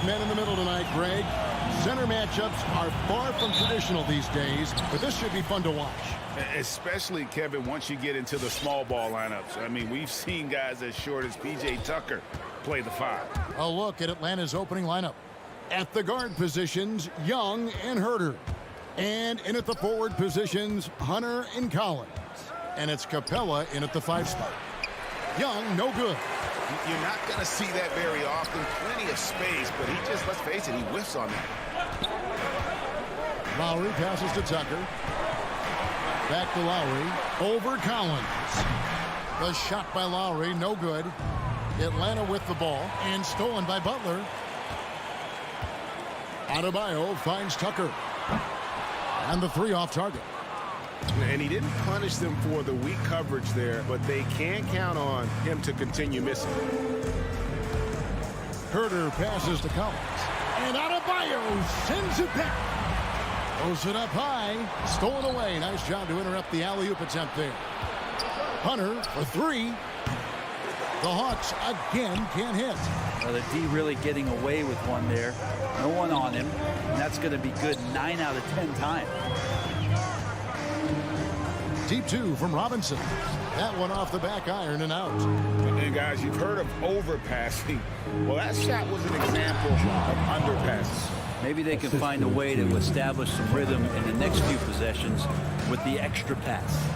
men in the middle tonight, Greg. Center matchups are far from traditional these days, but this should be fun to watch. Especially, Kevin, once you get into the small ball lineups. I mean, we've seen guys as short as P.J. Tucker play the 5. A look at Atlanta's opening lineup. At the guard positions, Young and Herter. And in at the forward positions, Hunter and Collins. And it's Capella in at the 5 spot. Young, no good. You're not going to see that very often. Plenty of space, but he just, let's face it, he whiffs on that. Lowry passes to Tucker. Back to Lowry. Over Collins. The shot by Lowry, no good. Atlanta with the ball and stolen by Butler. Adebayo finds Tucker. And the 3 off target. And he didn't punish them for the weak coverage there, but they can count on him to continue missing. Herter passes to Collins. And Adebayo sends it back. Throws it up high. Stolen away. Nice job to interrupt the alley-oop attempt there. Hunter for 3. The Hawks again can't hit. Well, the D really getting away with one there. No one on him. And that's going to be good 9 out of 10 times. Deep 2 from Robinson. That one off the back iron and out. And guys, you've heard of overpassing. Well, that shot was an example of underpass. Maybe they can find a way to establish some rhythm in the next few possessions with the extra pass.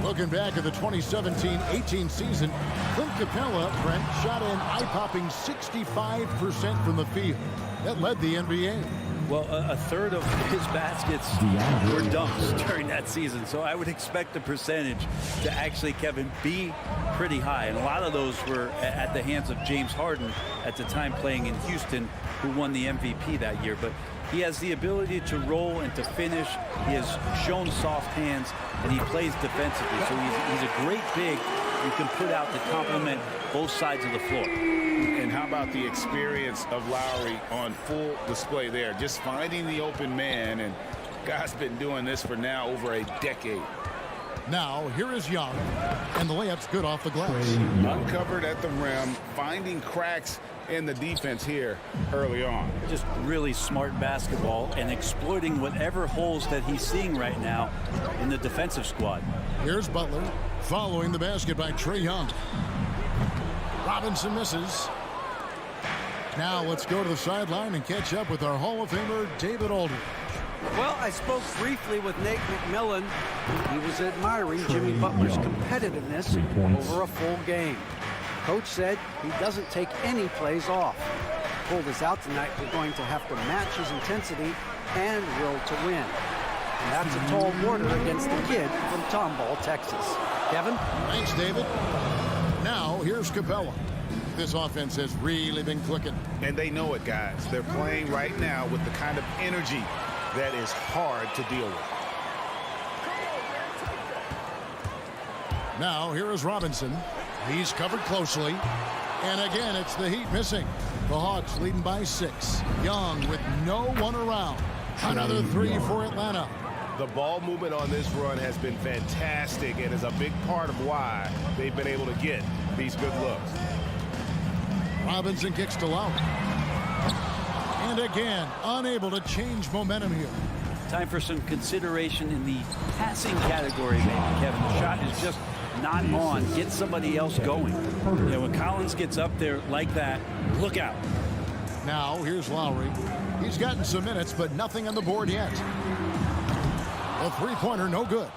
Looking back at the 2017-18 season, Clint Capella, Brent, shot an eye-popping 65% from the field. That led the NBA. Well, a third of his baskets were dunks during that season, so I would expect the percentage to actually, Kevin, be pretty high. And a lot of those were at the hands of James Harden at the time playing in Houston, who won the MVP that year. But he has the ability to roll and to finish. He has shown soft hands, and he plays defensively. So he's a great big you can put out to complement both sides of the floor. And how about the experience of Lowry on full display there? Just finding the open man, and guy's been doing this for now over a decade. Now, here is Young, and the layup's good off the glass. Uncovered at the rim, finding cracks in the defense here early on. Just really smart basketball and exploiting whatever holes that he's seeing right now in the defensive squad. Here's Butler, following the basket by Trae Young. Robinson misses. Now let's go to the sideline and catch up with our Hall of Famer, David Aldridge. Well, I spoke briefly with Nate McMillan. He was admiring Jimmy Butler's competitiveness over a full game. Coach said he doesn't take any plays off. Pulled us out tonight, we're going to have to match his intensity and will to win. And that's a tall order against the kid from Tomball, Texas. Kevin? Thanks, David. Now, here's Capella. This offense has really been clicking. And they know it, guys. They're playing right now with the kind of energy that is hard to deal with. Now, here is Robinson. He's covered closely. And again, it's the Heat missing. The Hawks leading by 6. Young with no one around. Another 3 for Atlanta. The ball movement on this run has been fantastic and is a big part of why they've been able to get these good looks. Robinson kicks to Lowry. And again, unable to change momentum here. Time for some consideration in the passing category, maybe, Kevin. The shot is just not on. Get somebody else going. You know, when Collins gets up there like that, look out. Now, here's Lowry. He's gotten some minutes, but nothing on the board yet. A three-pointer, no good.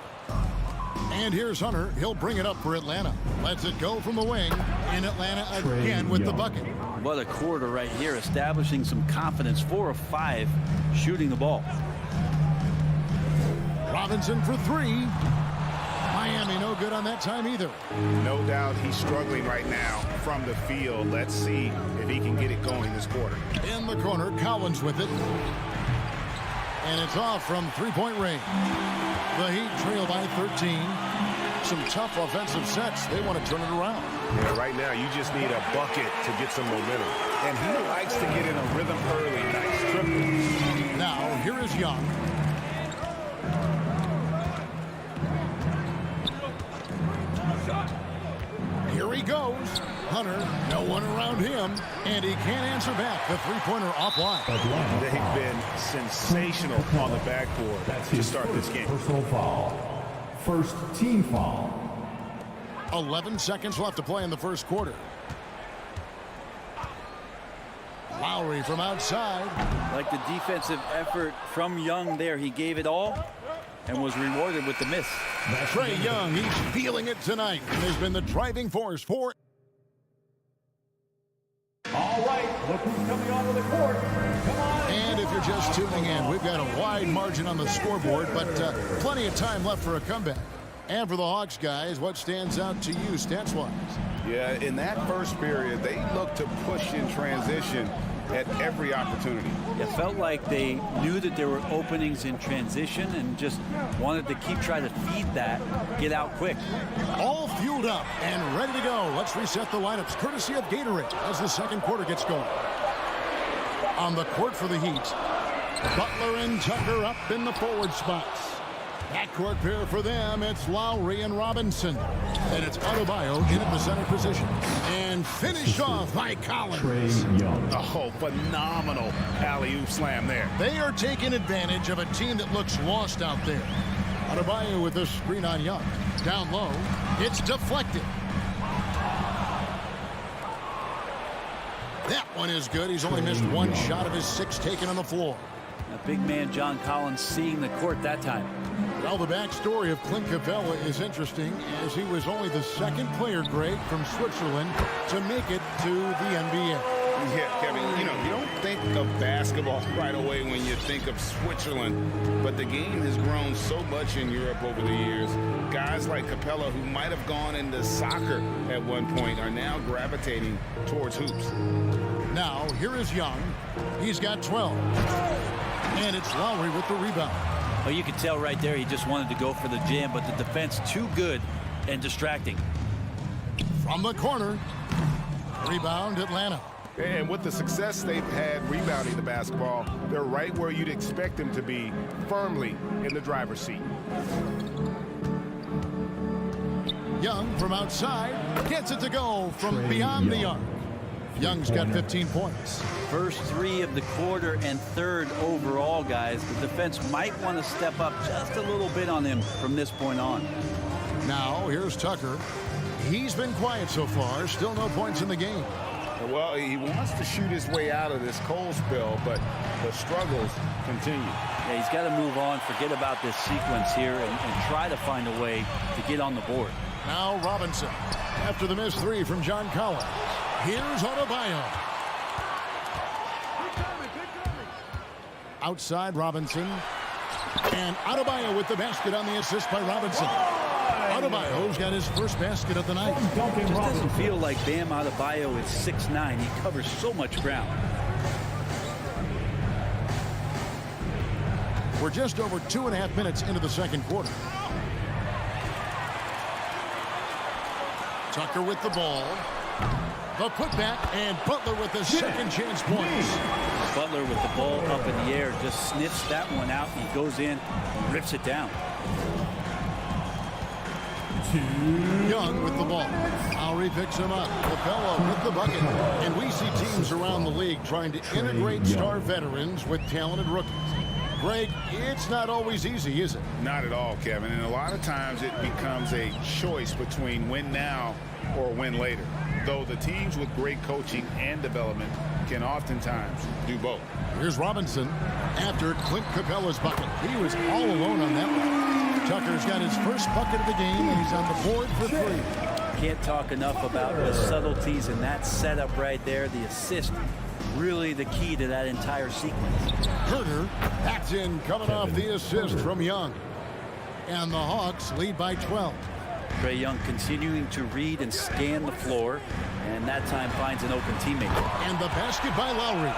And here's Hunter. He'll bring it up for Atlanta. Lets it go from the wing. In Atlanta again with the bucket. What a quarter right here, establishing some confidence. 4 of 5 shooting the ball. Robinson for 3. Miami no good on that time either. No doubt he's struggling right now from the field. Let's see if he can get it going this quarter. In the corner, Collins with it. And it's off from three-point range. The Heat trail by 13. Some tough offensive sets. They want to turn it around. Yeah, right now, you just need a bucket to get some momentum. And he likes to get in a rhythm early. Nice triple. Now, here is Young. Here he goes. Hunter, no one around him, and he can't answer back. The three-pointer offline. They've been sensational on the backboard to start this game. Personal foul. First team foul. 11 seconds left to play in the first quarter. Lowry from outside. Like the defensive effort from Young there. He gave it all and was rewarded with the miss. Trae Young, he's feeling it tonight, and has been the driving force for. All right, look who's coming onto the court. Come on. And if you're just tuning in, we've got a wide margin on the scoreboard, but plenty of time left for a comeback. And for the Hawks guys, what stands out to you stats-wise? Yeah, in that first period, they looked to push in transition at every opportunity. It felt like they knew that there were openings in transition and just wanted to keep trying to feed that, get out quick. All fueled up and ready to go. Let's reset the lineups courtesy of Gatorade as the second quarter gets going. On the court for the Heat, Butler and Tucker up in the forward spots. Backcourt pair for them, it's Lowry and Robinson. And it's Adebayo in at the center position. And finished off by Collins. Trae Young. Oh, phenomenal alley-oop slam there. They are taking advantage of a team that looks lost out there. Adebayo with the screen on Young. Down low, it's deflected. That one is good. He's only missed one shot of his 6 taken on the floor. A big man, John Collins, seeing the court that time. Well, the backstory of Clint Capella is interesting, as he was only the second player, Greg, from Switzerland to make it to the NBA. Yeah, Kevin, you don't think of basketball right away when you think of Switzerland, but the game has grown so much in Europe over the years. Guys like Capella, who might have gone into soccer at one point, are now gravitating towards hoops. Now, here is Young. He's got 12. And it's Lowry with the rebound. Oh, you could tell right there he just wanted to go for the jam, but the defense too good and distracting. From the corner, rebound Atlanta. And with the success they've had rebounding the basketball, they're right where you'd expect them to be, firmly in the driver's seat. Young from outside gets it to go from beyond the arc. Young's got 15 points. First 3 of the quarter and third overall, guys. The defense might want to step up just a little bit on him from this point on. Now, here's Tucker. He's been quiet so far. Still no points in the game. Well, he wants to shoot his way out of this cold spell, but the struggles continue. Yeah, he's got to move on, forget about this sequence here, and try to find a way to get on the board. Now Robinson, after the missed 3 from John Collins. Here's Adebayo. Outside Robinson. And Adebayo with the basket on the assist by Robinson. Adebayo's got his first basket of the night. It just doesn't feel like Bam Adebayo is 6'9". He covers so much ground. We're just over 2.5 minutes into the second quarter. Tucker with the ball. The putback, and Butler with the second chance points. Butler with the ball up in the air just sniffs that one out. He goes in and rips it down. Young with the ball. Lowry picks him up. Capella with the bucket. And we see teams around the league trying to integrate star veterans with talented rookies. Greg, it's not always easy, is it? Not at all, Kevin. And a lot of times it becomes a choice between win now or win later. Though the teams with great coaching and development can oftentimes do both. Here's Robinson after Clint Capella's bucket. He was all alone on that one. Tucker's got his first bucket of the game, and he's on the board for 3. Can't talk enough about the subtleties in that setup right there. The assist, really the key to that entire sequence. Herter backs in, coming off the assist from Young. And the Hawks lead by 12. Trae Young continuing to read and scan the floor, and that time finds an open teammate. And the basket by Lowry.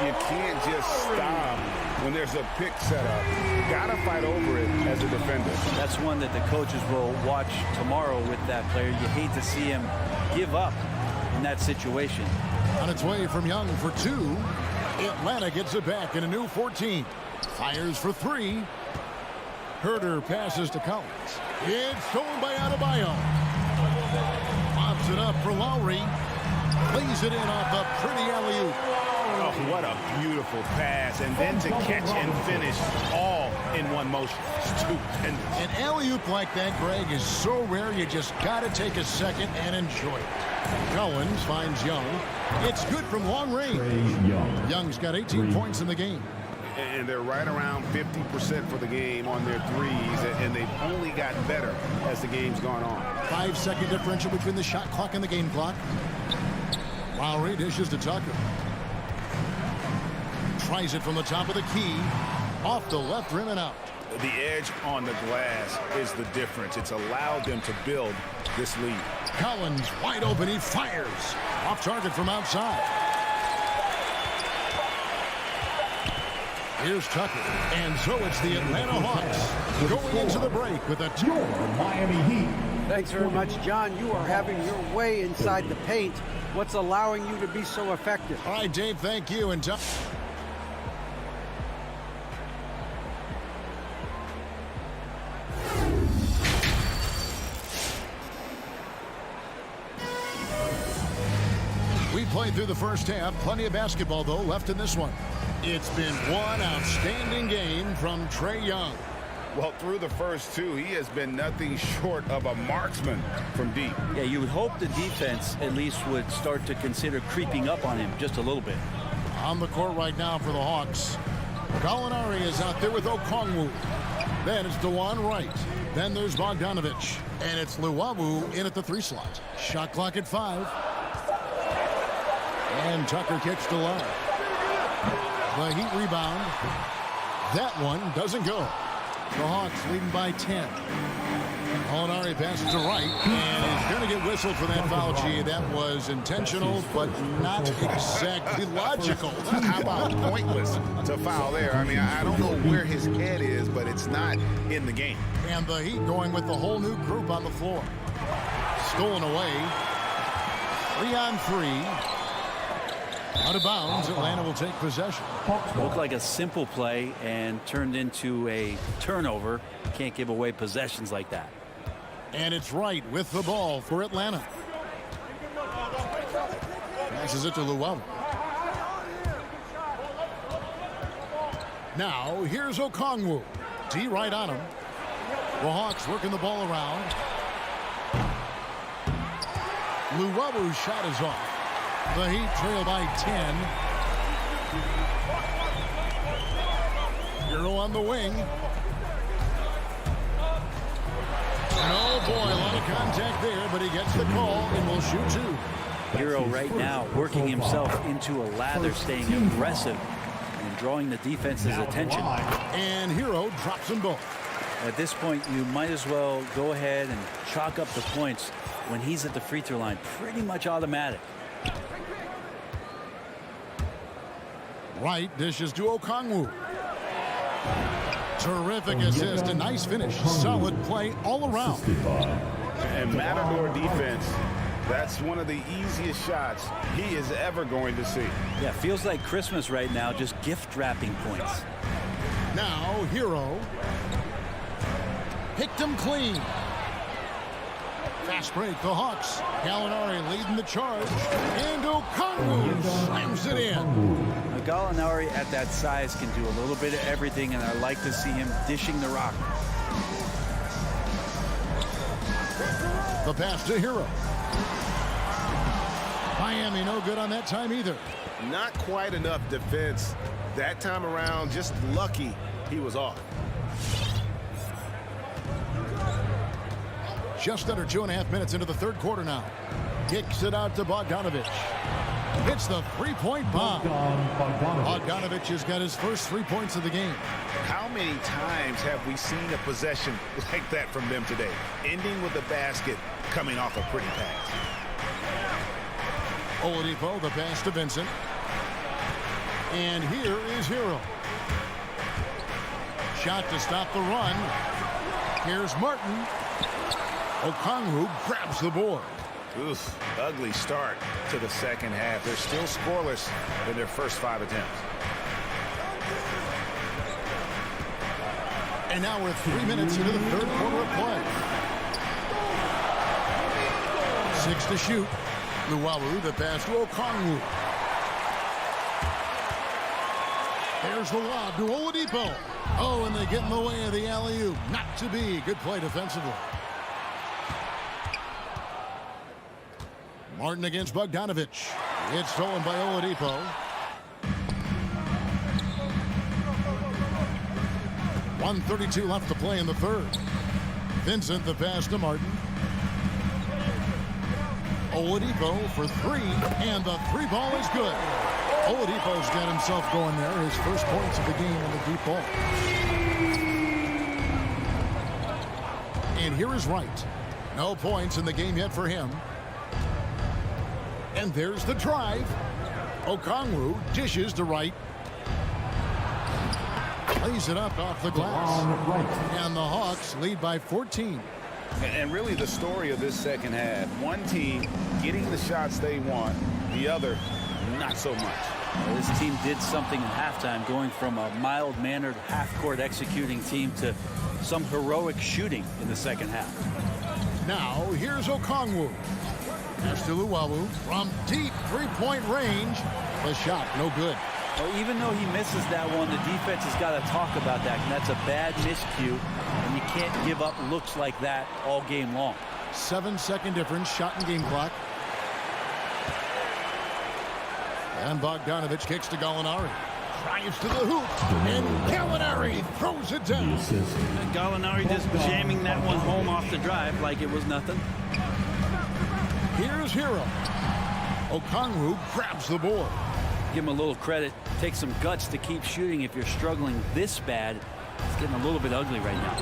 You can't just stop when there's a pick set up. You gotta fight over it as a defender. That's one that the coaches will watch tomorrow with that player. You hate to see him give up in that situation. On its way from Young for 2. Atlanta gets it back in a new 14. Fires for 3. Herter passes to Collins. It's stolen by Adebayo. Pops it up for Lowry. lays it in off a pretty alley-oop. Oh, what a beautiful pass. And then to catch and finish all in one motion. Stupendous. An alley-oop like that, Greg, is so rare you just got to take a second and enjoy it. Collins finds Young. It's good from long range. Young's got 18 points in the game. And they're right around 50% for the game on their threes, and they've only gotten better as the game's gone on. 5-second differential between the shot clock and the game clock. Lowry dishes to Tucker. Tries it from the top of the key. Off the left rim and out. The edge on the glass is the difference. It's allowed them to build this lead. Collins wide open. He fires. Off target from outside. Here's Tucker. And so it's the Atlanta Hawks going into the break with a Your Miami Heat. Thanks very much, John. You are having your way inside the paint. What's allowing you to be so effective? All right, Dave, thank you. And we played through the first half. Plenty of basketball, though, left in this one. It's been one outstanding game from Trae Young. Well, through the first two, he has been nothing short of a marksman from deep. Yeah, you would hope the defense at least would start to consider creeping up on him just a little bit. On the court right now for the Hawks. Gallinari is out there with Okongwu. Then it's DeJuan Wright. Then there's Bogdanovich. And it's Luwawu in at the 3 slot. Shot clock at 5. And Tucker kicks to low. The Heat rebound. That one doesn't go. The Hawks leading by 10. Gallinari passes to Wright, and he's going to get whistled for that foul. Gee, that was intentional, but not exactly logical. How about pointless to foul there? I mean, I don't know where his head is, but it's not in the game. And the Heat going with the whole new group on the floor. Stolen away. 3-on-3. Out of bounds, Atlanta will take possession. Looked like a simple play and turned into a turnover. Can't give away possessions like that. And it's Wright with the ball for Atlanta. Passes it to Luwawu. Now, here's Okongwu. D right on him. The Hawks working the ball around. Luwawu's shot is off. The Heat trail by 10. Hero on the wing. Oh boy, a lot of contact there, but he gets the call and will shoot 2. Hero right now working himself into a lather, staying aggressive and drawing the defense's attention. And Hero drops them both. At this point, you might as well go ahead and chalk up the points when he's at the free throw line. Pretty much automatic. Wright dishes to Okongwu. Terrific assist, a nice finish. Solid play all around. And Matador defense, that's one of the easiest shots he is ever going to see. Yeah, feels like Christmas right now, just gift wrapping points. Now, Hero. Picked him clean. Fast break, the Hawks. Gallinari leading the charge. And Okongwu slams it in. Now, Gallinari at that size can do a little bit of everything, and I like to see him dishing the rock. The pass to Hero. Miami no good on that time either. Not quite enough defense that time around. Just lucky he was off. Just under 2.5 minutes into the third quarter now. Kicks it out to Bogdanovich. Hits the three-point bomb. Bogdanovich has got his first 3 points of the game. How many times have we seen a possession like that from them today? Ending with a basket, coming off a pretty pass. Oladipo, the pass to Vincent. And here is Hero. Shot to stop the run. Here's Martin. Okongwu grabs the board. Oof, ugly start to the second half. They're still scoreless in their first 5 attempts. And now we're 3 minutes into the third quarter of play. 6 to shoot. Luwawu, the pass to Okongwu. There's the lob to Oladipo. Oh, and they get in the way of the alley-oop. Not to be. Good play defensively. Martin against Bogdanovich. It's stolen by Oladipo. .132 left to play in the third. Vincent, the pass to Martin. Oladipo for three, and the three ball is good. Oladipo's got himself going there. His first points of the game on the deep ball. And here is Wright. No points in the game yet for him. And there's the drive. Okongwu dishes to Wright. Lays it up off the glass. And the Hawks lead by 14. And really the story of this second half. One team getting the shots they want, the other not so much. Well, this team did something in halftime, going from a mild-mannered half-court executing team to some heroic shooting in the second half. Now here's Okongwu. Pass to Luwawu from deep three-point range. The shot no good. Well, even though he misses that one, the defense has got to talk about that. And that's a bad miscue, and you can't give up looks like that all game long. 7-second difference, shot and game clock. And Bogdanovich kicks to Gallinari. Drives to the hoop, and Gallinari throws it down. And Gallinari just jamming that one home off the drive like it was nothing. Here's Hero. Okongwu grabs the board. Give him a little credit. Take some guts to keep shooting if you're struggling this bad. It's getting a little bit ugly right now.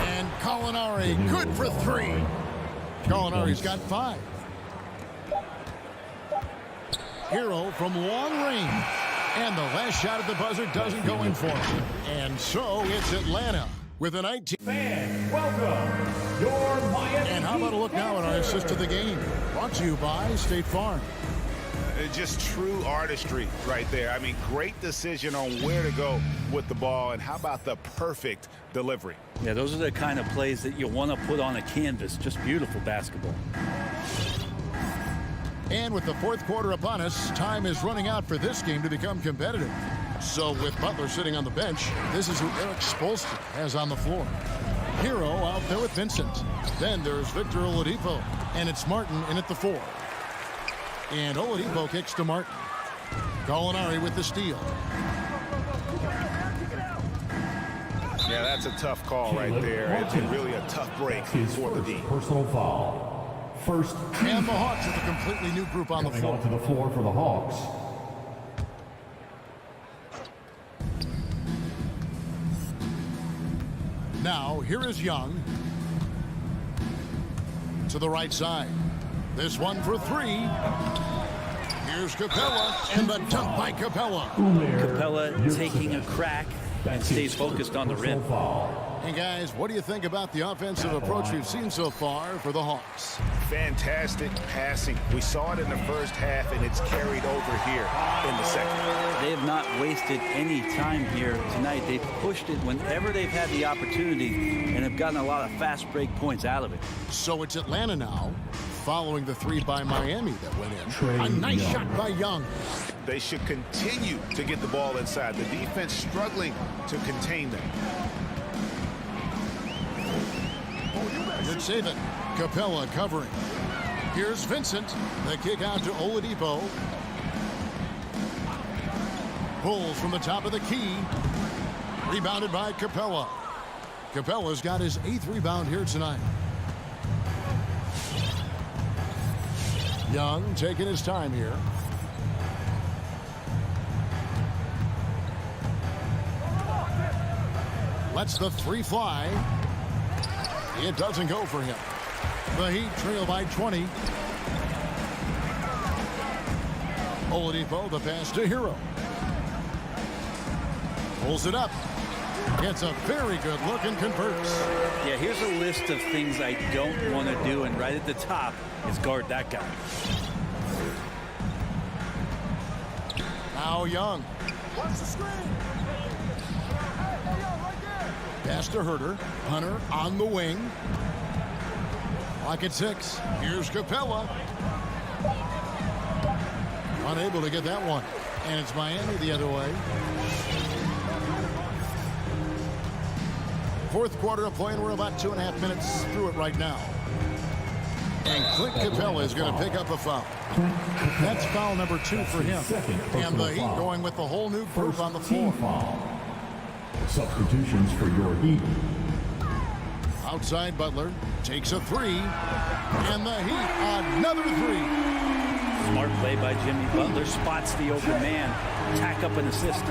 And Gallinari good for three. Gallinari's got 5. Hero from long range. And the last shot at the buzzer doesn't go in for him. And so it's Atlanta with a 19. Fans, welcome your Miami. And how about a look now at our assist to the game? Brought to you by State Farm. Just true artistry right there. I mean, great decision on where to go with the ball, and how about the perfect delivery? Yeah, those are the kind of plays that you want to put on a canvas. Just beautiful basketball. And with the fourth quarter upon us, time is running out for this game to become competitive. So with Butler sitting on the bench, this is who Eric Spoelstra has on the floor. Hero out there with Vincent. Then there's Victor Oladipo, and it's Martin in at the 4. And Oladipo kicks to Martin. Gallinari with the steal. Yeah, that's a tough call right there. It's really a tough break for the D. Personal foul. First, and the Hawks with a completely new group on the floor. To the floor for the Hawks. Now, here is Young. To the right side. This one for 3. Here's Capella, and the dunk by Capella. Capella taking a crack and stays focused on the rim. And guys, what do you think about the offensive approach we've seen so far for the Hawks? Fantastic passing. We saw it in the first half, and it's carried over here in the second. They have not wasted any time here tonight. They've pushed it whenever they've had the opportunity and have gotten a lot of fast break points out of it. So it's Atlanta now, following the 3 by Miami that went in. A nice shot by Young. They should continue to get the ball inside. The defense struggling to contain them. Good save it. Capella covering. Here's Vincent. The kick out to Oladipo. Pulls from the top of the key. Rebounded by Capella. Capella's got his 8th rebound here tonight. Young taking his time here. Lets the 3 fly. It doesn't go for him. The Heat trail by 20. Oladipo, the pass to Hero. Pulls it up. Gets a very good look and converts. Yeah, here's a list of things I don't want to do, and right at the top is guard that guy. Now Young. Watch the screen. Pass to Herter. Hunter on the wing. Clock at 6. Here's Capella. Unable to get that one. And it's Miami the other way. Fourth quarter of play, and we're about 2.5 minutes through it right now. And Clint Capella is going to pick up a foul. That's foul number 2 for him. And the Heat going with the whole new group on the floor. Substitutions for your Heat. Outside Butler takes a 3. And the Heat another 3. Smart play by Jimmy Butler. Spots the open man. Tack up an assist.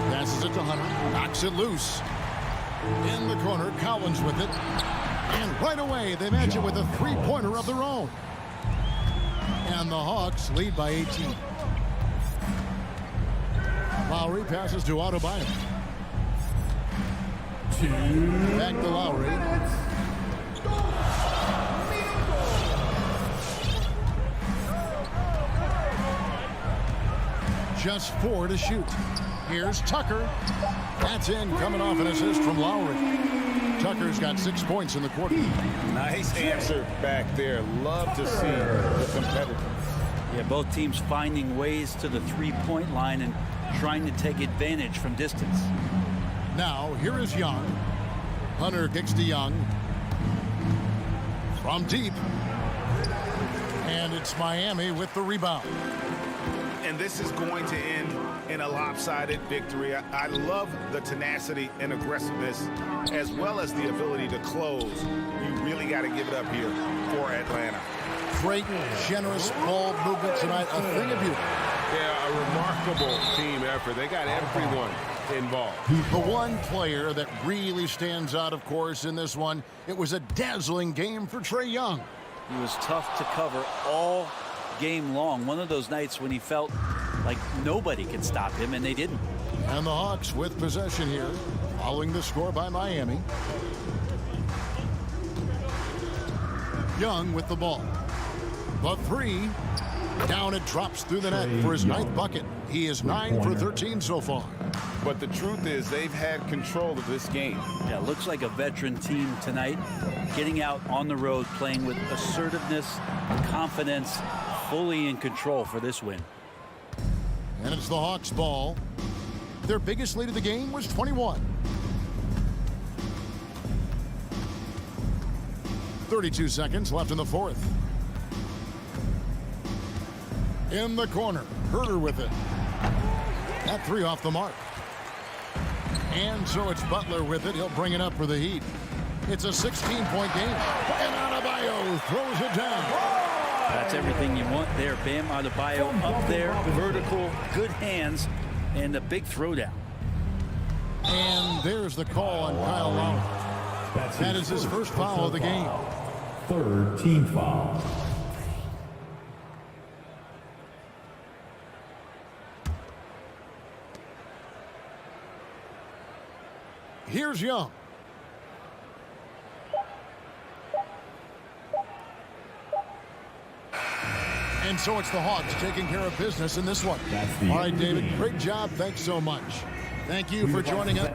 Passes it to Hunter. Knocks it loose. In the corner, Collins with it. And right away, they match it with a 3-pointer of their own. And the Hawks lead by 18. Lowry passes to Adebayo. Back to Lowry. Just 4 to shoot. Here's Tucker. That's in, coming off an assist from Lowry. Tucker's got 6 points in the quarter. Nice answer back there. Love to see the competitor. Yeah, both teams finding ways to the 3-point line and trying to take advantage from distance. Now, here is Young. Hunter kicks to Young. From deep. And it's Miami with the rebound. And this is going to end in a lopsided victory. I love the tenacity and aggressiveness, as well as the ability to close. You really got to give it up here for Atlanta. Great, generous ball movement tonight. A thing of beauty. Yeah, a remarkable team effort. They got everyone involved. The one player that really stands out, of course, in this one, it was a dazzling game for Trae Young. He was tough to cover all game long. One of those nights when he felt like nobody could stop him, and they didn't. And the Hawks with possession here, following the score by Miami. Young with the ball. The 3. Down it drops through the net for his 9th bucket. He is 9 for 13 so far. But the truth is they've had control of this game. Yeah, looks like a veteran team tonight, getting out on the road, playing with assertiveness, confidence, fully in control for this win. And it's the Hawks' ball. Their biggest lead of the game was 21. 32 seconds left in the fourth. In the corner, Herter with it. That 3 off the mark. And so it's Butler with it. He'll bring it up for the Heat. It's a 16-point game. And Adebayo throws it down. That's everything you want there. Bam Adebayo up there, vertical, good hands, and a big throwdown. And there's the call on Kyle Lowry. That is his first foul of the game. 3rd team foul. Here's Young. And so it's the Hawks taking care of business in this one. All right, David, great job. Thanks so much. Thank you for joining us.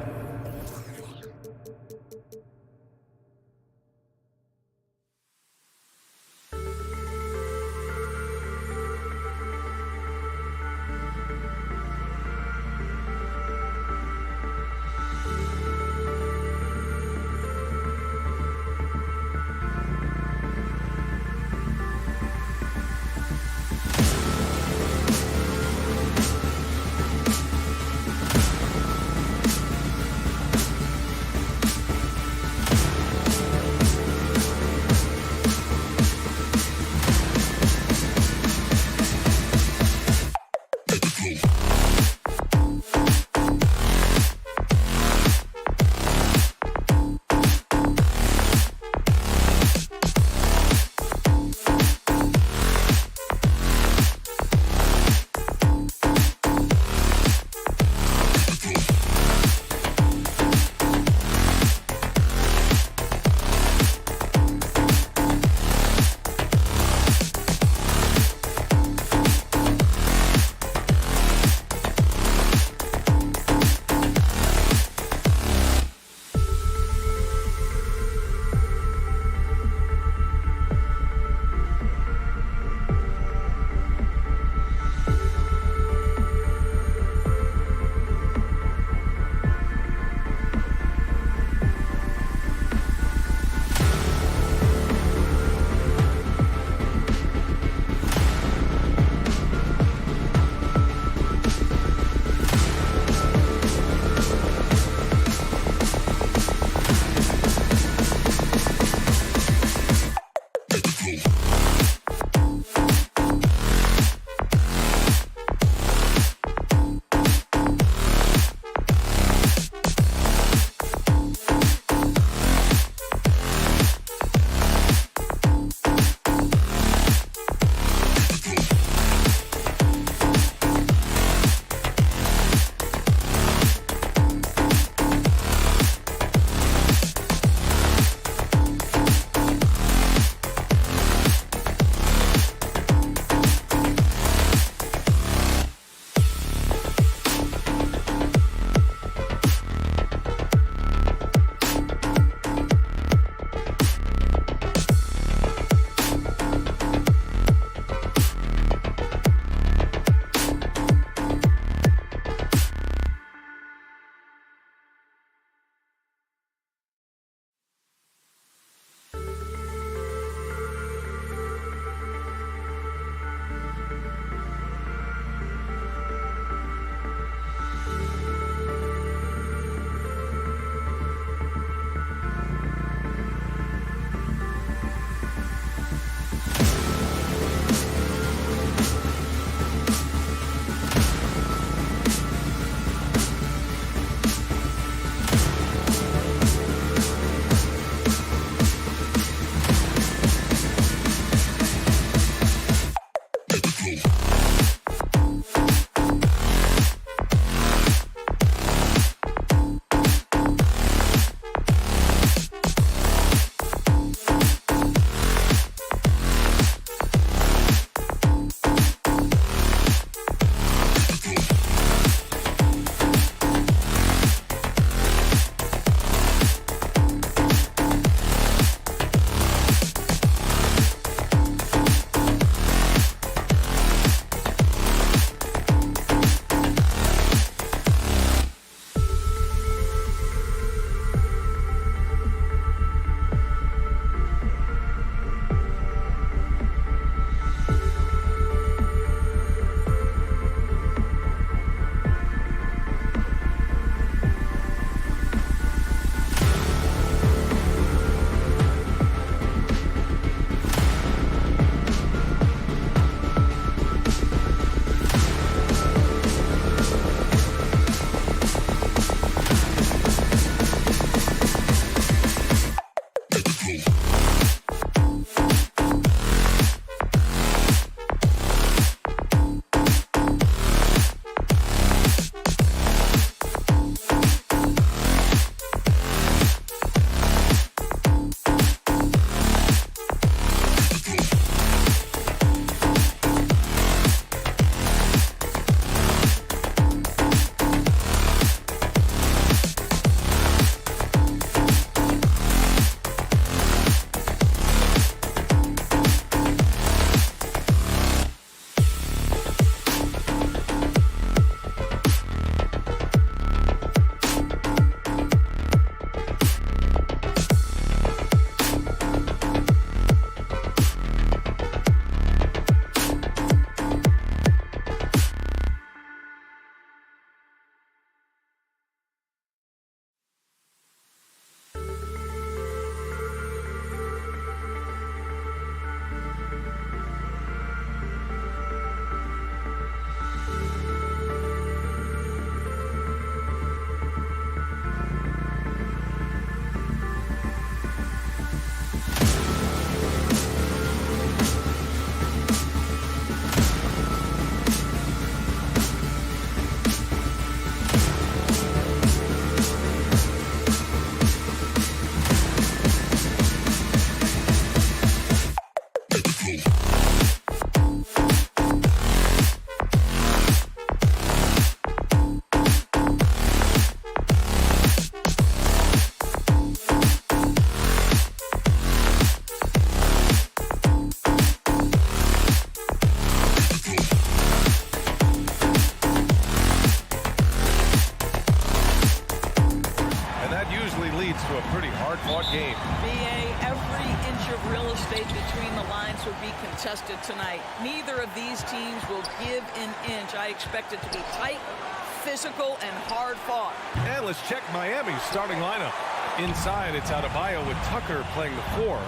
hard-fought game. BA, every inch of real estate between the lines will be contested tonight. Neither of these teams will give an inch. I expect it to be tight, physical, and hard-fought. And let's check Miami's starting lineup. Inside, it's Adebayo with Tucker playing the 4.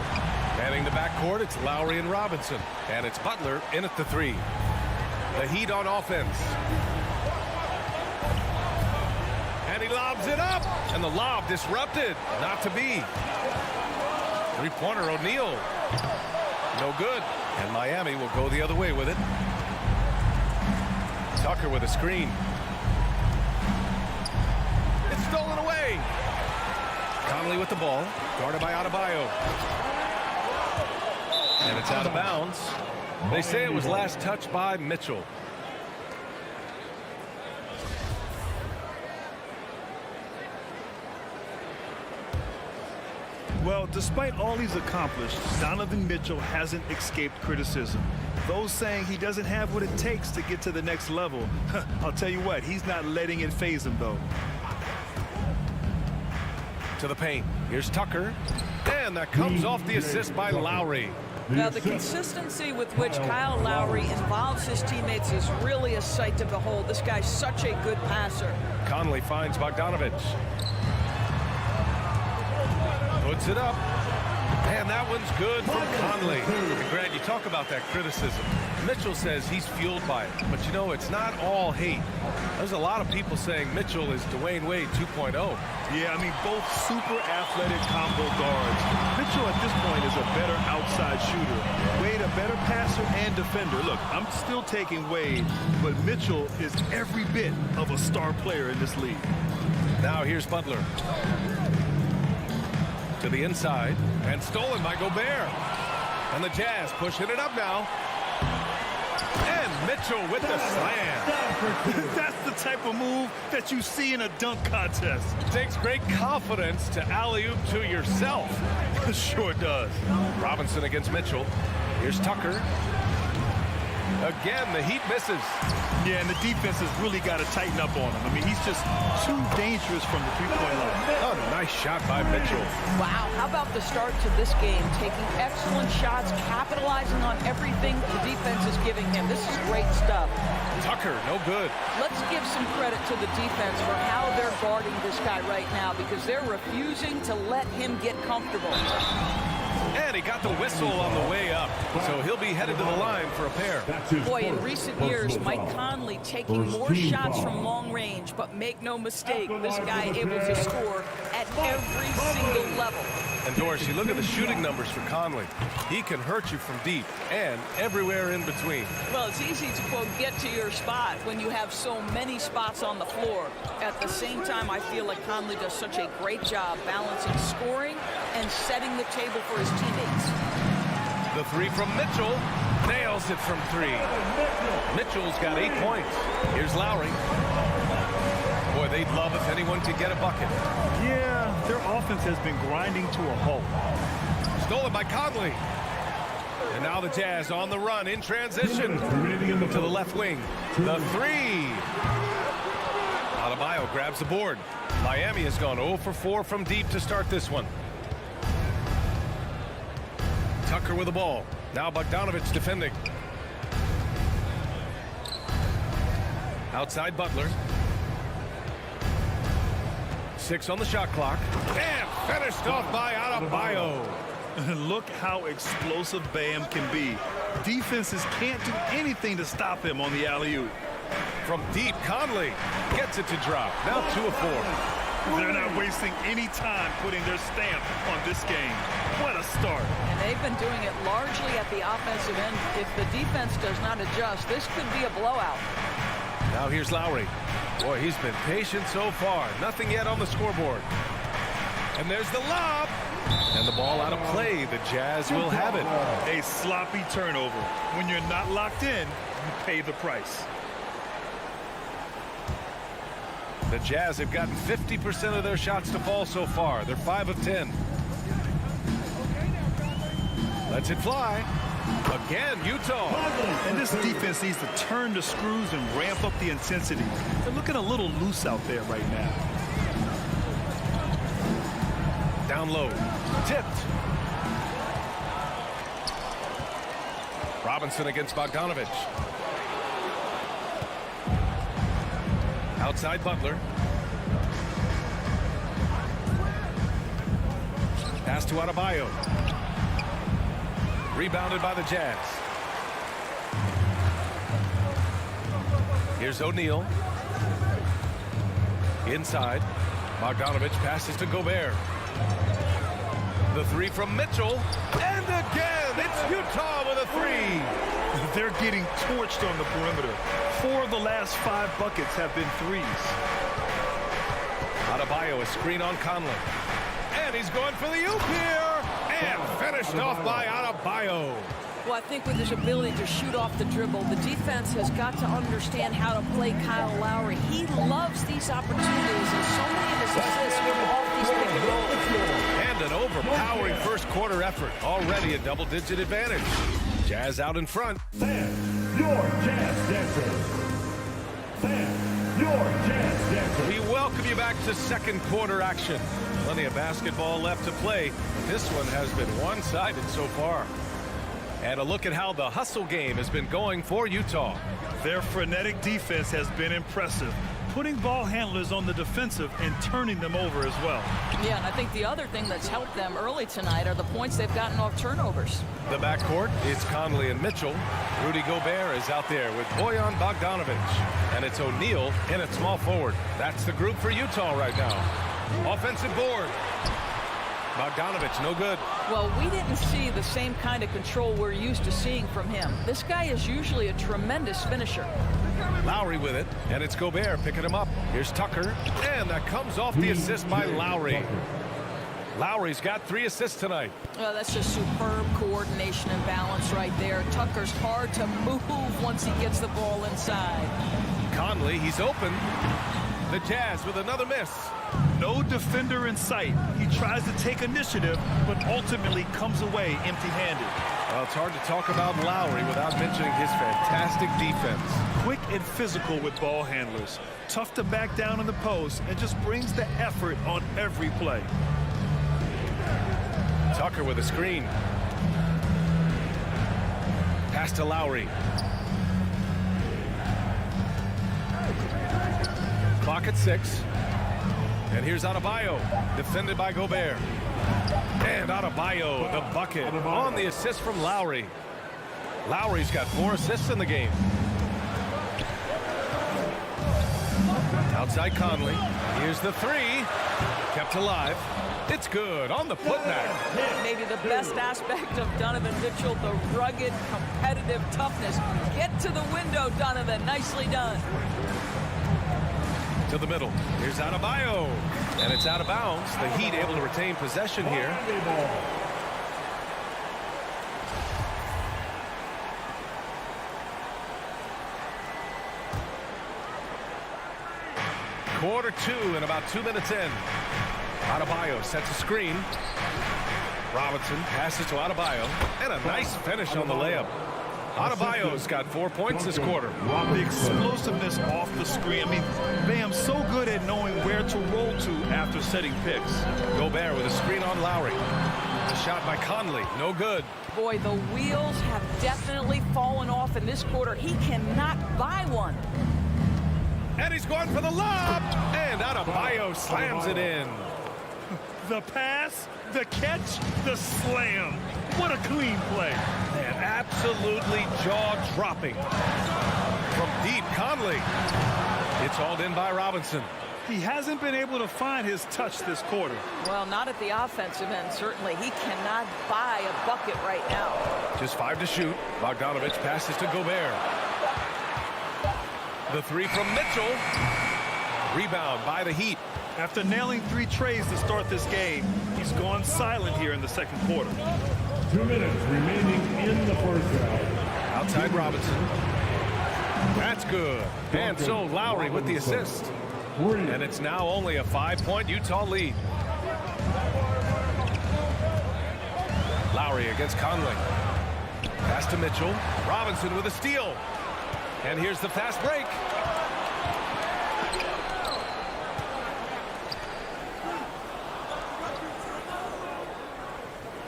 Manning the backcourt, it's Lowry and Robinson. And it's Butler in at the 3. The Heat on offense. And he lobs it up. And the lob disrupted. Not to be. Three-pointer, O'Neal. No good. And Miami will go the other way with it. Tucker with a screen. It's stolen away. Conley with the ball. Guarded by Adebayo. And it's out of bounds. They say it was last touched by Mitchell. Well, despite all he's accomplished, Donovan Mitchell hasn't escaped criticism. Those saying he doesn't have what it takes to get to the next level. I'll tell you what, he's not letting it faze him, though. To the paint. Here's Tucker. And that comes off the assist by Lowry. Now, the consistency with which Kyle Lowry involves his teammates is really a sight to behold. This guy's such a good passer. Conley finds Bogdanovich. Puts it up. And that one's good from Conley. And Grant, you talk about that criticism. Mitchell says he's fueled by it. But, you know, it's not all hate. There's a lot of people saying Mitchell is Dwayne Wade 2.0. Yeah, I mean, both super athletic combo guards. Mitchell at this point is a better outside shooter. Wade a better passer and defender. Look, I'm still taking Wade, but Mitchell is every bit of a star player in this league. Now here's Butler. To the inside, and stolen by Gobert. And the Jazz pushing it up now. And Mitchell with the slam. That's the type of move that you see in a dunk contest. It takes great confidence to alley-oop to yourself. Sure does. Robinson against Mitchell. Here's Tucker. Again, the Heat misses. Yeah, and the defense has really got to tighten up on him. I mean, he's just too dangerous from the three-point line. Oh, nice shot by Mitchell. Wow, how about the start to this game? Taking excellent shots, capitalizing on everything the defense is giving him. This is great stuff. Tucker, no good. Let's give some credit to the defense for how they're guarding this guy right now because they're refusing to let him get comfortable. And he got the whistle on the way up, so he'll be headed to the line for a pair. Boy, in recent years, Mike Conley taking more shots from long range, but make no mistake, this guy able to score at every single level. And Doris, you look at the shooting numbers for Conley. He can hurt you from deep and everywhere in between. Well, it's easy to, quote, get to your spot when you have so many spots on the floor. At the same time, I feel like Conley does such a great job balancing scoring and setting the table for his teammates. The three from Mitchell. Nails it from 3. Mitchell's got 8 points. Here's Lowry. Boy, they'd love if anyone could get a bucket. Yeah, their offense has been grinding to a halt. Stolen by Conley. And now the Jazz on the run in transition to the left wing. The 3. Adebayo grabs the board. Miami has gone 0 for 4 from deep to start this one. Tucker with the ball. Now Bogdanovich defending. Outside Butler. 6 on the shot clock. And finished off by Adebayo. Look how explosive Bam can be. Defenses can't do anything to stop him on the alley-oop. From deep, Conley gets it to drop. Now 2 of 4. They're not wasting any time putting their stamp on this game. What a start. And they've been doing it largely at the offensive end. If the defense does not adjust, this could be a blowout. Now here's Lowry. Boy, he's been patient so far. Nothing yet on the scoreboard. And there's the lob. And the ball out of play. The Jazz will have it. A sloppy turnover. When you're not locked in, you pay the price. The Jazz have gotten 50% of their shots to fall so far. They're 5 of 10. Lets it fly. Again, Utah. And this defense needs to turn the screws and ramp up the intensity. They're looking a little loose out there right now. Down low. Tipped. Robinson against Bogdanovich. Outside Butler. Pass to Adebayo. Rebounded by the Jazz. Here's O'Neal. Inside. Bogdanovich passes to Gobert. The three from Mitchell. And again, it's Utah with a three. They're getting torched on the perimeter. 4 of the last 5 buckets have been threes. Adebayo, a screen on Conley. And he's going for the oop here. And finished off by Adebayo. Well, I think with his ability to shoot off the dribble, the defense has got to understand how to play Kyle Lowry. He loves these opportunities, and so many of his assists come off these pick and rolls. And an overpowering first quarter effort. Already a double-digit advantage. Jazz out in front. Stand your Jazz dancers. Stand your Jazz dancers. We welcome you back to second quarter action. Plenty of basketball left to play. This one has been one-sided so far. And a look at how the hustle game has been going for Utah. Their frenetic defense has been impressive, putting ball handlers on the defensive and turning them over as well. Yeah, and I think the other thing that's helped them early tonight are the points they've gotten off turnovers. The backcourt is Conley and Mitchell. Rudy Gobert is out there with Bojan Bogdanovich. And it's O'Neal in at small forward. That's the group for Utah right now. Offensive board. Bogdanovich, no good. Well, we didn't see the same kind of control we're used to seeing from him. This guy is usually a tremendous finisher. Lowry with it, and it's Gobert picking him up. Here's Tucker, and that comes off the assist by Lowry. Lowry's got 3 assists tonight. Well, that's just superb coordination and balance right there. Tucker's hard to move once he gets the ball inside. Conley, he's open. The Jazz with another miss. No defender in sight. He tries to take initiative, but ultimately comes away empty-handed. Well, it's hard to talk about Lowry without mentioning his fantastic defense. Quick and physical with ball handlers. Tough to back down in the post and just brings the effort on every play. Tucker with a screen. Pass to Lowry. Clock at 6. And here's Adebayo, defended by Gobert. And Adebayo, the bucket, on the assist from Lowry. Lowry's got 4 assists in the game. Outside Conley. Here's the 3. Kept alive. It's good on the putback. Maybe the best aspect of Donovan Mitchell, the rugged, competitive toughness. Get to the window, Donovan. Nicely done. To the middle. Here's Adebayo. And it's out of bounds. The Heat able to retain possession here. Quarter 2 and about 2 minutes in. Adebayo sets a screen. Robinson passes to Adebayo. And a nice finish on the layup. Adebayo's got 4 points this quarter. The explosiveness off the screen. I mean, Bam's so good at knowing where to roll to after setting picks. Gobert with a screen on Lowry. A shot by Conley. No good. Boy, the wheels have definitely fallen off in this quarter. He cannot buy one. And he's going for the lob. And Adebayo slams it in. The pass, the catch, the slam. What a clean play. Man, absolutely jaw-dropping. From deep, Conley. It's hauled in by Robinson. He hasn't been able to find his touch this quarter. Well, not at the offensive end, certainly. He cannot buy a bucket right now. Just 5 to shoot. Bogdanovich passes to Gobert. The 3 from Mitchell. Rebound by the Heat. After nailing 3 trays to start this game, he's gone silent here in the second quarter. 2 minutes remaining in the first round. Outside Robinson. That's good. And so Lowry with the assist. And it's now only a 5-point Utah lead. Lowry against Conley. Pass to Mitchell. Robinson with a steal. And here's the fast break.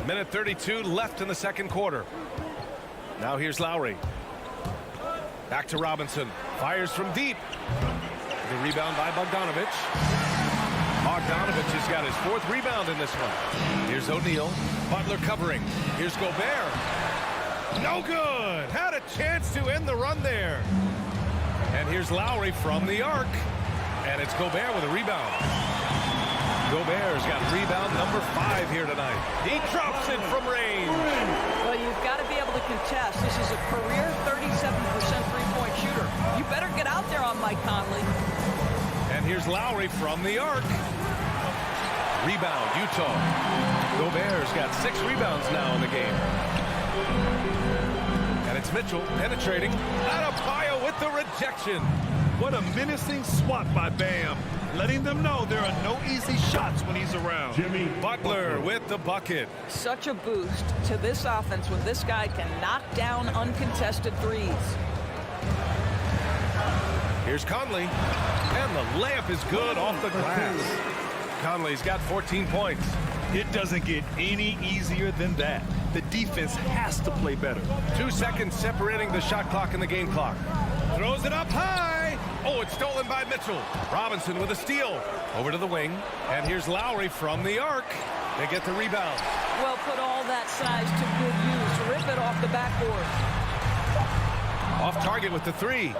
Minute 32 left in the second quarter. Now here's Lowry. Back to Robinson. Fires from deep. The rebound by Bogdanovic. Bogdanovic has got his 4th rebound in this one. Here's O'Neal. Butler covering. Here's Gobert. No good. Had a chance to end the run there. And here's Lowry from the arc. And it's Gobert with a rebound. Gobert's got rebound number 5 here tonight. He drops it from range. Well, you've got to be able to contest. This is a career 37% three-point shooter. You better get out there on Mike Conley. And here's Lowry from the arc. Rebound, Utah. Gobert's got 6 rebounds now in the game. And it's Mitchell penetrating. Adebayo with the rejection. What a menacing swat by Bam. Letting them know there are no easy shots when he's around. Jimmy Butler with the bucket. Such a boost to this offense when this guy can knock down uncontested threes. Here's Conley. And the layup is good off the glass. Conley's got 14 points. It doesn't get any easier than that. The defense has to play better. 2 seconds separating the shot clock and the game clock. Throws it up high. Oh, it's stolen by Mitchell. Robinson with a steal. Over to the wing. And here's Lowry from the arc. They get the rebound. Well, put all that size to good use. Rip it off the backboard. Off target with the 3.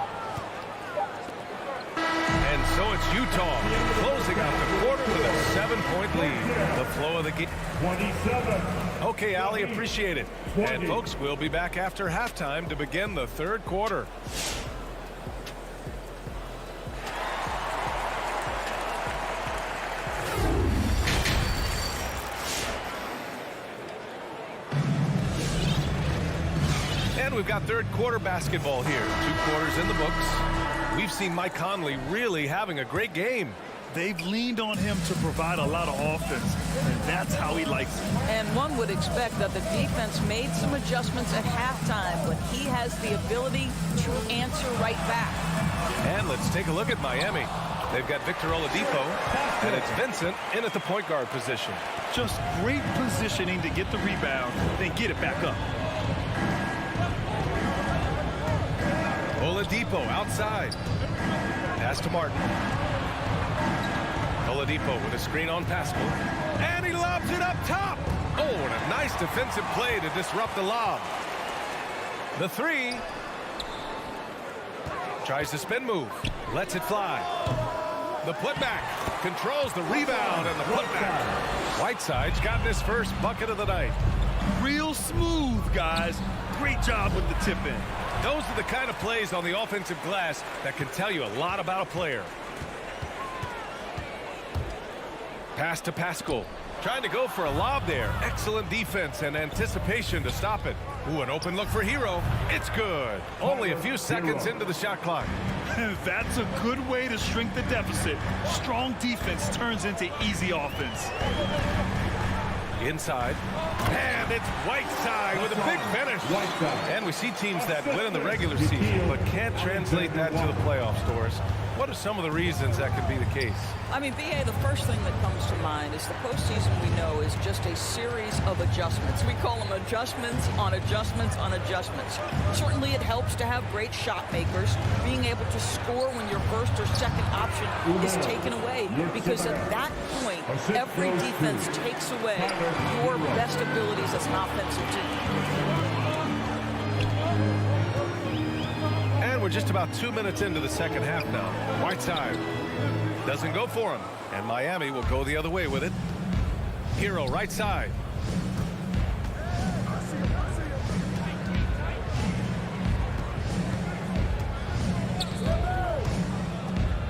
And so it's Utah closing out the quarter with a 7-point lead. The flow of the game. 27. Okay, Ali, appreciate it. And folks, we'll be back after halftime to begin the third quarter. And we've got third quarter basketball here. 2 quarters in the books. We've seen Mike Conley really having a great game. They've leaned on him to provide a lot of offense, and that's how he likes it. And one would expect that the defense made some adjustments at halftime, but he has the ability to answer right back. And let's take a look at Miami. They've got Victor Oladipo, and it's Vincent in at the point guard position. Just great positioning to get the rebound, then get it back up. Oladipo outside. Pass to Martin. Oladipo with a screen on Pascal. And he lobs it up top. Oh, and a nice defensive play to disrupt the lob. The 3. Tries the spin move. Lets it fly. The putback. Controls the rebound and the putback. Whiteside's gotten his first bucket of the night. Real smooth, guys. Great job with the tip in. Those are the kind of plays on the offensive glass that can tell you a lot about a player. Pass to Pascal. Trying to go for a lob there. Excellent defense and anticipation to stop it. Ooh, an open look for Hero. It's good. Only a few seconds into the shot clock. That's a good way to shrink the deficit. Strong defense turns into easy offense. Inside. And it's Whiteside with a big finish. And we see teams that win in the regular season but can't translate that to the playoffs, Doris. What are some of the reasons that could be the case? I mean, B.A., the first thing that comes to mind is the postseason, we know, is just a series of adjustments. We call them adjustments on adjustments on adjustments. Certainly it helps to have great shot makers, being able to score when your first or second option is taken away, because at that point, every defense takes away your best abilities as an offensive team. And we're just about 2 minutes into the second half now. Whiteside doesn't go for him, and Miami will go the other way with it. Hero right side.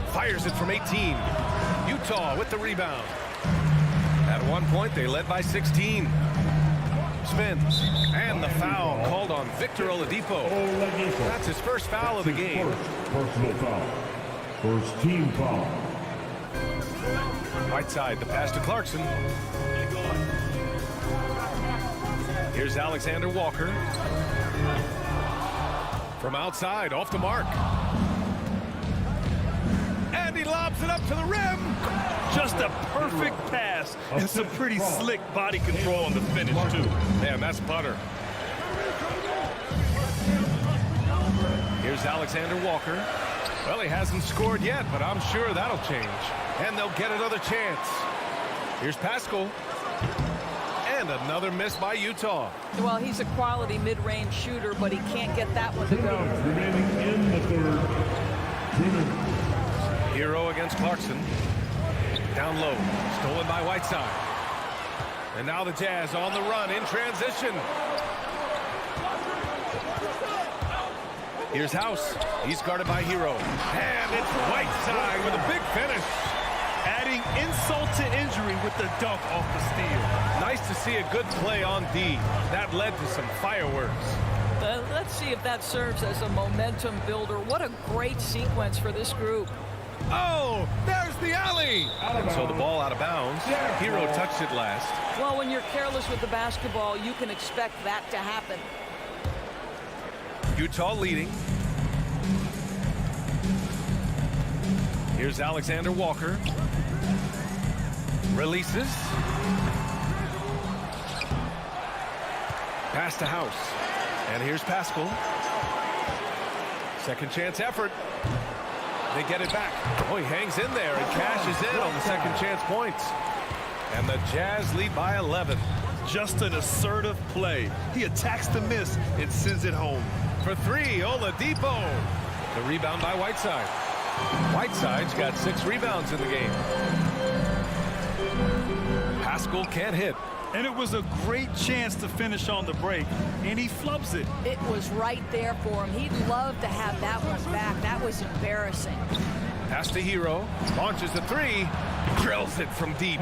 Fires it from 18. Utah with the rebound. At one point, they led by 16. Spins. And the foul called on Victor Oladipo. That's his first foul of the game. Personal foul. First team foul. Right side, the pass to Clarkson. Here's Alexander Walker. From outside, off the mark. And he lobs it up to the rim. Just Just a perfect pass and some pretty slick body control on the finish, too. Man, that's butter. Here's Alexander Walker. Well, he hasn't scored yet, but I'm sure that'll change. And they'll get another chance. Here's Pascal. And another miss by Utah. Well, he's a quality mid-range shooter, but he can't get that one to go. Remaining in the third. 2 minutes. Hero against Clarkson. Down low. Stolen by Whiteside. And now the Jazz on the run in transition. Here's House. He's guarded by Hero. And it's Whiteside with a big finish. Adding insult to injury with the dunk off the steal. Nice to see a good play on D. That led to some fireworks. Let's see if that serves as a momentum builder. What a great sequence for this group. Oh, there's the alley. And so the ball out of bounds. Hero touched it last. Well, when you're careless with the basketball, you can expect that to happen. Utah leading. Here's Alexander Walker. Releases. Pass to House. And here's Pascal. Second chance effort. They get it back. Oh, he hangs in there and cashes in on the second chance points. And the Jazz lead by 11. Just an assertive play. He attacks the miss and sends it home. For three, Oladipo. The rebound by Whiteside. Whiteside's got 6 rebounds in the game. Pascal can't hit. And it was a great chance to finish on the break, and he flubs it. It was right there for him. He'd love to have that one back. That was embarrassing. Pass to Hero. Launches the 3. Drills it from deep.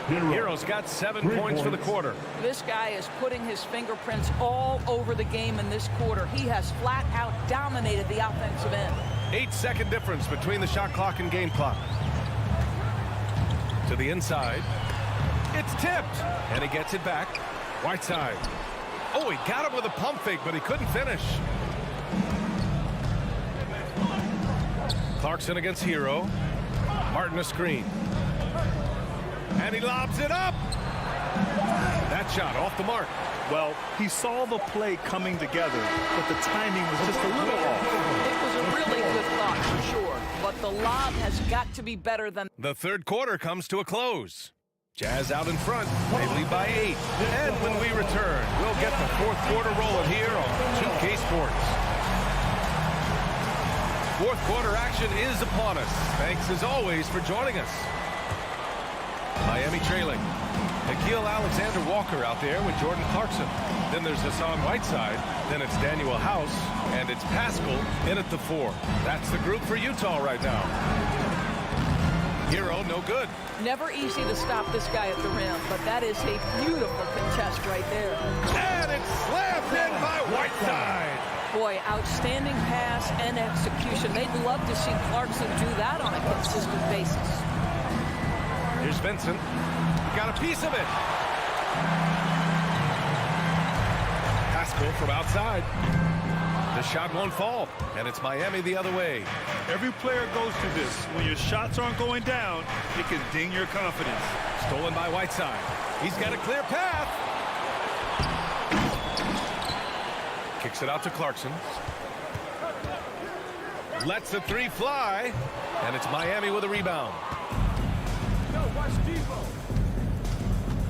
Hero's got 7 points for the quarter. This guy is putting his fingerprints all over the game in this quarter. He has flat out dominated the offensive end. 8-second difference between the shot clock and game clock. To the inside. It's tipped. And he gets it back. Whiteside. Oh, he got him with a pump fake, but he couldn't finish. Clarkson against Hero. Martin a screen. And he lobs it up. That shot off the mark. Well, he saw the play coming together, but the timing was just a little off. It was a really good thought, for sure. But the lob has got to be better than... The third quarter comes to a close. Jazz out in front. They lead by 8. And when we return, we'll get the fourth quarter rolling here on 2K Sports. Fourth quarter action is upon us. Thanks as always for joining us. Miami trailing. Nickeil Alexander Walker out there with Jordan Clarkson. Then there's Hassan Whiteside. Then it's Daniel House. And it's Pascal in at the 4. That's the group for Utah right now. Hero, no good. Never easy to stop this guy at the rim, but that is a beautiful contest right there. And it's slammed in by Whiteside. Boy, outstanding pass and execution. They'd love to see Clarkson do that on a consistent basis. Here's Vincent. He got a piece of it. Pascal from outside. The shot won't fall, and it's Miami the other way. Every player goes through this. When your shots aren't going down, it can ding your confidence. Stolen by Whiteside. He's got a clear path. Kicks it out to Clarkson. Lets the 3 fly, and it's Miami with a rebound.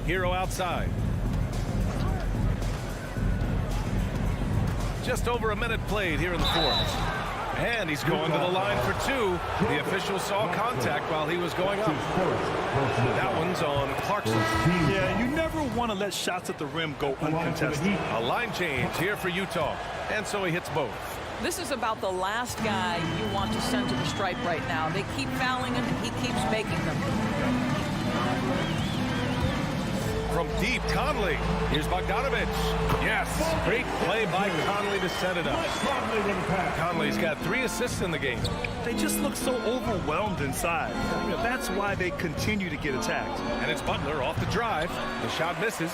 Hero outside. Just over a minute played here in the fourth. And he's going to the line for 2. The official saw contact while he was going up. That one's on Clarkson. Yeah, you never want to let shots at the rim go uncontested. A line change here for Utah. And so he hits both. This is about the last guy you want to send to the stripe right now. They keep fouling him, and he keeps making them. From deep, Conley. Here's Bogdanovich. Yes, great play by Conley to set it up. Conley's got 3 assists in the game. They just look so overwhelmed inside. That's why they continue to get attacked. And it's Butler off the drive. The shot misses.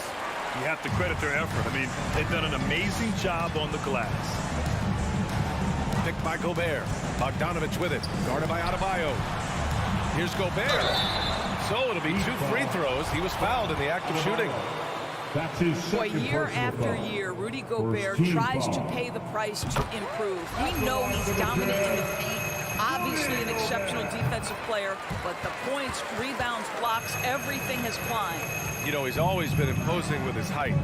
You have to credit their effort. I mean, they've done an amazing job on the glass. Picked by Gobert. Bogdanovich with it. Guarded by Adebayo. Here's Gobert. So it'll be 2 free throws. He was fouled in the act of shooting. That's his Boy, second year personal after foul. year, Rudy Gobert First team tries to foul. pay the price to improve. We know he's dominant in the paint. Obviously an exceptional defensive player, but the points, rebounds, blocks, everything has climbed. You know, he's always been imposing with his height.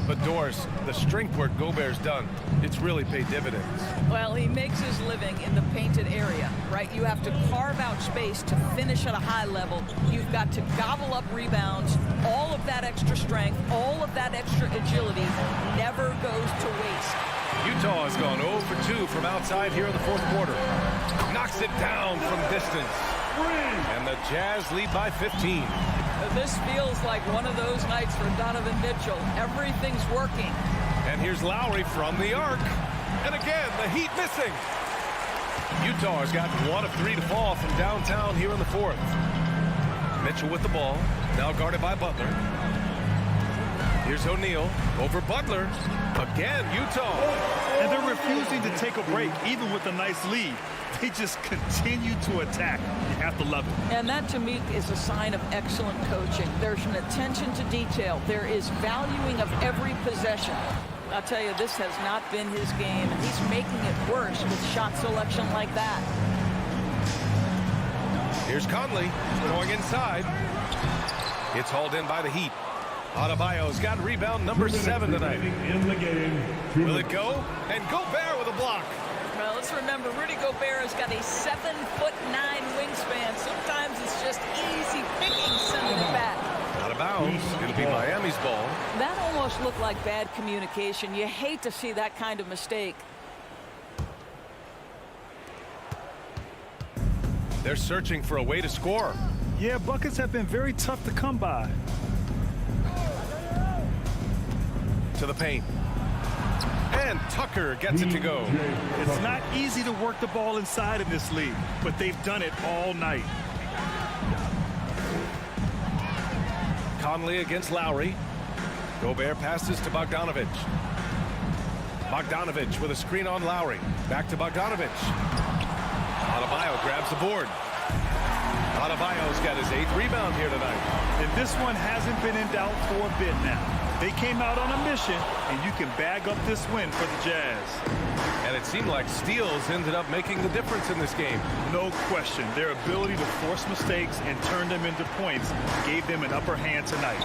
But Doris, the strength work Gobert's done, it's really paid dividends. Well, he makes his living in the painted area, right? You have to carve out space to finish at a high level. You've got to gobble up rebounds. All of that extra strength, all of that extra agility never goes to waste. Utah has gone 0 for 2 from outside here in the fourth quarter. Knocks it down from distance. And the Jazz lead by 15. This feels like one of those nights for Donovan Mitchell. Everything's working. And here's Lowry from the arc. And again, the Heat missing. Utah has gotten 1 of 3 to fall from downtown here in the fourth. Mitchell with the ball, now guarded by Butler. Here's O'Neal over Butler. Again, Utah. And they're refusing to take a break, even with a nice lead. They just continue to attack. You have to love it. And that, to me, is a sign of excellent coaching. There's an attention to detail. There is valuing of every possession. I'll tell you, this has not been his game. And he's making it worse with shot selection like that. Here's Conley going inside. It's hauled in by the Heat. Adebayo's got rebound number 7 tonight. In the game. Will it go? And Gobert with a block. Well, let's remember, Rudy Gobert has got a 7'9" wingspan. Sometimes it's just easy picking sending it back. Out of bounds. It'll be Miami's ball. That almost looked like bad communication. You hate to see that kind of mistake. They're searching for a way to score. Yeah, buckets have been very tough to come by. To the paint. And Tucker gets it to go. It's not easy to work the ball inside in this league, but they've done it all night. Conley against Lowry. Gobert passes to Bogdanovich. Bogdanovich with a screen on Lowry. Back to Bogdanovich. Adebayo grabs the board. Adebayo's got his 8th rebound here tonight. And this one hasn't been in doubt for a bit now. They came out on a mission, and you can bag up this win for the Jazz. And it seemed like steals ended up making the difference in this game. No question. Their ability to force mistakes and turn them into points gave them an upper hand tonight.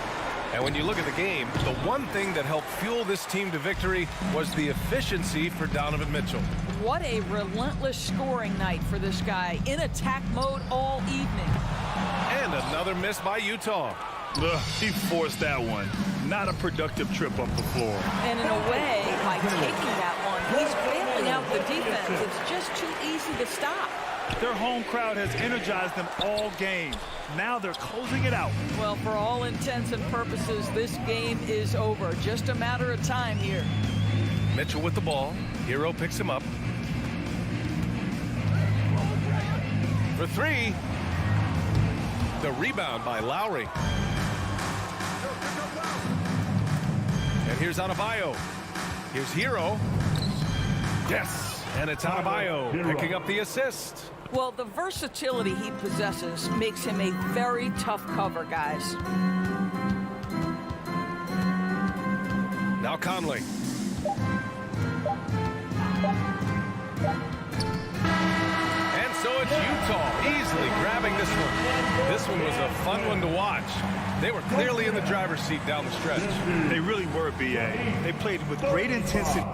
And when you look at the game, the one thing that helped fuel this team to victory was the efficiency for Donovan Mitchell. What a relentless scoring night for this guy. In attack mode all evening. And another miss by Utah. Ugh, he forced that one. Not a productive trip up the floor. And in a way, by taking that one, he's bailing out the defense. It's just too easy to stop. Their home crowd has energized them all game. Now they're closing it out. Well, for all intents and purposes, this game is over. Just a matter of time here. Mitchell with the ball. Hero picks him up. For 3. The rebound by Lowry. And here's Adebayo. Here's Hero. Yes, and it's Adebayo picking up the assist. Well, the versatility he possesses makes him a very tough cover, guys. Now Conley. And so it's Utah easily grabbing this one. This one was a fun one to watch. They were clearly in the driver's seat down the stretch. They really were, B.A. They played with great intensity.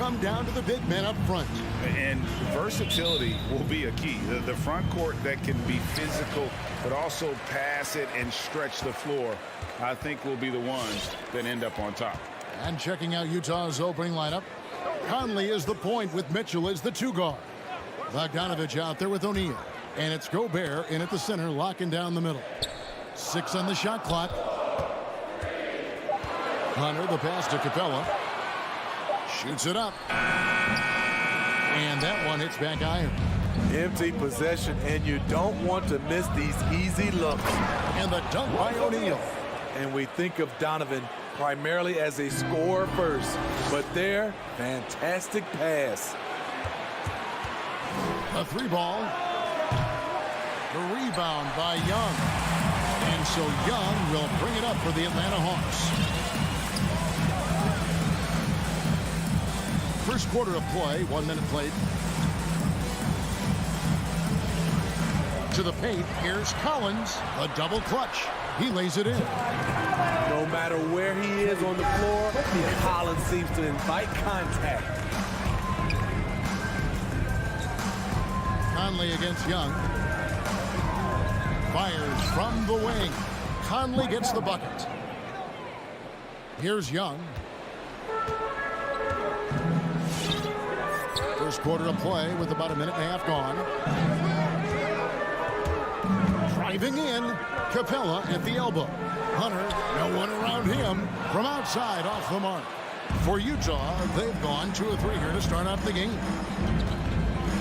come down to the big men up front. And versatility will be a key. The front court that can be physical, but also pass it and stretch the floor, I think will be the ones that end up on top. And checking out Utah's opening lineup, Conley is the point with Mitchell as the two guard. Bogdanovich out there with O'Neal. And it's Gobert in at the center, locking down the middle. 6 on the shot clock. Hunter, the pass to Capella. Shoots it up. And that one hits back iron. Empty possession, and you don't want to miss these easy looks. And the dunk by O'Neal. And we think of Donovan primarily as a scorer first, but there, fantastic pass. A 3-ball. The rebound by Young. And so Young will bring it up for the Atlanta Hawks. First quarter of play, 1 minute played. into the paint. Here's Collins. A double clutch. He lays it in. No matter where he is on the floor, Collins seems to invite contact. Conley against Young. Fires from the wing. Conley gets the bucket. Here's Young. First quarter of play with about a minute and a half gone. Driving in, Capella at the elbow. Hunter, no one around him. From outside, off the mark. For Utah, they've gone 2 of 3 here to start off the game.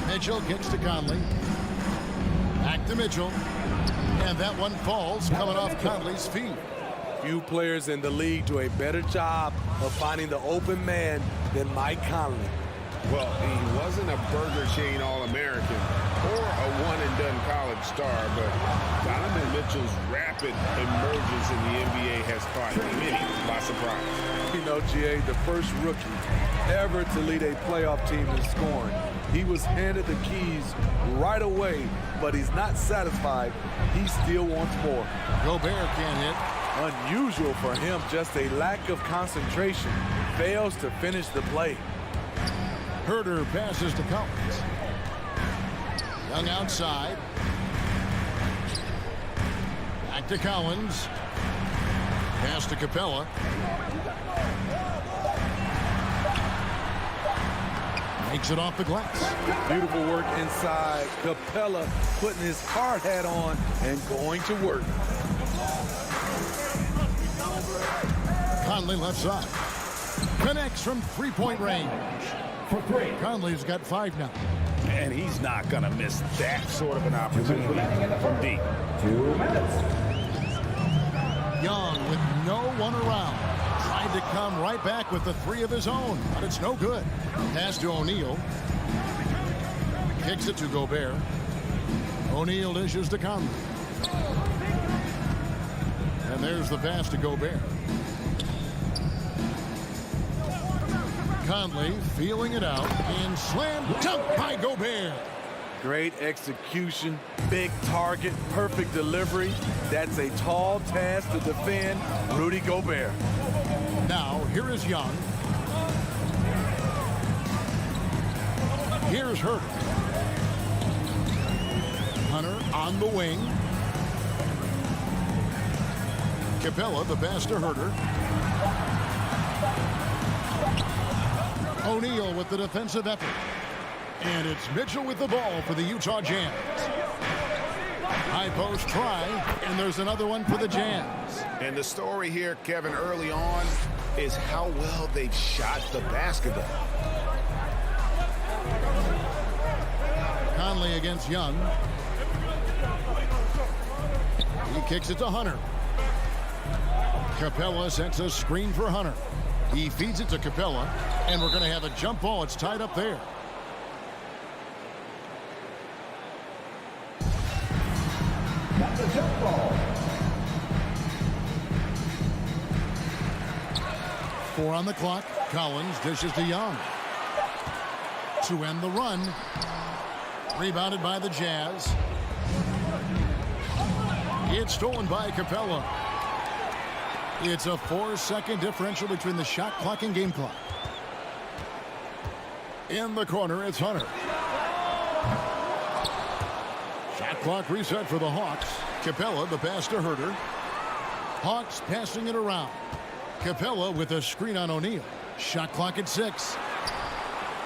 Mitchell kicks to Conley. Back to Mitchell. And that one falls, coming off Conley's feet. Few players in the league do a better job of finding the open man than Mike Conley. Well, he wasn't a Burger Chain All-American or a one-and-done college star, but Donovan Mitchell's rapid emergence in the NBA has caught many by surprise. You know, GA, the first rookie ever to lead a playoff team in scoring. He was handed the keys right away, but he's not satisfied. He still wants more. Gobert can't hit. Unusual for him, just a lack of concentration. Fails to finish the play. Herter passes to Collins. Young outside. Back to Collins. Pass to Capella. Makes it off the glass. Beautiful work inside. Capella putting his hard hat on and going to work. Conley left side. Connects from three-point range. For 3. Conley's got 5 now. And he's not going to miss that sort of an opportunity from deep. 2 minutes. Young with no one around. Tried to come right back with the 3 of his own, but it's no good. Pass to O'Neal. Kicks it to Gobert. O'Neal dishes to Conley. And there's the pass to Gobert. Conley feeling it out and slam dunk by Gobert. Great execution, big target, perfect delivery. That's a tall task to defend Rudy Gobert. Now here is Young. Here's Herter. Hunter on the wing. Capella, the pass to Herter. O'Neal with the defensive effort. And it's Mitchell with the ball for the Utah Jazz. High post try, and there's another one for the Jazz. And the story here, Kevin, early on is how well they've shot the basketball. Conley against Young. He kicks it to Hunter. Capella sets a screen for Hunter. He feeds it to Capella, and we're going to have a jump ball. It's tied up there. That's a jump ball. 4 on the clock. Collins dishes to Young. To end the run. Rebounded by the Jazz. It's stolen by Capella. It's a 4-second differential between the shot clock and game clock. In the corner, it's Hunter. Shot clock reset for the Hawks. Capella, the pass to Herter. Hawks passing it around. Capella with a screen on O'Neal. Shot clock at 6.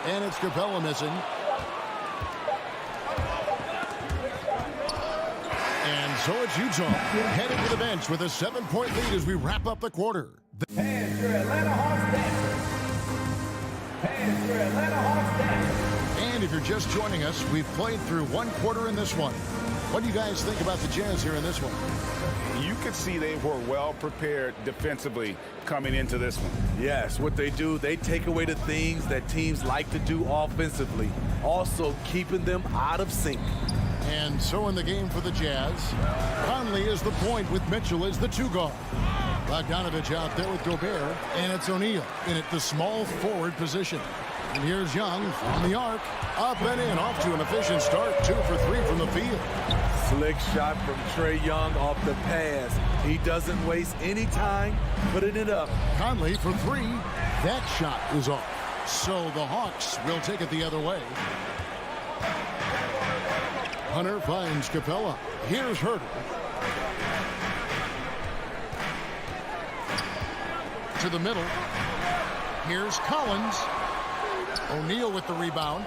And it's Capella missing. And so it's Utah headed to the bench with a 7-point lead as we wrap up the quarter. Hands for Atlanta Hawks dancers. Hands for Atlanta Hawks dancers. And if you're just joining us, we've played through 1 quarter in this one. What do you guys think about the Jazz here in this one? You could see they were well prepared defensively coming into this one. Yes, what they do, they take away the things that teams like to do offensively, also keeping them out of sync. And so in the game for the Jazz, Conley is the point with Mitchell as the 2 guard. Bogdanovich out there with Gobert, and it's O'Neal in at the small forward position. And here's Young from the arc. Up and in, off to an efficient start. 2 for 3 from the field. Slick shot from Trae Young off the pass. He doesn't waste any time putting it up. Conley for 3. That shot is off. So the Hawks will take it the other way. Hunter finds Capella. Here's Herter. To the middle. Here's Collins. O'Neal with the rebound.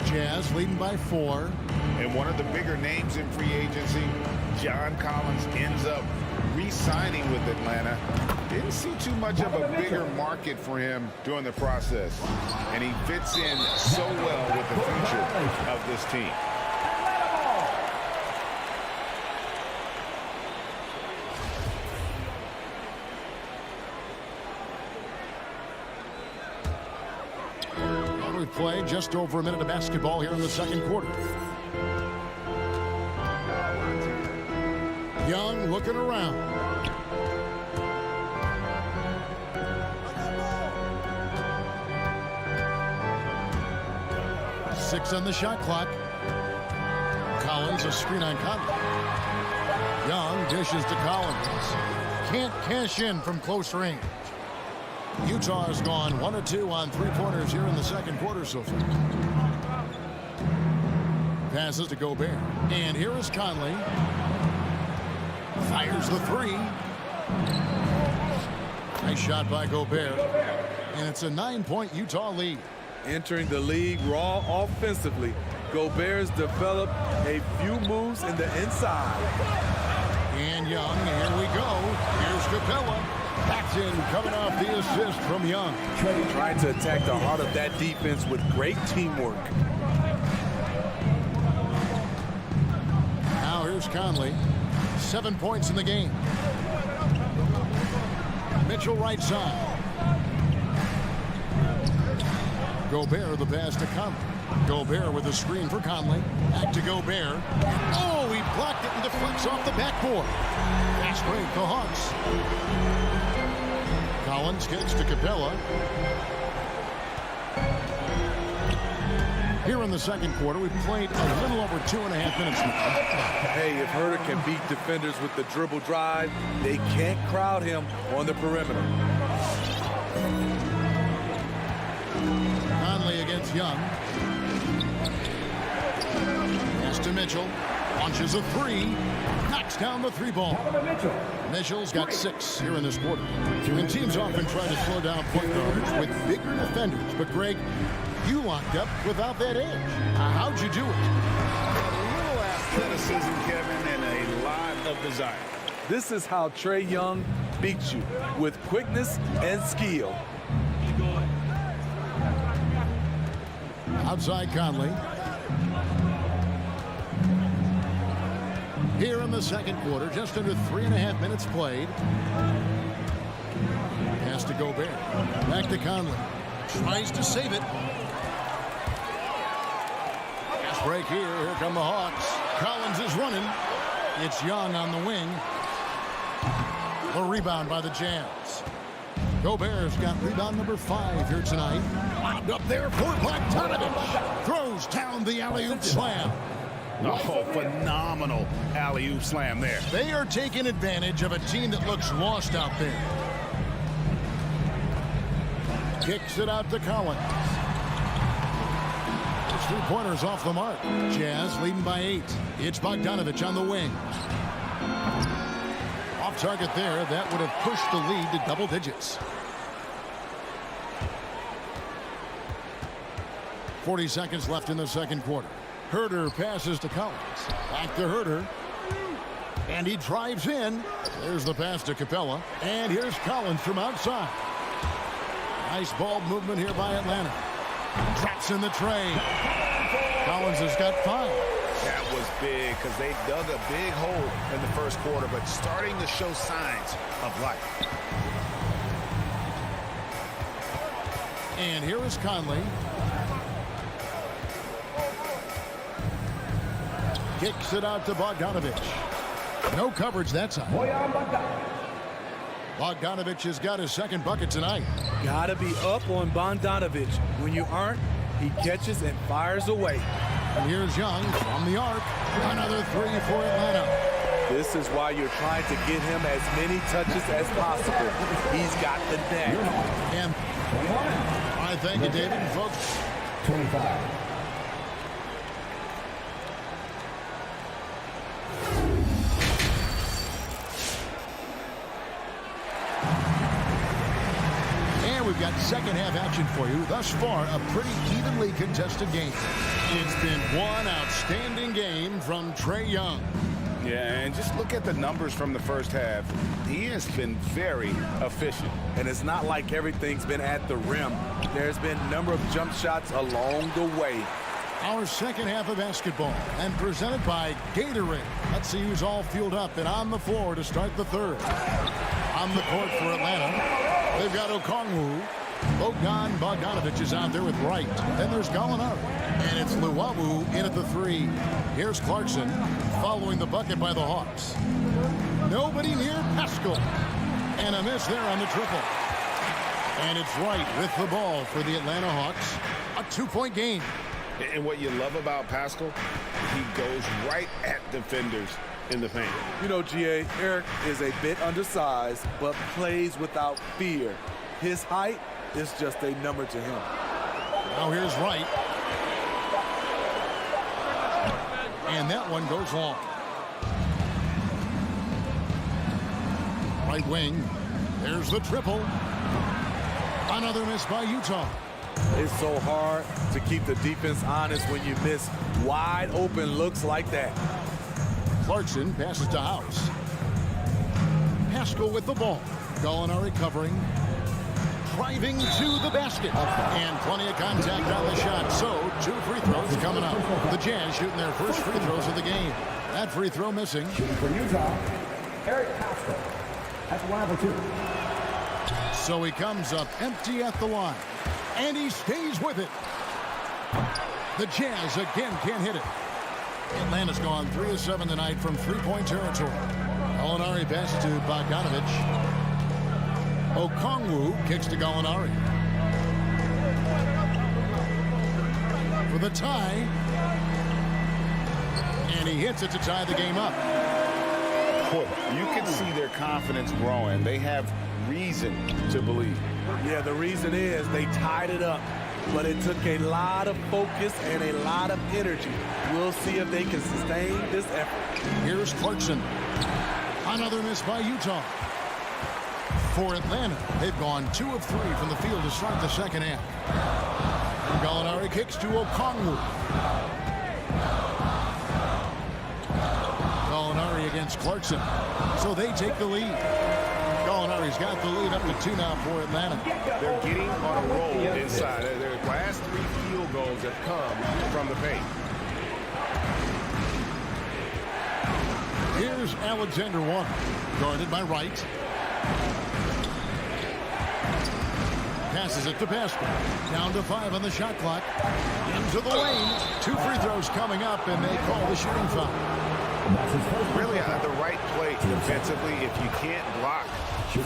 Jazz leading by 4. And one of the bigger names in free agency, John Collins, ends up re-signing with Atlanta. Didn't see too much of a bigger market for him during the process. And he fits in so well with the future of this team. We've played just over a minute of basketball here in the second quarter. Young looking around. Six on the shot clock. Collins, a screen on Conley. Young dishes to Collins. Can't cash in from close range. Utah has gone 1 of 2 on three-pointers here in the second quarter so far. Passes to Gobert. And here is Conley. Fires the 3. Nice shot by Gobert. And it's a 9-point Utah lead. Entering the league raw offensively, Gobert's developed a few moves in the inside. And Young, here we go. Here's Capella. Paxson coming off the assist from Young. Trying to attack the heart of that defense with great teamwork. Now here's Conley. 7 points in the game. Mitchell right side. Gobert the pass to Conley. Gobert with a screen for Conley. Back to Gobert. Oh, he blocked it and deflects off the backboard. Fast break, the Hawks. Collins gets to Capella. Here in the second quarter, we've played a little over 2.5 minutes now. Hey, if Herter can beat defenders with the dribble drive, they can't crowd him on the perimeter. Conley against Young. Pass to Mitchell. Launches a 3. Knocks down the 3-ball. Mitchell's got 6 here in this quarter. And teams often try to slow down point guards with bigger defenders. But, Greg, you locked up without that edge. How'd you do it? A little athleticism, Kevin, and a lot of desire. This is how Trae Young beats you, with quickness and skill. Outside Conley. Here in the second quarter, just under 3.5 minutes played. Pass to Gobert. Back to Conley. Tries to save it. Fast break here. Here come the Hawks. Collins is running. It's Young on the wing. The rebound by the Jazz. Gobert's got rebound number 5 here tonight. Lobbed up there for Bogdanovich. Throws down the alley-oop slam. Oh, phenomenal alley-oop slam there. They are taking advantage of a team that looks lost out there. Kicks it out to Collins. His 3-pointers off the mark. Jazz leading by 8. It's Bogdanovich on the wing. Off target there. That would have pushed the lead to double digits. 40 seconds left in the second quarter. Herter passes to Collins. Back to Herter. And he drives in. There's the pass to Capella. And here's Collins from outside. Nice ball movement here by Atlanta. Drops in the tray. Collins has got 5. That was big because they dug a big hole in the first quarter, but starting to show signs of life. And here is Conley. Kicks it out to Bogdanovich. No coverage that time. Bogdanovich has got his second bucket tonight. Gotta be up on Bogdanovic. When you aren't, he catches and fires away. And here's Young from the arc. Another three for Atlanta. This is why you're trying to get him as many touches as possible. He's got the knack. And I thank you, David. And folks, 25. we've got second half action for you. Thus far, a pretty evenly contested game. It's been one outstanding game from Trae Young. Yeah, and just look at the numbers from the first half. He has been very efficient. And it's not like everything's been at the rim. There's been a number of jump shots along the way. Our second half of basketball, and presented by Gatorade. Let's see who's all fueled up and on the floor to start the third. On the court for Atlanta, they've got Okongwu. Bogdanovic is out there with Wright. Then there's Gallinari. And it's Luwawu in at the three. Here's Clarkson following the bucket by the Hawks. Nobody near Pascal. And a miss there on the triple. And it's Wright with the ball for the Atlanta Hawks. A two-point game. And what you love about Pascal, he goes right at defenders in the paint. You know, GA, Eric is a bit undersized, but plays without fear. His height is just a number to him. Now here's Wright. And that one goes long. Right wing. There's the triple. Another miss by Utah. It's so hard to keep the defense honest when you miss wide open looks like that. Clarkson passes to House. Pascal with the ball. Gallinari covering. Driving to the basket. And plenty of contact on the shot. So, 2 free throws coming up. The Jazz shooting their first free throws of the game. That free throw missing. Shooting for Utah, Eric Pascal. That's 1 of 2. So he comes up empty at the line. And he stays with it. The Jazz again can't hit it. Atlanta's gone 3 of 7 tonight from three-point territory. Gallinari passes to Bogdanovic. Okongwu kicks to Gallinari. For the tie. And he hits it to tie the game up. Boy, you can see their confidence growing. They have reason to believe. Yeah, the reason is they tied it up, but it took a lot of focus and a lot of energy. We'll see if they can sustain this effort. Here's Clarkson. Another miss by Utah. For Atlanta, they've gone 2 of 3 from the field to start the second half. Gallinari kicks to Okongwu. Gallinari against Clarkson. So they take the lead. Gallinari's got the lead up to 2 now for Atlanta. They're getting on a roll inside. Their last 3 field goals have come from the paint. Here's Alexander Walker, guarded by Wright. Passes it to Pascal. Down to 5 on the shot clock. Into the lane. 2 free throws coming up, and they call the shooting foul. Really the right play defensively. If you can't block,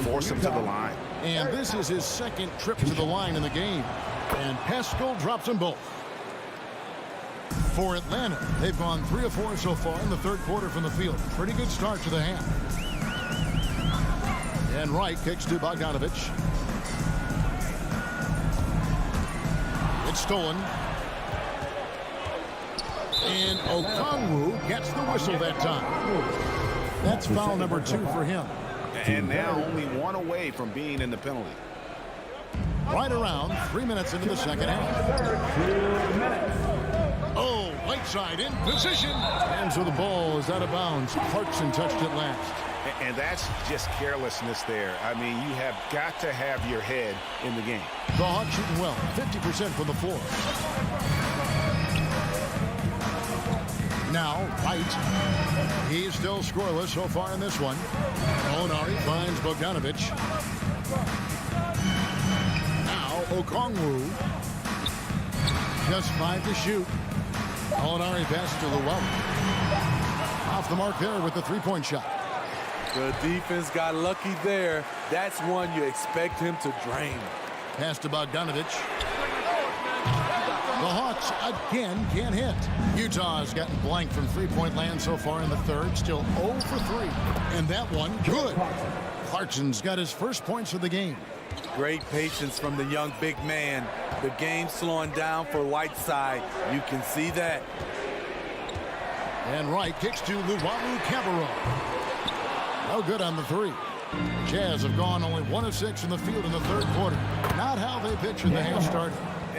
force him to the line. And this is his second trip to the line in the game. And Pascal drops them both. For Atlanta, they've gone 3 of 4 so far in the third quarter from the field. Pretty good start to the half. And Wright kicks to Bogdanovic. It's stolen. And Okongwu gets the whistle that time. That's foul number 2 for him. And now only 1 away from being in the penalty. Right around 3 minutes into the second half. Oh, right side in position. And so the ball is out of bounds. Clarkson touched it last. And that's just carelessness there. I mean, you have got to have your head in the game. The Hawks shooting well, 50% from the floor. Now, Wright. He's still scoreless so far in this one. Gallinari finds Bogdanovic. Now, Okongwu. Just 5 to shoot. Gallinari passes to Luwawu. Off the mark there with the three-point shot. The defense got lucky there. That's one you expect him to drain. Pass to Bogdanovich. The Hawks again can't hit. Utah has gotten blank from three-point land so far in the third. Still 0 for 3. And that one, good. Clarkson's got his first points of the game. Great patience from the young big man. The game slowing down for Whiteside. You can see that. And Wright kicks to Luwawu Cabarro. No good on the three. Jazz have gone only 1 of 6 in the field in the third quarter. Not how they pictured the half start.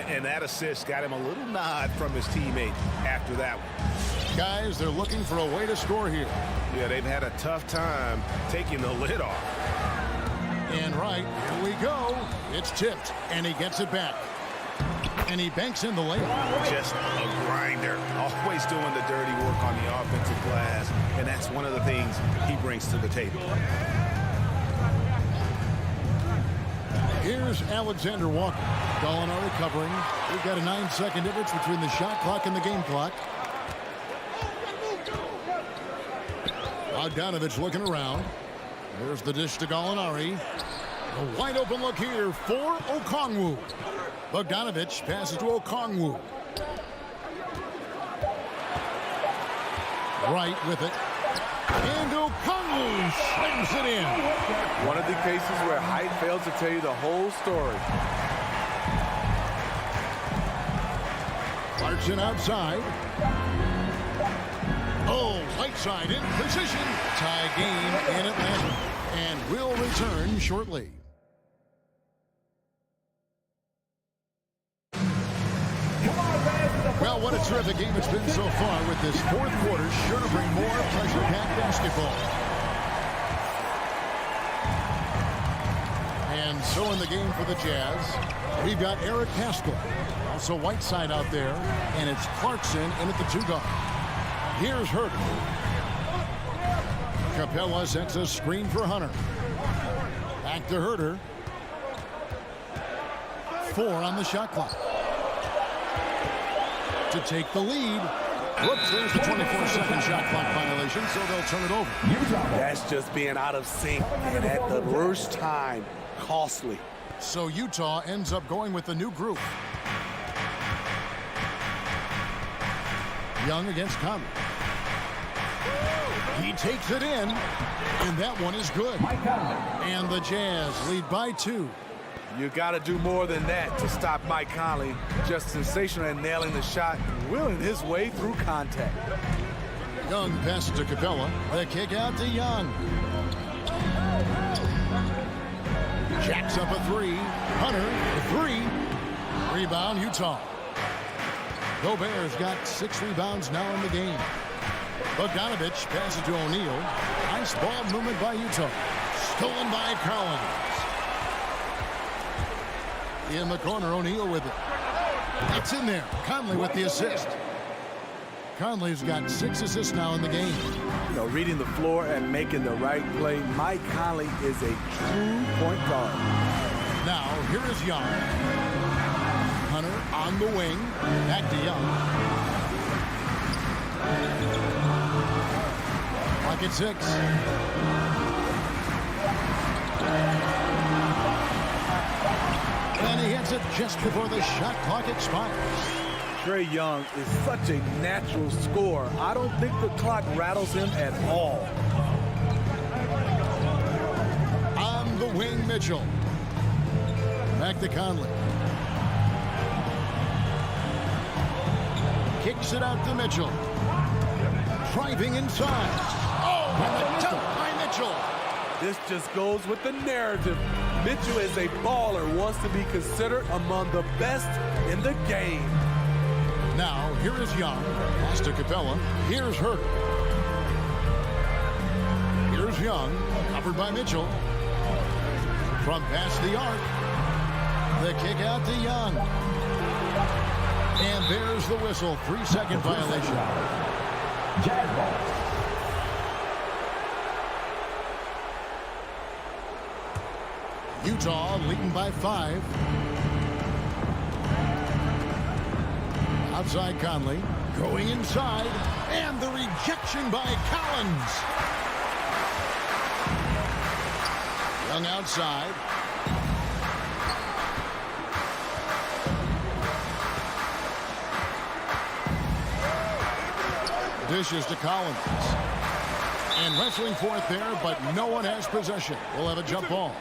And that assist got him a little nod from his teammate after that one. Guys, they're looking for a way to score here. Yeah, they've had a tough time taking the lid off. And right, here we go. It's tipped, and he gets it back. And he banks in the lane. Just a grinder. Always doing the dirty work on the offensive glass. And that's one of the things he brings to the table. Here's Alexander Walker. Gallinari covering. We've got a 9-second difference between the shot clock and the game clock. Bogdanovich looking around. There's the dish to Gallinari. A wide open look here for Okongwu. Bogdanovich passes to Okongwu. Right with it. And Okongwu slams it in. One of the cases where height fails to tell you the whole story. Clarkson outside. Oh, Whiteside in position. Tie game in Atlanta. And will return shortly. Well, what a terrific game it's been so far, with this fourth quarter sure to bring more pressure-packed basketball. And so in the game for the Jazz, we've got Eric Pascal. Also Whiteside out there, and it's Clarkson in at the 2 guard. Here's Herter. Capella sets a screen for Hunter. Back to Herter. 4 on the shot clock. To take the lead. Whoops, there's the 24-second shot clock violation, so they'll turn it over. That's just being out of sync, and at the worst time, costly. So Utah ends up going with the new group. Young against Conley. He takes it in, and that one is good. And the Jazz lead by 2. You got to do more than that to stop Mike Conley. Just sensational at nailing the shot, willing his way through contact. Young passes to Capella. The kick out to Young. Jacks up a 3. Hunter, the 3. Rebound, Utah. Gobert's got 6 rebounds now in the game. Bogdanovich passes to O'Neal. Nice ball movement by Utah. Stolen by Collins. In the corner, O'Neal with it. It's in there. Conley with the assist. Conley's got 6 assists now in the game. You know, reading the floor and making the right play. Mike Conley is a true point guard. Now, here is Young. Hunter on the wing. Back to Young. Clock at 6. And he hits it just before the shot clock expires. Trae Young is such a natural scorer. I don't think the clock rattles him at all. On the wing, Mitchell. Back to Conley. Kicks it out to Mitchell. Driving inside. Oh, and the dunk by Mitchell. This just goes with the narrative. Mitchell is a baller, wants to be considered among the best in the game. Now, here is Young. Pass to Capella. Here's Herter. Here's Young. Covered by Mitchell. From past the arc. The kick out to Young. And there's the whistle. 3-second violation. Jazz ball. Utah leading by 5. Outside Conley. Going inside. And the rejection by Collins. Young outside. Dishes to Collins. And wrestling for it there, but no one has possession. We'll have a jump ball.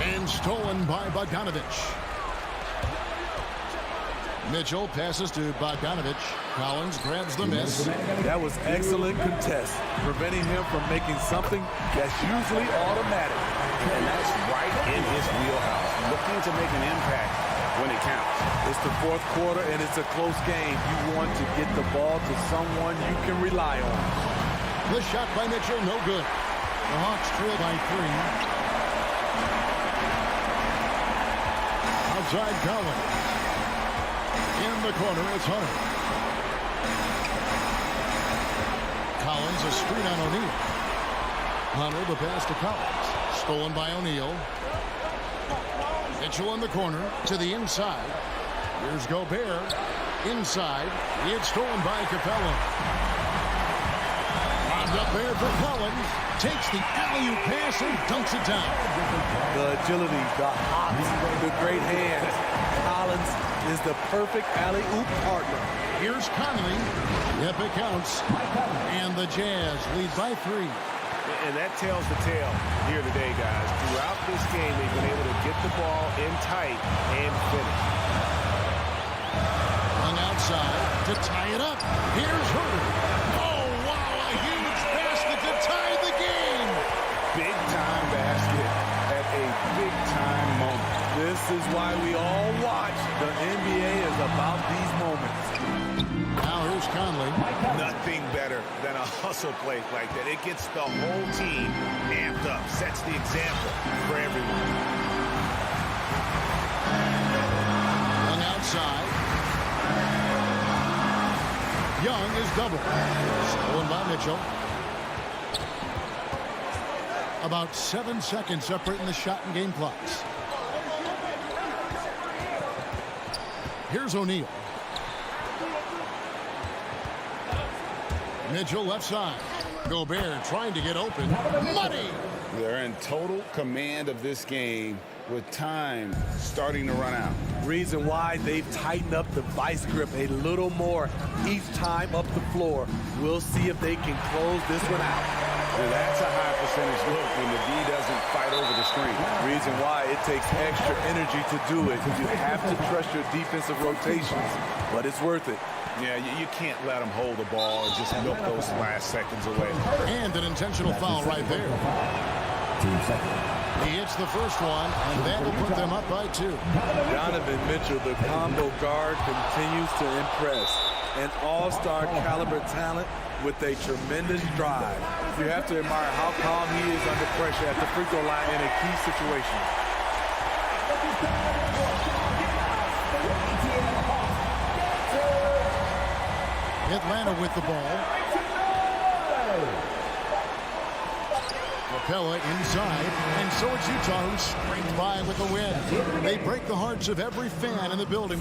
And stolen by Bogdanovich. Mitchell passes to Bogdanovich. Collins grabs the miss. That was excellent contest, preventing him from making something that's usually automatic. And that's right in his wheelhouse, looking to make an impact when it counts. It's the fourth quarter, and it's a close game. You want to get the ball to someone you can rely on. The shot by Mitchell, no good. The Hawks trail by 3. Outside Collins. In the corner, it's Hunter. Collins, a screen on O'Neal. Hunter, the pass to Collins. Stolen by O'Neal. Mitchell in the corner to the inside. Here's Gobert. Inside. It's stolen by Capella. Lobbed up there for Collins. Takes the alley-oop pass and dunks it down. The agility, the hops, the great hands. Collins is the perfect alley-oop partner. Here's Conley. Yep, it counts. And the Jazz lead by 3. And that tells the tale here today, guys. Throughout this game, they've been able to get the ball in tight and finish. Hung outside to tie it up. Here's Herter. Oh, wow, a huge basket to tie the game. Big-time basket at a big-time moment. This is why we all watch. The NBA is about these moments. Now here's Conley. Nothing better than a hustle play like that. It gets the whole team amped up, sets the example for everyone. Hung outside. Young is double. Stolen by Mitchell. About 7 seconds separating the shot and game clocks. Here's O'Neal. Mitchell left side. Gobert trying to get open. Money! They're in total command of this game with time starting to run out. Reason why they've tightened up the vice grip a little more each time up the floor. We'll see if they can close this one out. And that's a high percentage look when the D doesn't fight over the screen. Reason why it takes extra energy to do it. You have to trust your defensive rotations, but it's worth it. Yeah, you can't let them hold the ball and just milk those last seconds away. And an intentional foul right there. He hits the first one, and that will put them up by 2. Donovan Mitchell, the combo guard, continues to impress. An all-star caliber talent with a tremendous drive. You have to admire how calm he is under pressure at the free throw line in a key situation. Atlanta with the ball. Capella inside, and so it's Utah who scraped by with the win. They break the hearts of every fan in the building.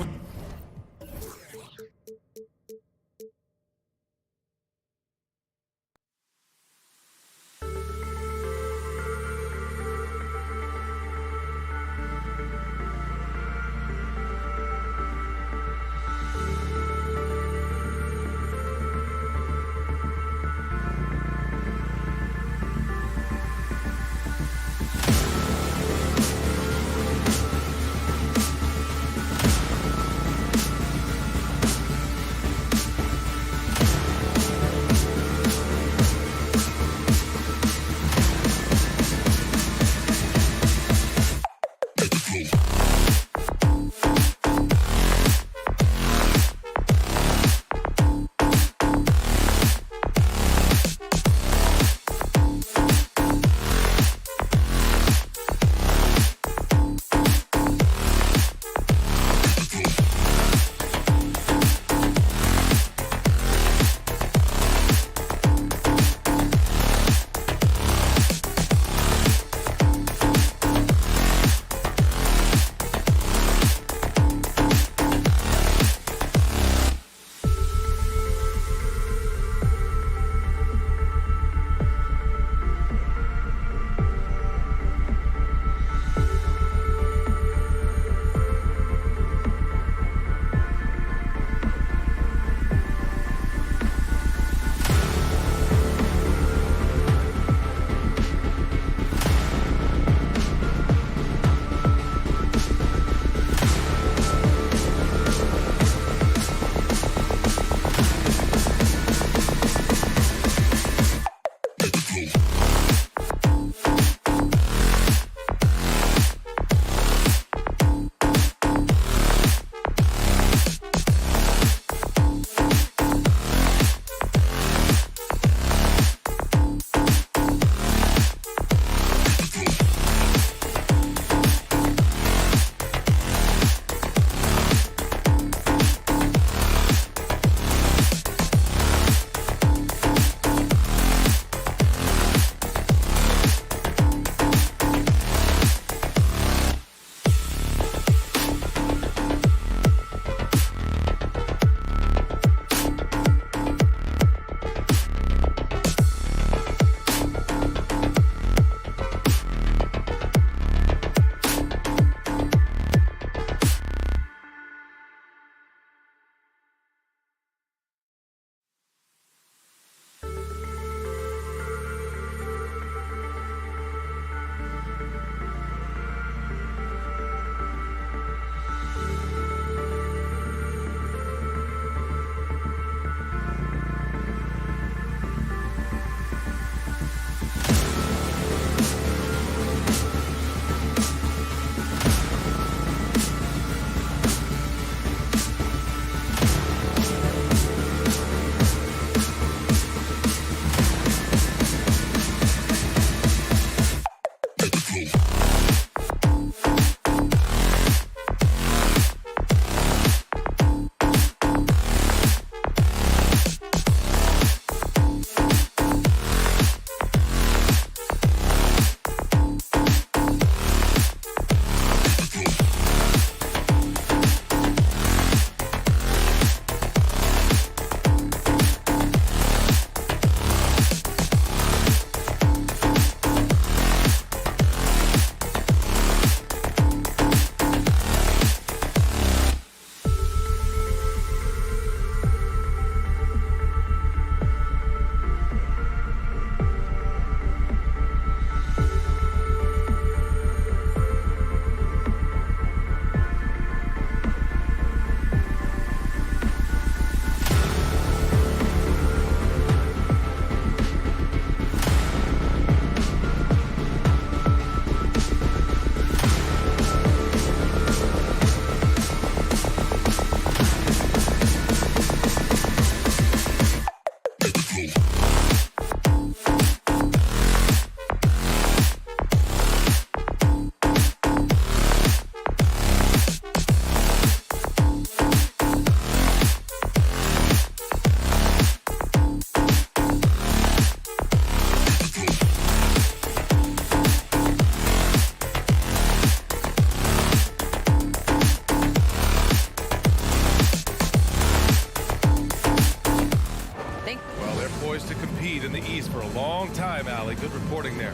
reporting there.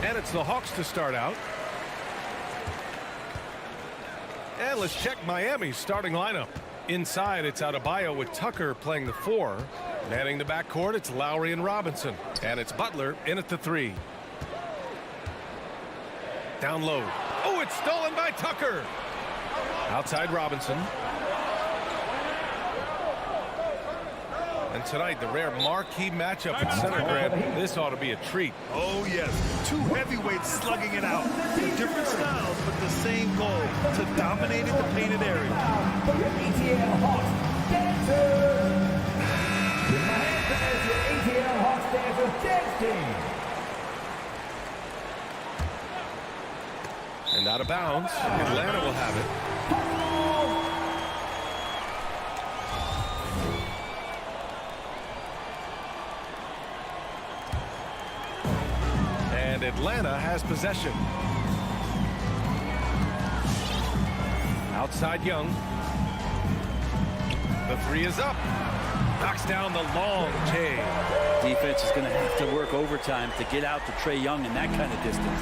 And it's the Hawks to start out. And let's check Miami's starting lineup. Inside, it's Adebayo with Tucker playing the 4. Manning the backcourt, it's Lowry and Robinson. And it's Butler in at the 3. Down low. Oh, it's stolen by Tucker. Outside Robinson. And tonight, the rare marquee matchup at center, Grant. This ought to be a treat. Oh, yes. Two heavyweights slugging it out. They're different styles, but the same goal, to dominate in the painted area. ATL Hawks Dancers. The Miami fans, your ATL Hawks Dancers dance team. And out of bounds. Atlanta will have it. And Atlanta has possession. Outside Young. The 3 is up. Knocks down the long J. Defense is going to have to work overtime to get out to Trae Young in that kind of distance.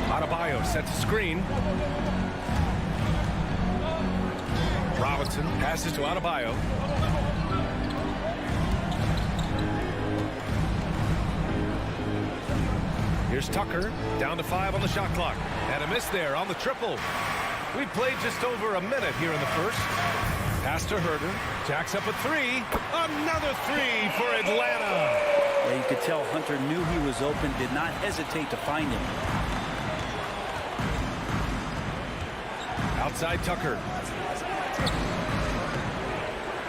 Adebayo sets a screen. Robinson passes to Adebayo. Here's Tucker, down to 5 on the shot clock. And a miss there on the triple. We've played just over a minute here in the first. Pass to Herder. Jacks up a 3. Another 3 for Atlanta. Yeah, you could tell Hunter knew he was open, did not hesitate to find him. Outside Tucker.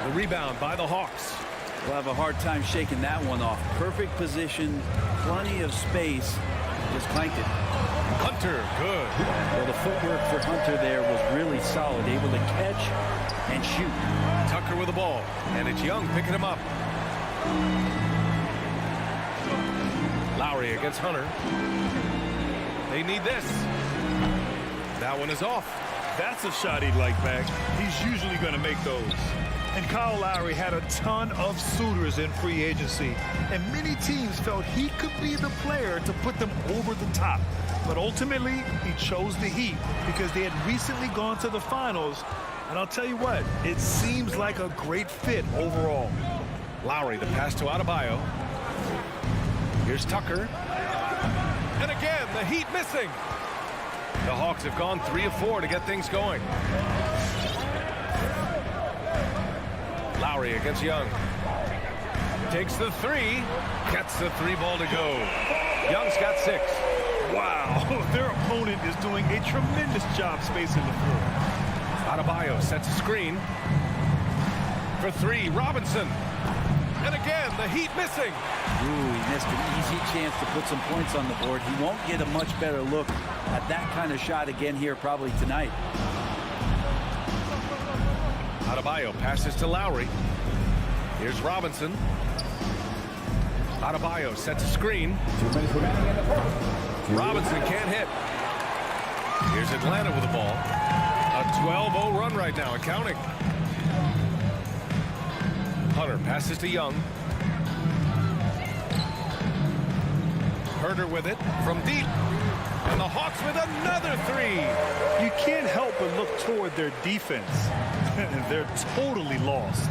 The rebound by the Hawks. We'll have a hard time shaking that one off. Perfect position, plenty of space. Just clanked it. Hunter, good. Well, the footwork for Hunter there was really solid. Able to catch and shoot. Tucker with the ball. And it's Young picking him up. Lowry against Hunter. They need this. That one is off. That's a shot he'd like back. He's usually going to make those. And Kyle Lowry had a ton of suitors in free agency, and many teams felt he could be the player to put them over the top. But ultimately, he chose the Heat because they had recently gone to the finals. And I'll tell you what, it seems like a great fit overall. Lowry, the pass to Adebayo. Here's Tucker. And again, the Heat missing. The Hawks have gone 3 of 4 to get things going. Lowry against Young. Takes the 3. Gets the 3 ball to go. Young's got 6. Wow, their opponent is doing a tremendous job spacing the floor. Adebayo sets a screen. For 3, Robinson. And again, the Heat missing. Ooh, he missed an easy chance to put some points on the board. He won't get a much better look at that kind of shot again here probably tonight. Adebayo passes to Lowry. Here's Robinson. Adebayo sets a screen. Robinson can't hit. Here's Atlanta with the ball. A 12-0 run right now and counting. Hunter passes to Young. Herder with it from deep. And the Hawks with another 3. You can't help but look toward their defense. They're totally lost.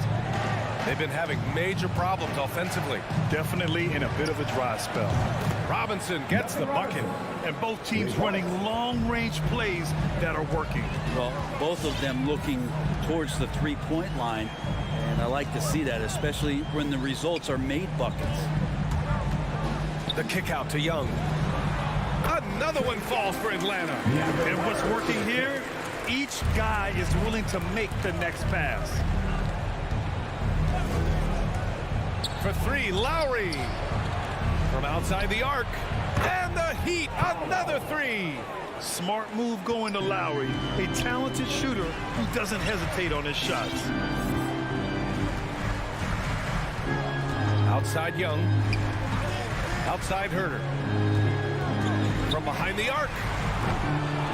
They've been having major problems offensively. Definitely in a bit of a dry spell. Robinson gets the bucket. And both teams running long-range plays that are working. Well, both of them looking towards the three-point line. And I like to see that, especially when the results are made buckets. The kick out to Young. Another one falls for Atlanta. And what's working here? Each guy is willing to make the next pass. For 3, Lowry. From outside the arc. And the Heat, another 3. Smart move going to Lowry, a talented shooter who doesn't hesitate on his shots. Outside Young. Outside Herder. From behind the arc.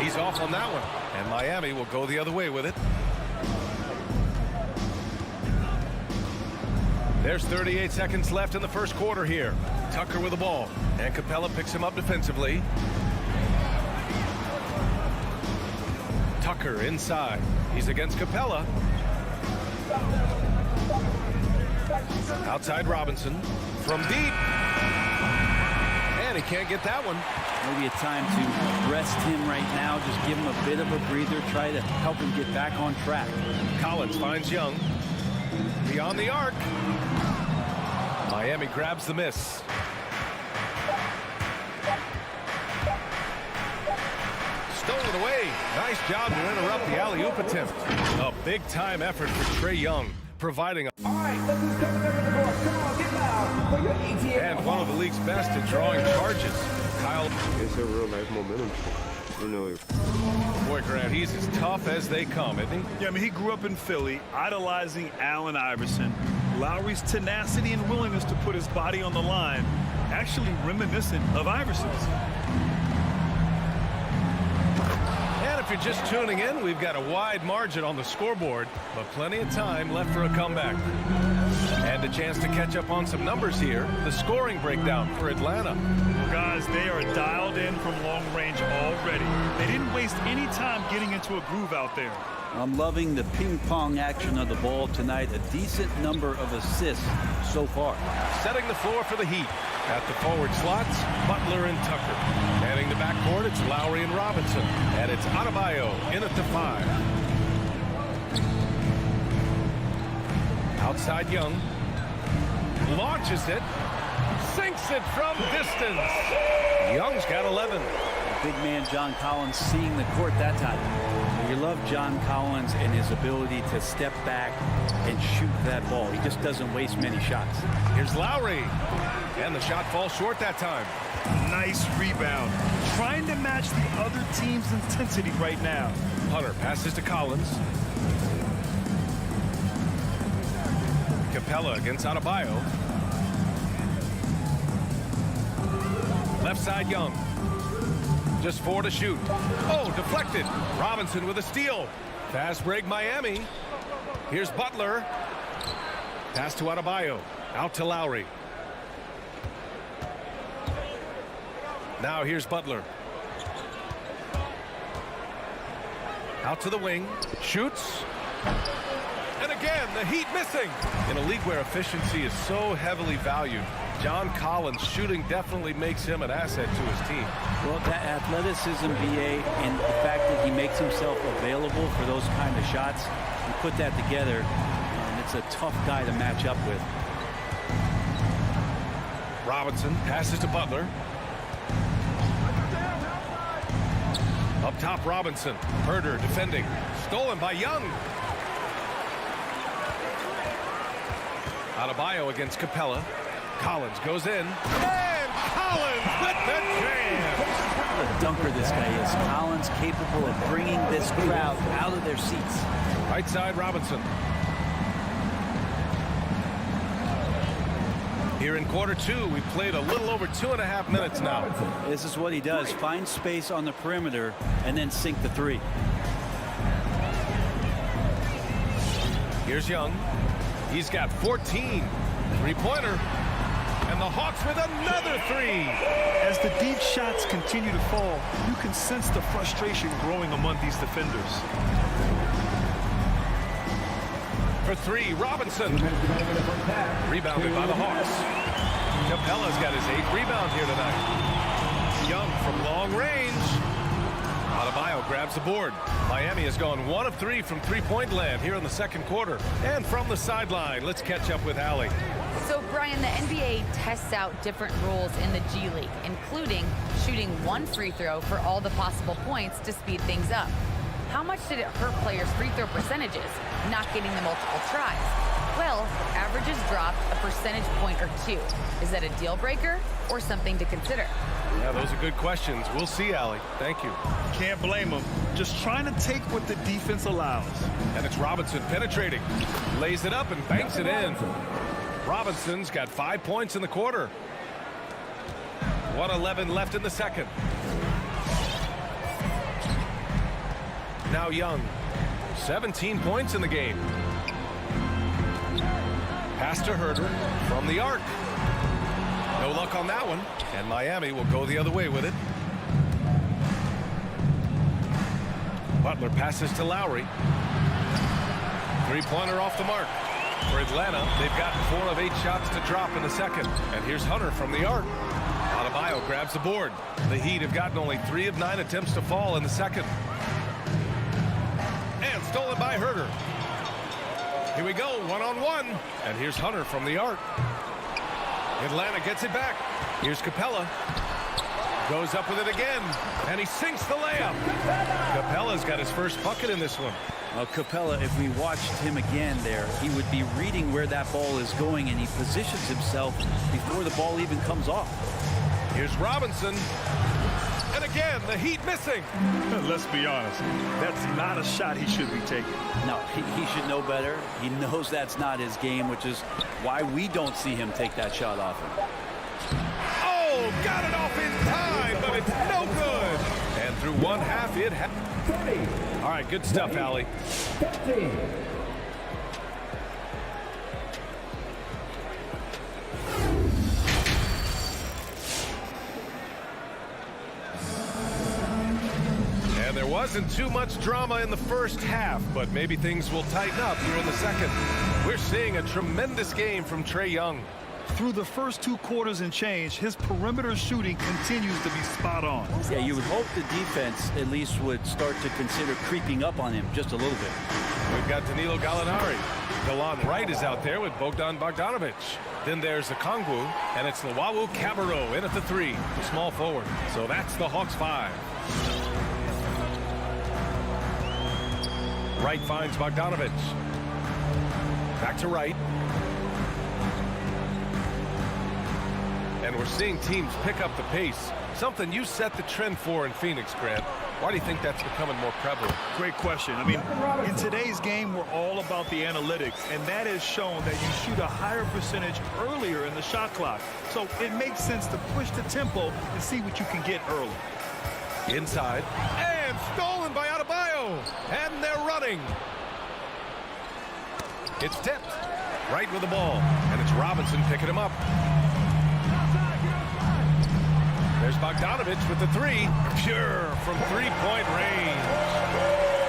He's off on that one. And Miami will go the other way with it. There's 38 seconds left in the first quarter here. Tucker with the ball, and Capella picks him up defensively. Tucker inside. He's against Capella. Outside Robinson from deep. And he can't get that one. Maybe a time to rest him right now. Just give him a bit of a breather. Try to help him get back on track. Collins finds Young. Beyond the arc. Miami grabs the miss. Stolen away. Nice job to interrupt the alley-oop attempt. A big-time effort for Trae Young, providing a... All right, look who's coming over the court. Come on, get loud for your ATL. And one of the league's best at drawing charges. Kyle. It's a real life momentum. You know, Boy, Grant, he's as tough as they come, isn't he? Yeah, I mean, he grew up in Philly, idolizing Allen Iverson. Lowry's tenacity and willingness to put his body on the line, actually reminiscent of Iverson's. And if you're just tuning in, we've got a wide margin on the scoreboard, but plenty of time left for a comeback. And a chance to catch up on some numbers here. The scoring breakdown for Atlanta. Well, guys, they are dialed in from long range already. They didn't waste any time getting into a groove out there. I'm loving the ping pong action of the ball tonight. A decent number of assists so far. Setting the floor for the Heat. At the forward slots, Butler and Tucker. Manning the backcourt, it's Lowry and Robinson. And it's Adebayo in at the 5. Outside Young. Launches it. Sinks it from distance. Young's got 11. Big man John Collins seeing the court that time. You love John Collins and his ability to step back and shoot that ball. He just doesn't waste many shots. Here's Lowry. And the shot falls short that time. Nice rebound. Trying to match the other team's intensity right now. Hunter passes to Collins. Capella against Adebayo. Left side Young. Just 4 to shoot. Oh, deflected. Robinson with a steal. Fast break Miami. Here's Butler. Pass to Adebayo. Out to Lowry. Now here's Butler. Out to the wing. Shoots. And again, the Heat missing. In a league where efficiency is so heavily valued, John Collins shooting definitely makes him an asset to his team. Well, that athleticism, BA, and the fact that he makes himself available for those kind of shots, you put that together, and it's a tough guy to match up with. Robinson passes to Butler. Up top, Robinson. Herder defending. Stolen by Young. Adebayo against Capella. Collins goes in. And Collins with the jam. What a dunker this guy is. Collins capable of bringing this crowd out of their seats. Right side, Robinson. Here in quarter 2, we've played a little over 2.5 minutes now. This is what he does. Find space on the perimeter and then sink the 3. Here's Young. He's got 14. Three-pointer. And the Hawks with another 3. As the deep shots continue to fall, you can sense the frustration growing among these defenders. For 3, Robinson. Rebounded by the Hawks. Capella's got his 8th rebound here tonight. Young from long range. Adebayo grabs the board. Miami has gone 1 of 3 from three-point land here in the second quarter. And from the sideline, let's catch up with Allie. So, Brian, the NBA tests out different rules in the G League, including shooting 1 free throw for all the possible points to speed things up. How much did it hurt players' free throw percentages, not getting the multiple tries? Well, averages dropped a percentage point or 2. Is that a deal breaker or something to consider? Yeah, those are good questions. We'll see, Allie. Thank you. Can't blame him. Just trying to take what the defense allows. And it's Robinson penetrating. Lays it up and banks it in. Robinson's got 5 points in the quarter. 1:11 left in the second. Now Young. 17 points in the game. Pass to Herder from the arc. No luck on that one, and Miami will go the other way with it. Butler passes to Lowry. Three-pointer off the mark. For Atlanta, they've gotten 4 of 8 shots to drop in the second. And here's Hunter from the arc. Adebayo grabs the board. The Heat have gotten only 3 of 9 attempts to fall in the second. And stolen by Herder. Here we go, one-on-one. And here's Hunter from the arc. Atlanta gets it back. Here's Capella. Goes up with it again. And he sinks the layup. Capella's got his first bucket in this one. Well, Capella, if we watched him again there, he would be reading where that ball is going, and he positions himself before the ball even comes off. Here's Robinson. And again, the Heat missing. Let's be honest. That's not a shot he should be taking. No, he should know better. He knows that's not his game, which is why we don't see him take that shot often. Oh, got it off in time, but it's no good. And through one half, it happened. All right, good stuff, Allie. And there wasn't too much drama in the first half, but maybe things will tighten up here in the second. We're seeing a tremendous game from Trae Young. Through the first 2 quarters and change, his perimeter shooting continues to be spot on. Yeah, you would hope the defense at least would start to consider creeping up on him just a little bit. We've got Danilo Gallinari. Delon Wright is out there with Bogdan Bogdanovic. Then there's Okongwu, and it's Luwawu Cabarrot in at the 3, the small forward. So that's the Hawks 5. Wright finds Bogdanovic. Back to Wright. And we're seeing teams pick up the pace. Something you set the trend for in Phoenix, Grant. Why do you think that's becoming more prevalent? Great question. I mean, in today's game, we're all about the analytics, and that has shown that you shoot a higher percentage earlier in the shot clock. So it makes sense to push the tempo and see what you can get early. Inside. And stolen by Adebayo. And they're running. It's tipped. Right with the ball. And it's Robinson picking him up. There's Bogdanovic with the 3. Pure from 3-point range.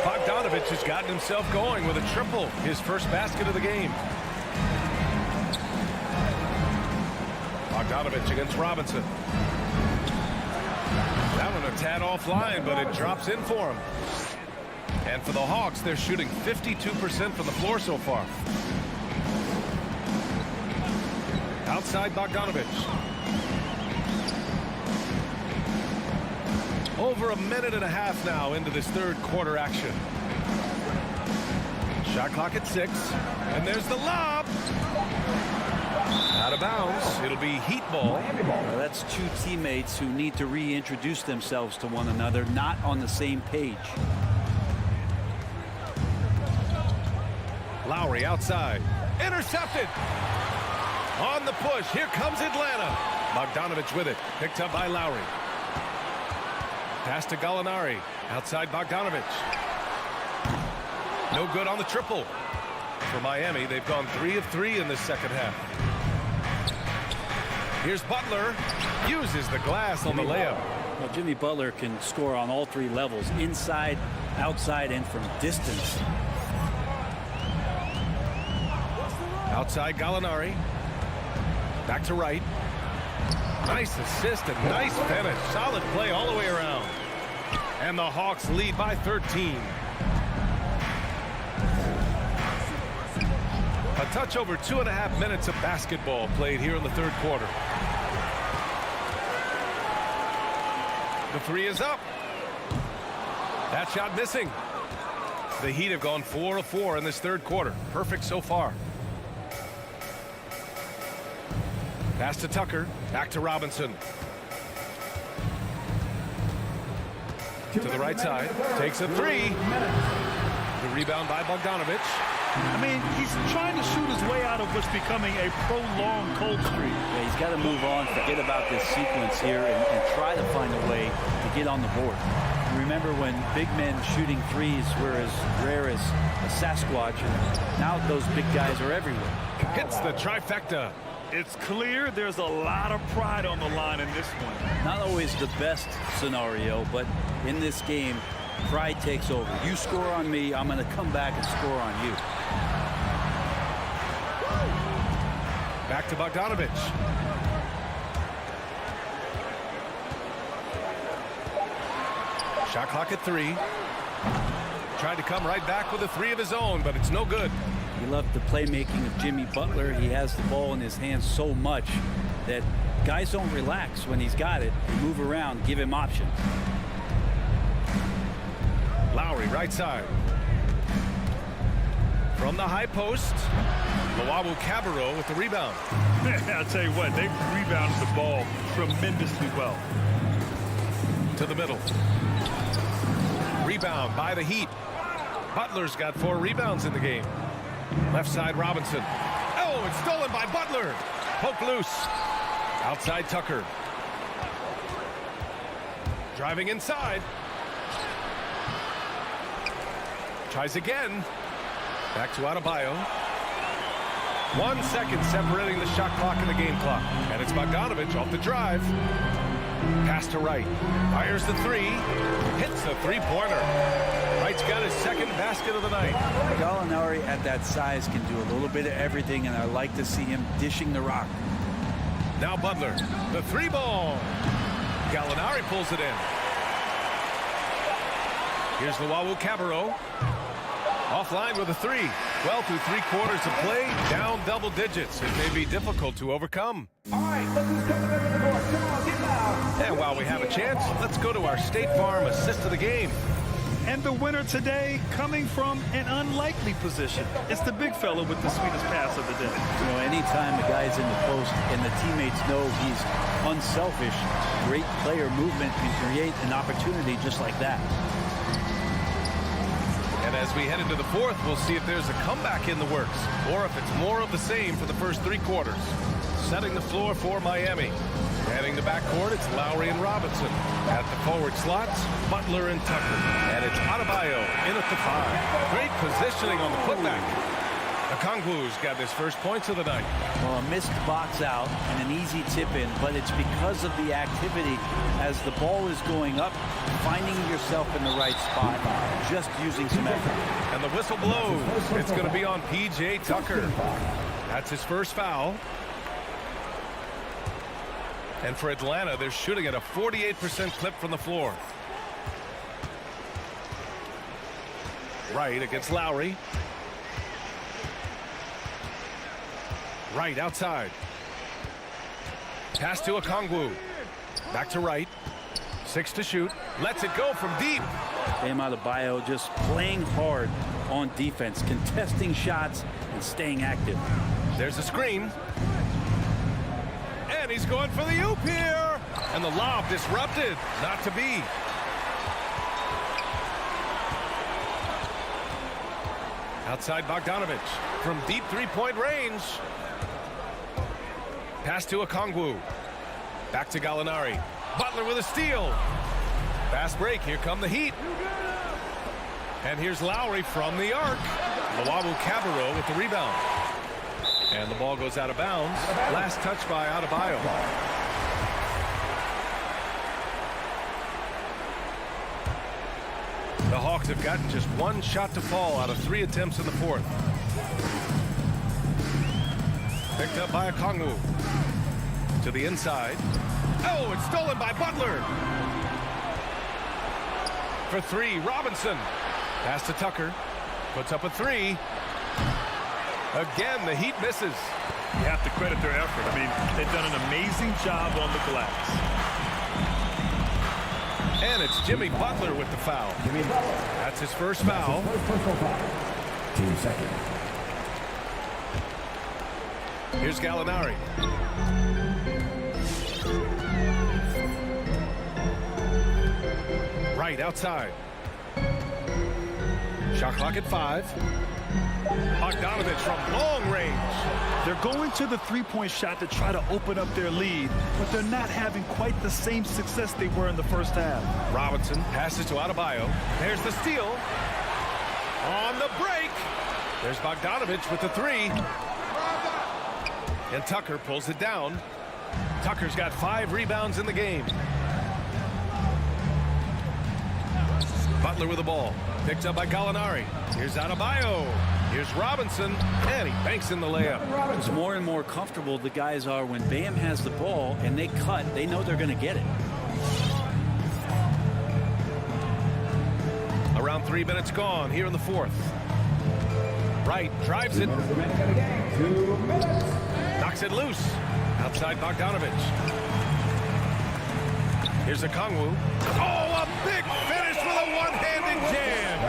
Bogdanovic has gotten himself going with a triple. His first basket of the game. Bogdanovic against Robinson. That one a tad offline, but it drops in for him. And for the Hawks, they're shooting 52% from the floor so far. Outside Bogdanovic. Over a minute and a half now into this third quarter action. Shot clock at 6. And there's the lob. Out of bounds. It'll be Heat ball. Well, that's 2 teammates who need to reintroduce themselves to one another, not on the same page. Lowry outside. Intercepted. On the push. Here comes Atlanta. Bogdanovic with it. Picked up by Lowry. Pass to Gallinari. Outside Bogdanovic. No good on the triple. For Miami, they've gone 3 of 3 in this second half. Here's Butler. Uses the glass on the layup. Well, Jimmy Butler can score on all 3 levels. Inside, outside, and from distance. Outside Gallinari. Back to Wright. Nice assist and nice finish. Solid play all the way around. And the Hawks lead by 13. A touch over 2.5 minutes of basketball played here in the third quarter. The 3 is up. That shot missing. The Heat have gone 4 of 4 in this third quarter. Perfect so far. Pass to Tucker. Back to Robinson. To the right side. Takes a 3. The rebound by Bogdanovic. I mean, he's trying to shoot his way out of what's becoming a prolonged cold streak. Yeah, he's got to move on, forget about this sequence here, and try to find a way to get on the board. Remember when big men shooting threes were as rare as a Sasquatch, and now those big guys are everywhere. hits the trifecta. It's clear there's a lot of pride on the line in this one. Not always the best scenario, but in this game, pride takes over. You score on me, I'm going to come back and score on you. Back to Bogdanovich. Shot clock at 3. Tried to come right back with a 3 of his own, but it's no good. You love the playmaking of Jimmy Butler. He has the ball in his hands so much that guys don't relax when he's got it. They move around, give him options. Lowry, right side. From the high post, Luwawu-Cabarrot with the rebound. I'll tell you what, they rebounded the ball tremendously well. To the middle. Rebound by the Heat. Butler's got 4 rebounds in the game. Left side, Robinson. Oh, it's stolen by Butler. Poke loose. Outside, Tucker. Driving inside. Tries again. Back to Adebayo. 1 second separating the shot clock and the game clock. And it's Bogdanovich off the drive. Pass to Wright. Fires the 3. Hits the three-pointer. Wright's got his second basket of the night. Gallinari at that size can do a little bit of everything, and I like to see him dishing the rock. Now Butler. The 3-ball. Gallinari pulls it in. Here's Luwawu-Cabarrot. Offline with a 3. Well, through 3 quarters of play, down double digits. It may be difficult to overcome. All right, look who's coming up to the board. Come on, get loud. And while we have a chance, let's go to our State Farm assist of the game. And the winner today coming from an unlikely position. It's the big fella with the sweetest pass of the day. You know, anytime a guy's in the post and the teammates know he's unselfish, great player movement can create an opportunity just like that. And as we head into the 4th, we'll see if there's a comeback in the works or if it's more of the same for the first 3 quarters. Setting the floor for Miami. Heading the backcourt, it's Lowry and Robinson. At the forward slots, Butler and Tucker. And it's Adebayo in at the 5. Great positioning on the putback. Okongwu's got his first points of the night. Well, a missed box out and an easy tip in, but it's because of the activity as the ball is going up, finding yourself in the right spot, just using some effort. And the whistle blows. It's going to be on P.J. Tucker. That's his first foul. And for Atlanta, they're shooting at a 48% clip from the floor. Wright against Lowry. Wright outside. Pass to Okongwu. Back to Wright. 6 to shoot. Lets it go from deep. Bam Adebayo just playing hard on defense, contesting shots and staying active. There's a screen. And he's going for the oop here. And the lob disrupted. Not to be. Outside Bogdanovich from deep 3-point range. Pass to Okongwu. Back to Gallinari. Butler with a steal. Fast break. Here come the Heat. And here's Lowry from the arc. Luwawu-Cabarrot with the rebound. And the ball goes out of bounds. Last touch by Adebayo. The Hawks have gotten just 1 shot to fall out of 3 attempts in the 4th. Picked up by Okongwu. To the inside. Oh, it's stolen by Butler. For 3, Robinson. Pass to Tucker. Puts up a 3. Again, the Heat misses. You have to credit their effort. I mean, they've done an amazing job on the glass. And it's Jimmy Butler with the foul. Jimmy Butler. That's his first foul. Personal foul. Team second. Here's Gallinari. Right outside. Shot clock at 5. Bogdanovich from long range. They're going to the three-point shot to try to open up their lead, but they're not having quite the same success they were in the first half. Robinson passes to Adebayo. There's the steal. On the break. There's Bogdanovich with the 3. And Tucker pulls it down. Tucker's got 5 rebounds in the game. Butler with the ball. Picked up by Gallinari. Here's Adebayo. Here's Robinson. And he banks in the layup. It's more and more comfortable the guys are when Bam has the ball and they cut. They know they're going to get it. Around 3 minutes gone here in the fourth. Wright drives it. Knocks it loose. Outside Bogdanovich. Here's a Kongwu. Oh, a big finish with a one-handed jam.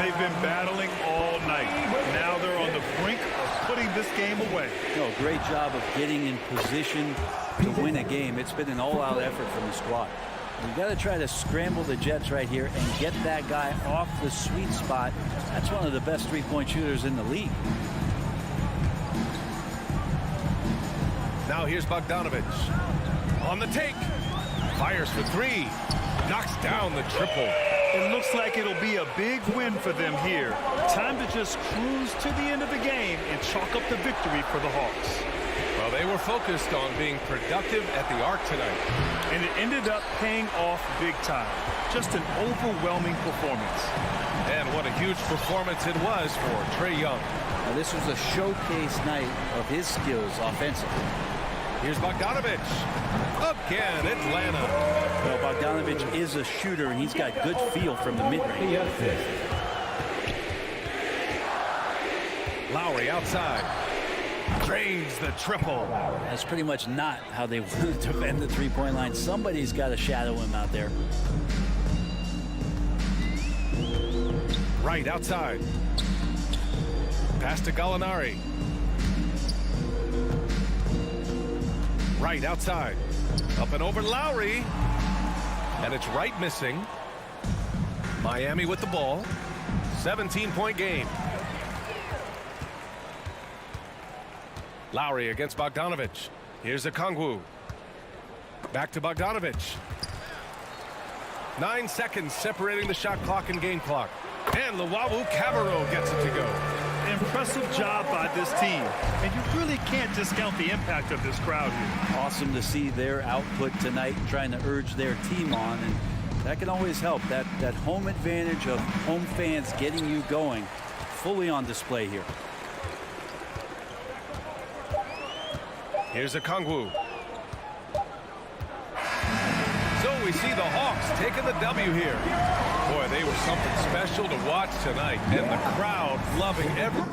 They've been battling all night. Now they're on the brink of putting this game away. Oh, great job of getting in position to win a game. It's been an all-out effort from the squad. You've got to try to scramble the Jets right here and get that guy off the sweet spot. That's one of the best three-point shooters in the league. Now here's Bogdanovich. On the take. Fires for 3. Knocks down the triple. It looks like it'll be a big win for them here. Time to just cruise to the end of the game and chalk up the victory for the Hawks. Well, they were focused on being productive at the arc tonight. And it ended up paying off big time. Just an overwhelming performance. And what a huge performance it was for Trae Young. Now, this was a showcase night of his skills offensively. Here's Bogdanovich. Again, Atlanta. Well, Bogdanovich is a shooter, and he's got good feel from the mid-range. Lowry outside. Drains the triple. That's pretty much not how they want to defend the three-point line. Somebody's got to shadow him out there. Right outside. Pass to Gallinari. Right outside. Up and over Lowry. And it's Wright missing. Miami with the ball. 17-point game. Lowry against Bogdanovich. Here's a Kongwu. Back to Bogdanovich. 9 seconds separating the shot clock and game clock. And Luwawu Cabarrot gets it to go. Impressive job by this team. And you really can't discount the impact of this crowd here. Awesome to see their output tonight, trying to urge their team on. And that can always help. That home advantage of home fans getting you going, fully on display here. Here's a Kongwu. So we see the Hawks taking the W here. Boy, they were something special to watch tonight, and the crowd loving every...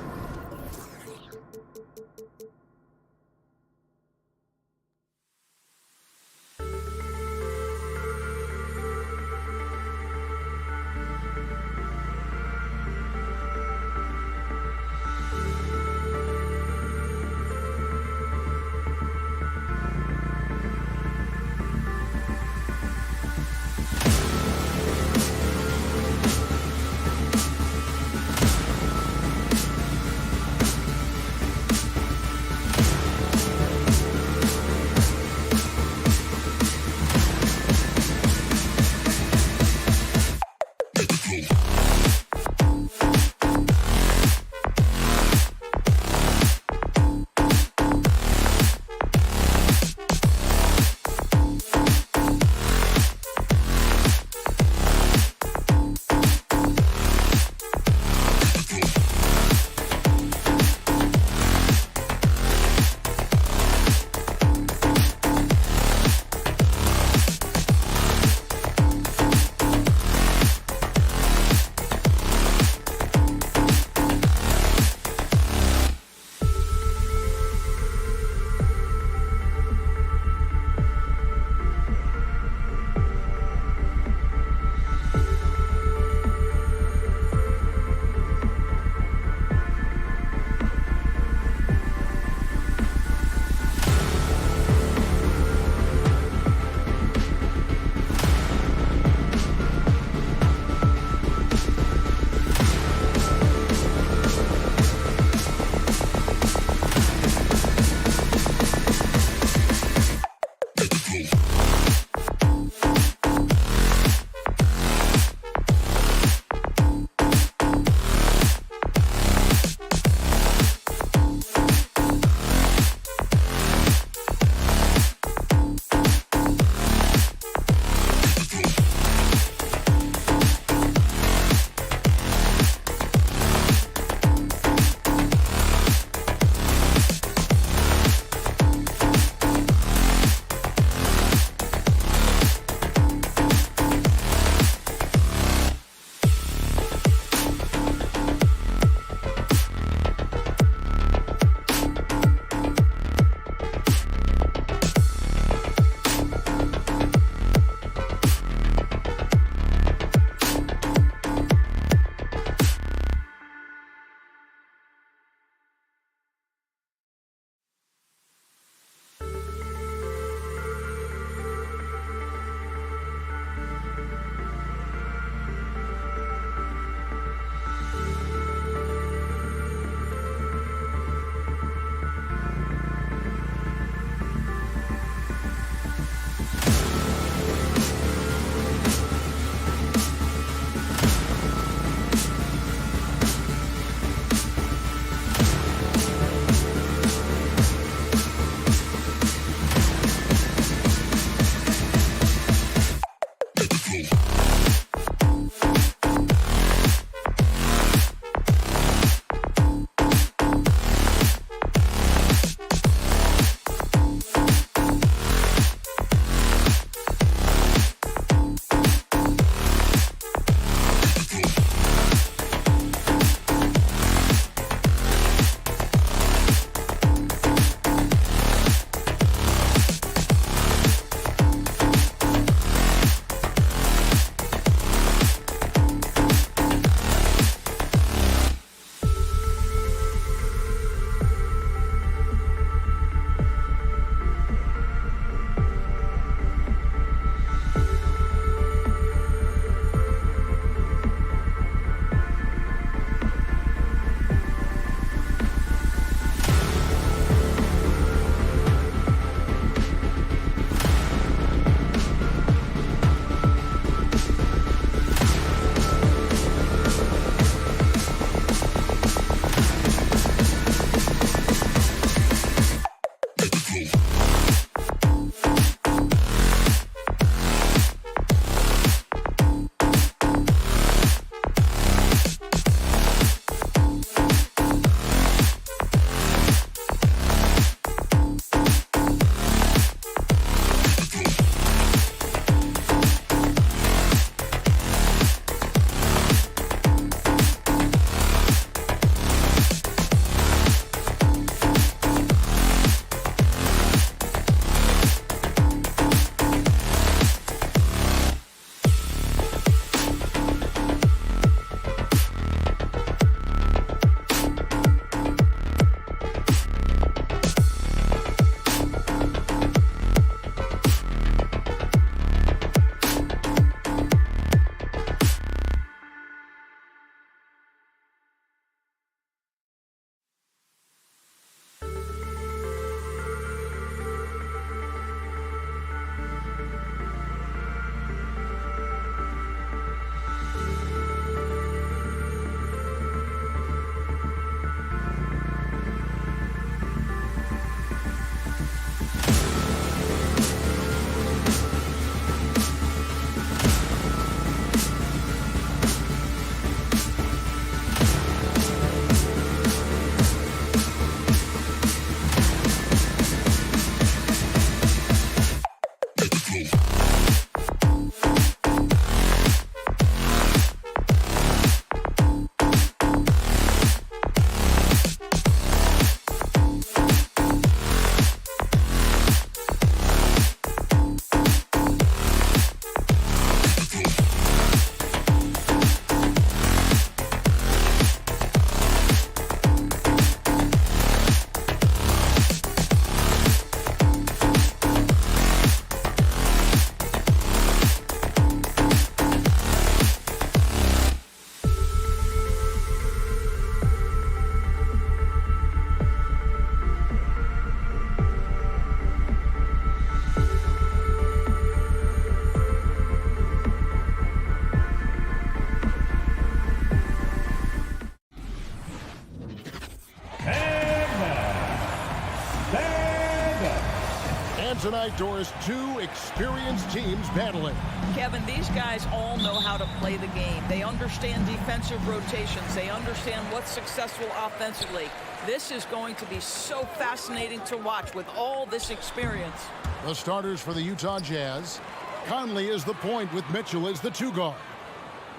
tonight, Doris. Two experienced teams battling. Kevin, these guys all know how to play the game. They understand defensive rotations. They understand what's successful offensively. This is going to be so fascinating to watch with all this experience. The starters for the Utah Jazz. Conley is the point with Mitchell as the two guard.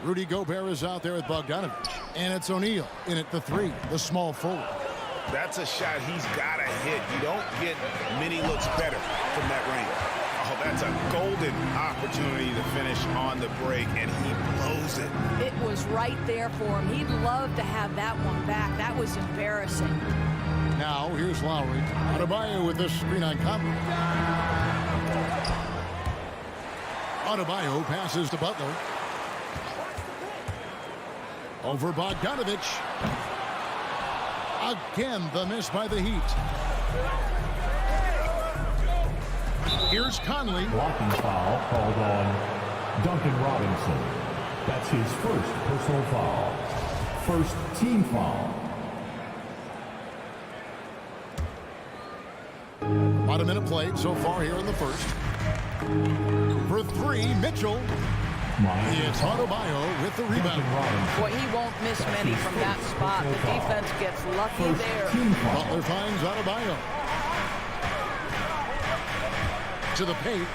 Rudy Gobert is out there with Bogdanovich. And it's O'Neal in at the three, the small forward. That's a shot he's got to hit. You don't get many looks better from that range. Oh, that's a golden opportunity to finish on the break, and he blows it. It was right there for him. He'd love to have that one back. That was embarrassing. Now, here's Lowry. Adebayo with this screen on Conley. Adebayo passes to Butler. Over Bogdanovich. Again, the miss by the Heat. Here's Conley. Blocking foul called on Duncan Robinson. That's his first personal foul. First team foul. About a minute played so far here in the first. For three, Mitchell. It's Adebayo with the rebound. Boy, he won't miss many from that spot. The defense gets lucky there. Butler finds Adebayo. To the paint.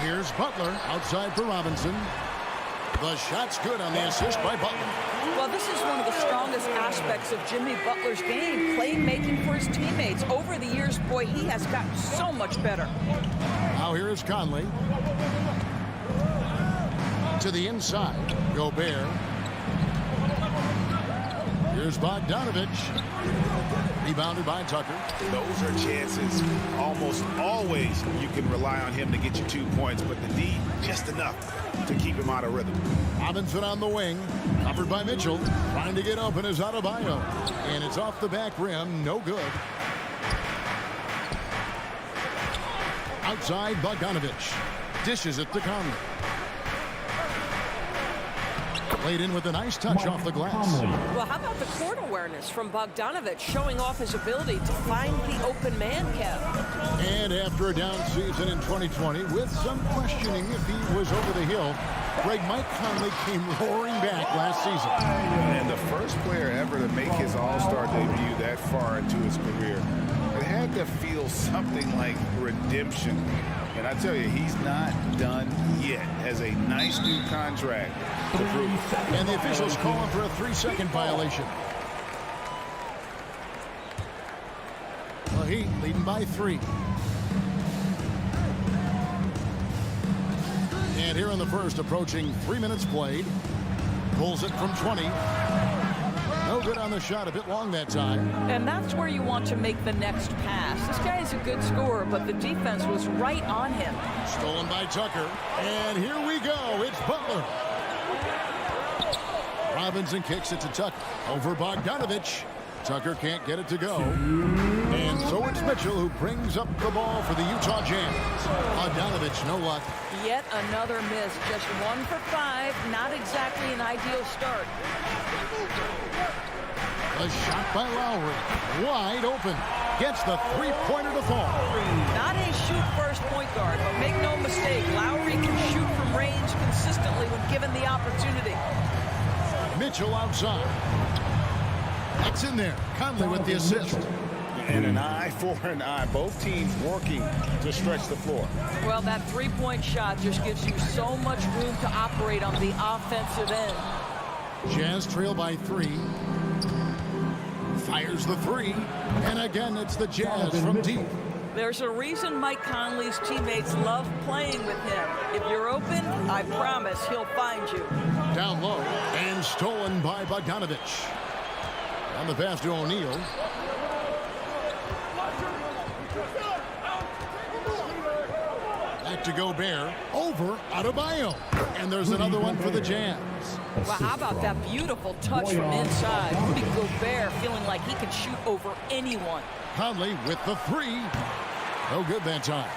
Here's Butler outside for Robinson. The shot's good on the assist by Butler. Well, this is one of the strongest aspects of Jimmy Butler's game, playmaking for his teammates. Over the years, boy, he has gotten so much better. Now here is Conley. To the inside, Gobert. Here's Bogdanovich. Rebounded by Tucker. Those are chances. Almost always you can rely on him to get you 2 points, but the D, just enough to keep him out of rhythm. Robinson on the wing. Covered by Mitchell. Trying to get open is Adebayo. And it's off the back rim. No good. Outside, Bogdanovich. Dishes it to Conley. Played in with a nice touch off the glass. Well, how about the court awareness from Bogdanovich, showing off his ability to find the open man, Kev? And after a down season in 2020, with some questioning if he was over the hill, Mike Conley came roaring back last season. And the first player ever to make his All-Star debut that far into his career. It had to feel something like redemption. And I tell you, he's not done yet. Has a nice new contract to prove. And the officials call him for a 3-second violation. The Heat leading by 3. And here in the first, approaching 3 minutes played. Pulls it from 20. No good on the shot, a bit long that time. And that's where you want to make the next pass. This guy is a good scorer, but the defense was right on him. Stolen by Tucker. And here we go. It's Butler. Robinson kicks it to Tucker. Over Bogdanovich. Tucker can't get it to go. And so it's Mitchell who brings up the ball for the Utah Jazz. Bogdanovich, no luck. Yet another miss. Just 1 for 5. Not exactly an ideal start. A shot by Lowry. Wide open. Gets the three-pointer to fall. Not a shoot-first point guard, but make no mistake, Lowry can shoot from range consistently when given the opportunity. Mitchell outside. That's in there. Conley with the assist. And an eye for an eye. Both teams working to stretch the floor. Well, that three-point shot just gives you so much room to operate on the offensive end. Jazz trail by 3. Fires the 3. And again, it's the Jazz from deep. There's a reason Mike Conley's teammates love playing with him. If you're open, I promise he'll find you. Down low and stolen by Bogdanovich. On the pass to O'Neal. Back to Gobert. Over Adebayo. And there's another one for the Jazz. Well, how about that beautiful touch from inside? Rudy Gobert feeling like he can shoot over anyone. Conley with the 3. No good that time.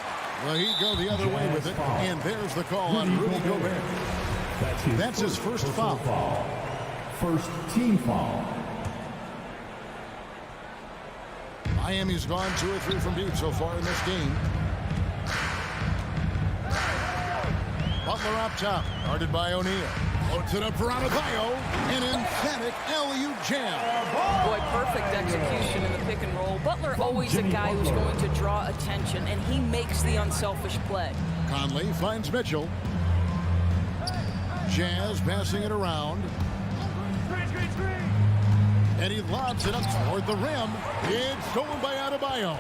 Well, he'd go the other way with it. And there's the call on Rudy Gobert. That's his first foul. First team foul. Miami's gone 2 or 3 from deep so far in this game. Butler up top, guarded by O'Neal. Floats it up for Adebayo. An emphatic alley-oop jam. Boy, perfect execution in the pick and roll. Butler always a guy who's going to draw attention, and he makes the unselfish play. Conley finds Mitchell. Jazz passing it around. And he lobs it up toward the rim. It's stolen by Adebayo.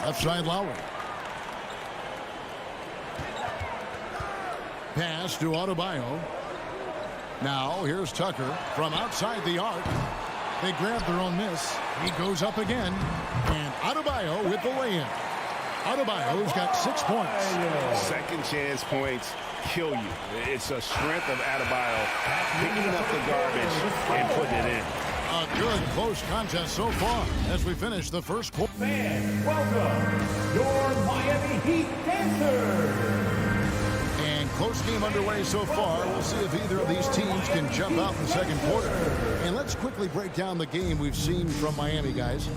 Left side Lowry. Pass to Adebayo. Now here's Tucker from outside the arc. They grab their own miss. He goes up again. And Adebayo with the lay-in. Adebayo's got 6 points. Second chance points kill you. It's a strength of Adebayo picking up the garbage and putting it in. A good close contest so far as we finish the first quarter. Fans, welcome your Miami Heat dancers. And close game underway so far. We'll see if either of these teams can jump out in the second quarter. And let's quickly break down the game we've seen from Miami, guys.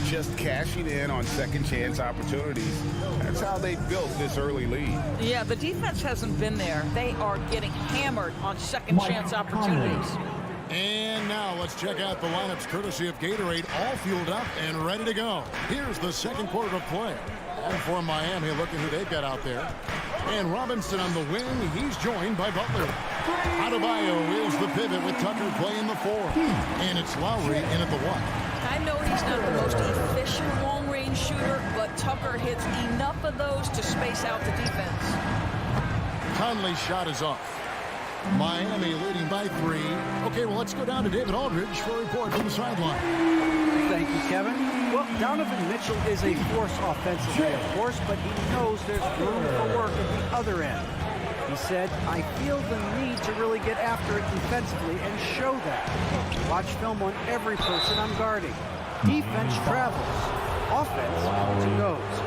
Just cashing in on second chance opportunities. That's how they built this early lead. Yeah, the defense hasn't been there. They are getting hammered on second chance opportunities. And now let's check out the lineups courtesy of Gatorade, all fueled up and ready to go. Here's the second quarter of play. And for Miami, looking who they've got out there. And Robinson on the wing. He's joined by Butler. Adebayo is the pivot with Tucker playing the 4. And it's Lowry in at the 1. I know he's not the most efficient long-range shooter, but Tucker hits enough of those to space out the defense. Conley's shot is off. Miami leading by 3. Okay, well, let's go down to David Aldridge for a report from the sideline. Thank you, Kevin. Well, Donovan Mitchell is a force offensively, of course, but he knows there's room for work at the other end. He said, I feel the need to really get after it defensively and show that. Watch film on every person I'm guarding. Defense travels. Offense comes and goes.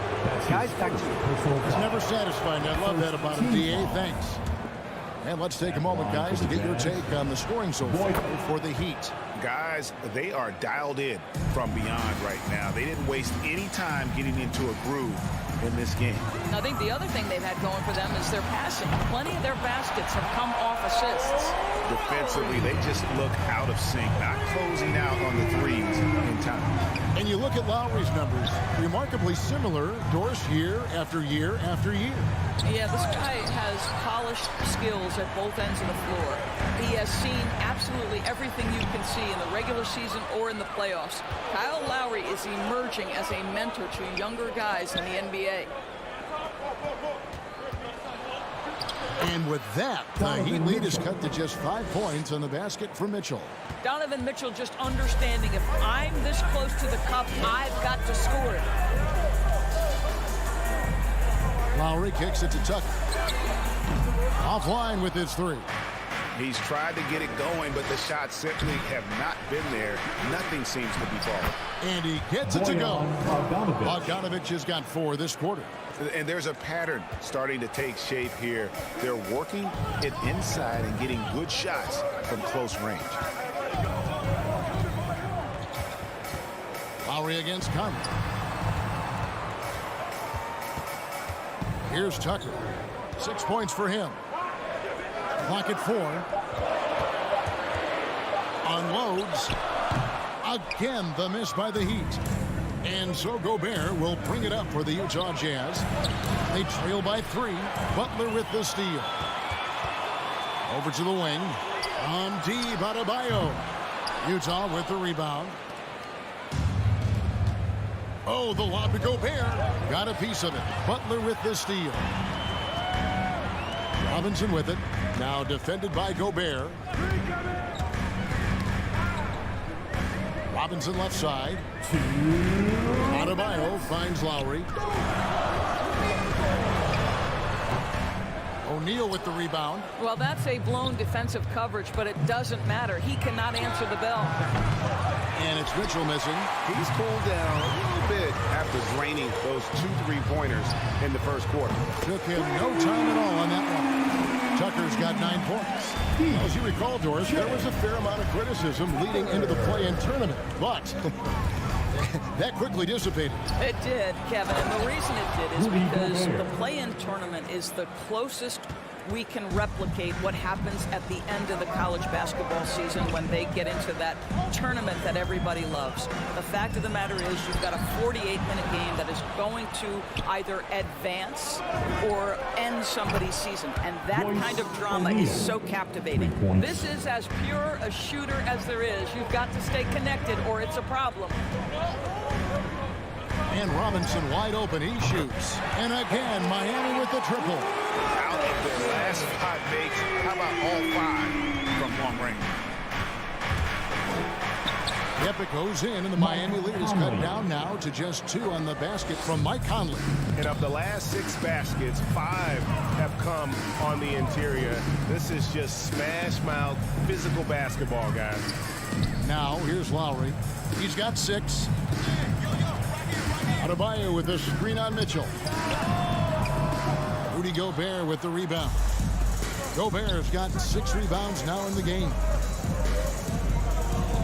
Guys, back to you. It's never satisfying. I love that about him, D.A. Thanks. And let's take a moment, guys, to get your take on the scoring so far for the Heat. Guys, they are dialed in from beyond right now. They didn't waste any time getting into a groove in this game. I think the other thing they've had going for them is their passing. Plenty of their baskets have come off assists. Defensively, they just look out of sync, not closing out on the threes in time. And you look at Lowry's numbers, remarkably similar, Doris, year after year after year. Yeah, this guy has polished skills at both ends of the floor. He has seen absolutely everything you can see in the regular season or in the playoffs. Kyle Lowry is emerging as a mentor to younger guys in the NBA. And with that, the Heat lead is cut to just 5 points on the basket for Mitchell. Donovan Mitchell just understanding if I'm this close to the cup, I've got to score it. Lowry kicks it to Tucker. Offline with his 3. He's tried to get it going, but the shots simply have not been there. Nothing seems to be falling. And he gets it to go. Bogdanovich has got 4 this quarter. And there's a pattern starting to take shape here. They're working it inside and getting good shots from close range. Lowry against Conley. Here's Tucker. 6 points for him. Clock at 4. Unloads. Again, the miss by the Heat. And so Gobert will bring it up for the Utah Jazz. They trail by 3. Butler with the steal. Over to the wing. On deep, Adebayo. Utah with the rebound. Oh, the lob to Gobert. Got a piece of it. Butler with the steal. Robinson with it. Now defended by Gobert. Robinson left side. Adebayo finds Lowry. O'Neal with the rebound. Well, that's a blown defensive coverage, but it doesn't matter. He cannot answer the bell. And it's Mitchell missing. He's cooled down a little bit after draining those 2 3-pointers in the first quarter. Took him no time at all on that one. Tucker's got 9 points. As you recall, Doris, there was a fair amount of criticism leading into the play-in tournament. But that quickly dissipated. It did, Kevin, and the reason it did is because the play-in tournament is the closest we can replicate what happens at the end of the college basketball season when they get into that tournament that everybody loves. The fact of the matter is you've got a 48-minute game that is going to either advance or end somebody's season, and that kind of drama is so captivating. This is as pure a shooter as there is. You've got to stay connected or it's a problem. And Robinson wide open. He shoots. And again, Miami with the triple. Out of their last 5 makes, how about all 5 from long range? Epic goes in, and the Miami lead is cut down now to just 2 on the basket from Mike Conley. And of the last 6 baskets, 5 have come on the interior. This is just smash-mouth physical basketball, guys. Now, here's Lowry. He's got 6. Adebayo with the screen on Mitchell. Rudy Gobert with the rebound. Gobert's got 6 rebounds now in the game.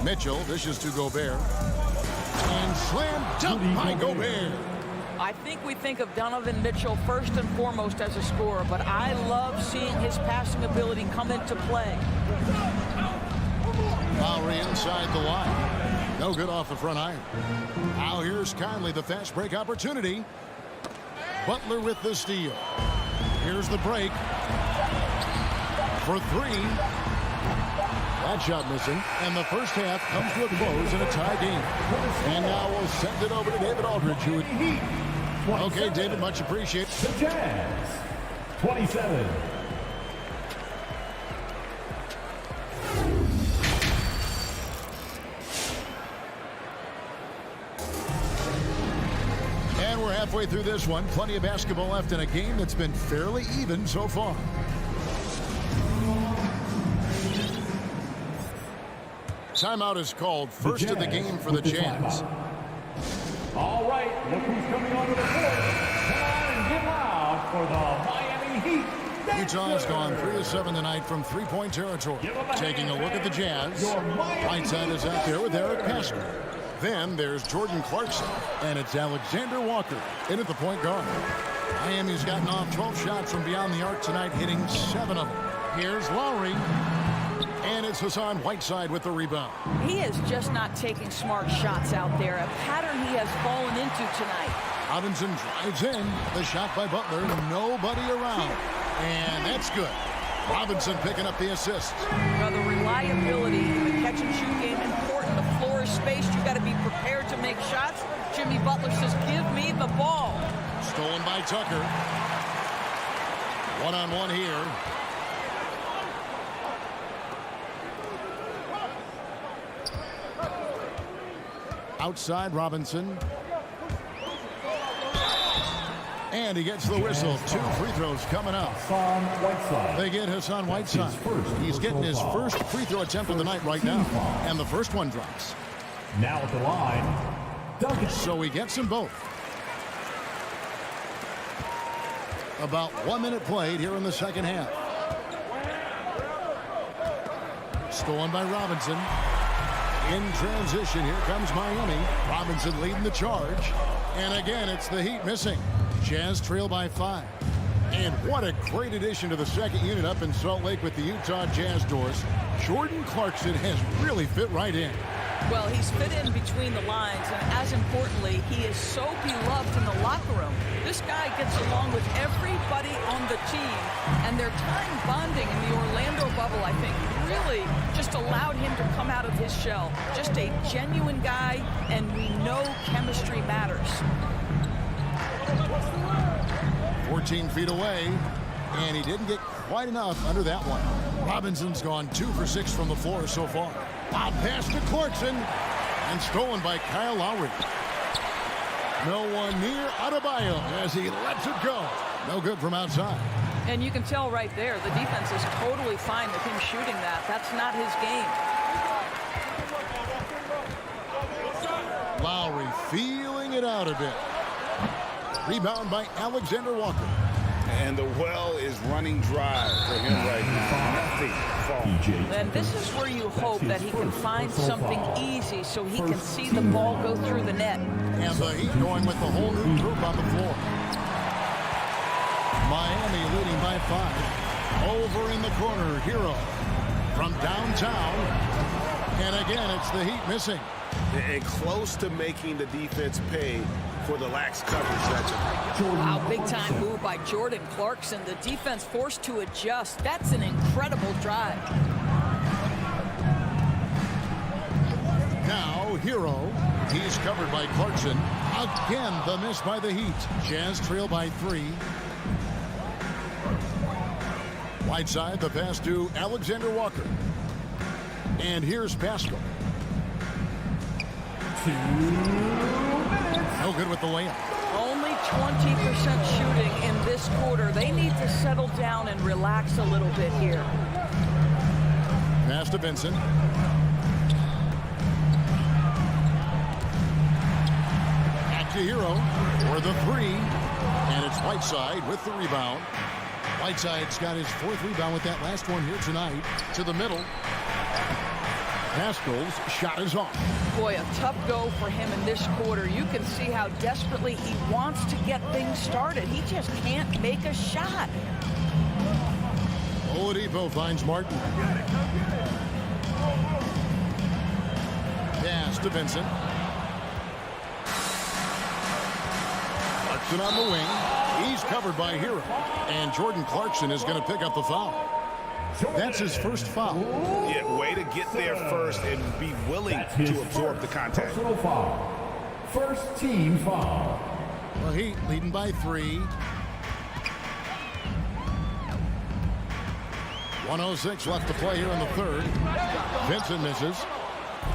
Mitchell dishes to Gobert. And slam dunk by Gobert. I think we think of Donovan Mitchell first and foremost as a scorer, but I love seeing his passing ability come into play. Lowry inside the line. No good off the front iron. Now here's Conley, the fast break opportunity. Butler with the steal. Here's the break. For 3. That shot missing. And the first half comes to a close in a tie game. And now we'll send it over to David Aldridge. Okay, David, much appreciated. The Jazz, 27. And we're halfway through this one. Plenty of basketball left in a game that's been fairly even so far. Timeout is called. First of the game for the Jazz. All right, look who's coming onto the court. Come on and get loud for the Miami Heat. Utah's gone 3 of 7 tonight from 3-point territory. Taking a look at the Jazz. Whiteside is out there with Eric Pascal. Then there's Jordan Clarkson, and it's Alexander Walker in at the point guard. Miami's gotten off 12 shots from beyond the arc tonight, hitting 7 of them. Here's Lowry. And it's Hassan Whiteside with the rebound. He is just not taking smart shots out there, a pattern he has fallen into tonight. Robinson drives in. The shot by Butler. Nobody around. And that's good. Robinson picking up the assist. Now the reliability in the catch-and-shoot game important. The floor is spaced. You've got to be prepared to make shots. Jimmy Butler says, give me the ball. Stolen by Tucker. One-on-one here. Outside Robinson. And he gets the whistle. 2 free throws coming up. They get Hassan Whiteside. He's getting his first free throw attempt of the night right now. And the first one drops. Now at the line, Duncan. So he gets them both. About 1 minute played here in the second half. Stolen by Robinson. In transition, here comes Miami. Robinson leading the charge. And again, it's the Heat missing. Jazz trail by 5. And what a great addition to the second unit up in Salt Lake with the Utah Jazz doors. Jordan Clarkson has really fit right in. Well, he's fit in between the lines, and as importantly, he is so beloved in the locker room. This guy gets along with everybody on the team, and their time bonding in the Orlando bubble, I think, really just allowed him to come out of his shell. Just a genuine guy, and we know chemistry matters. 14 feet away, and he didn't get quite enough under that one. Robinson's gone 2 for 6 from the floor so far. Lob pass to Clarkson, and stolen by Kyle Lowry. No one near Adebayo as he lets it go. No good from outside. And you can tell right there, the defense is totally fine with him shooting that. That's not his game. Lowry feeling it out a bit. Rebound by Alexander Walker. And the well is running dry for him right now. Nothing falling. And this is where you hope that he can find something easy so he can see the ball go through the net. And the Heat going with the whole new group on the floor. Miami leading by 5. Over in the corner, Hero from downtown. And again, it's the Heat missing. And close to making the defense pay for the lax coverage. Wow, big time move by Jordan Clarkson. The defense forced to adjust. That's an incredible drive. Now, Hero. He's covered by Clarkson. Again, the miss by the Heat. Jazz trail by 3. Whiteside, the pass to Alexander Walker. And here's Pascal. 2 minutes. No good with the layup. Only 20% shooting in this quarter. They need to settle down and relax a little bit here. Pass to Vincent. Back to Hero for the 3. And it's Whiteside with the rebound. Whiteside's got his 4th rebound with that last one here tonight. To the middle. Pascal's shot is off. Boy, a tough go for him in this quarter. You can see how desperately he wants to get things started. He just can't make a shot. Oladipo finds Martin. Pass to Vincent. Clarkson on the wing. He's covered by Hero. And Jordan Clarkson is going to pick up the foul. That's his first foul. Yeah, way to get there first and be willing to absorb the contact. Personal foul. First team foul. Well, Heat leading by 3. 1:06 left to play here in the third. Vincent misses.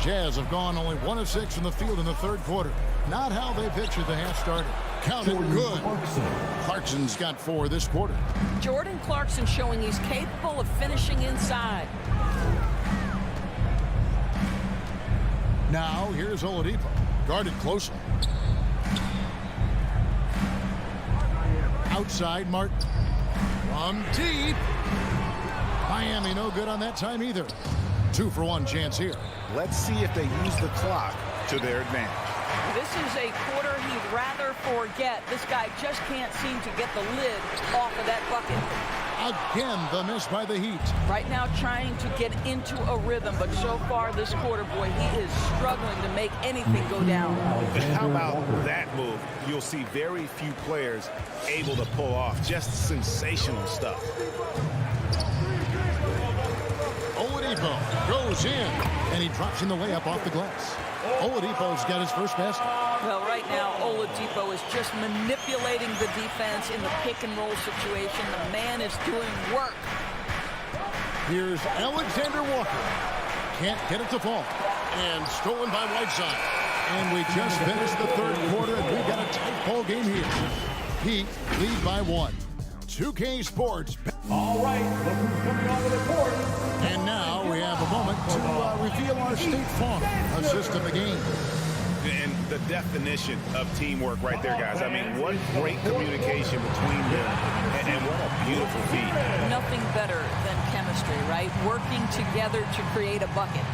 Jazz have gone only 1 of 6 from the field in the third quarter. Not how they pictured the half started. Counted good. Clarkson's got 4 this quarter. Jordan Clarkson showing he's capable of finishing inside. Now here's Oladipo. Guarded closely. Outside Martin. From deep. Miami no good on that time either. 2-for-1 chance here. Let's see if they use the clock to their advantage. This is a quarter he'd rather forget. This guy just can't seem to get the lid off of that bucket. Again, the miss by the Heat. Right now trying to get into a rhythm, but so far this quarter, boy, he is struggling to make anything go down. How about that move? You'll see very few players able to pull off just sensational stuff. Oladipo goes in, and he drops in the layup off the glass. Oladipo's got his first basket. Well, right now, Oladipo is just manipulating the defense in the pick-and-roll situation. The man is doing work. Here's Alexander Walker. Can't get it to fall. And stolen by Whiteside. And we just finished the third quarter, and we've got a tight ball game here. Heat lead by 1. 2K Sports. All right, look who's coming on the court. And now we have a moment to reveal our State Farm assist in the game. And the definition of teamwork right there, guys. I mean, what great communication between them, and what a beautiful feat. Nothing better than chemistry, right? Working together to create a bucket.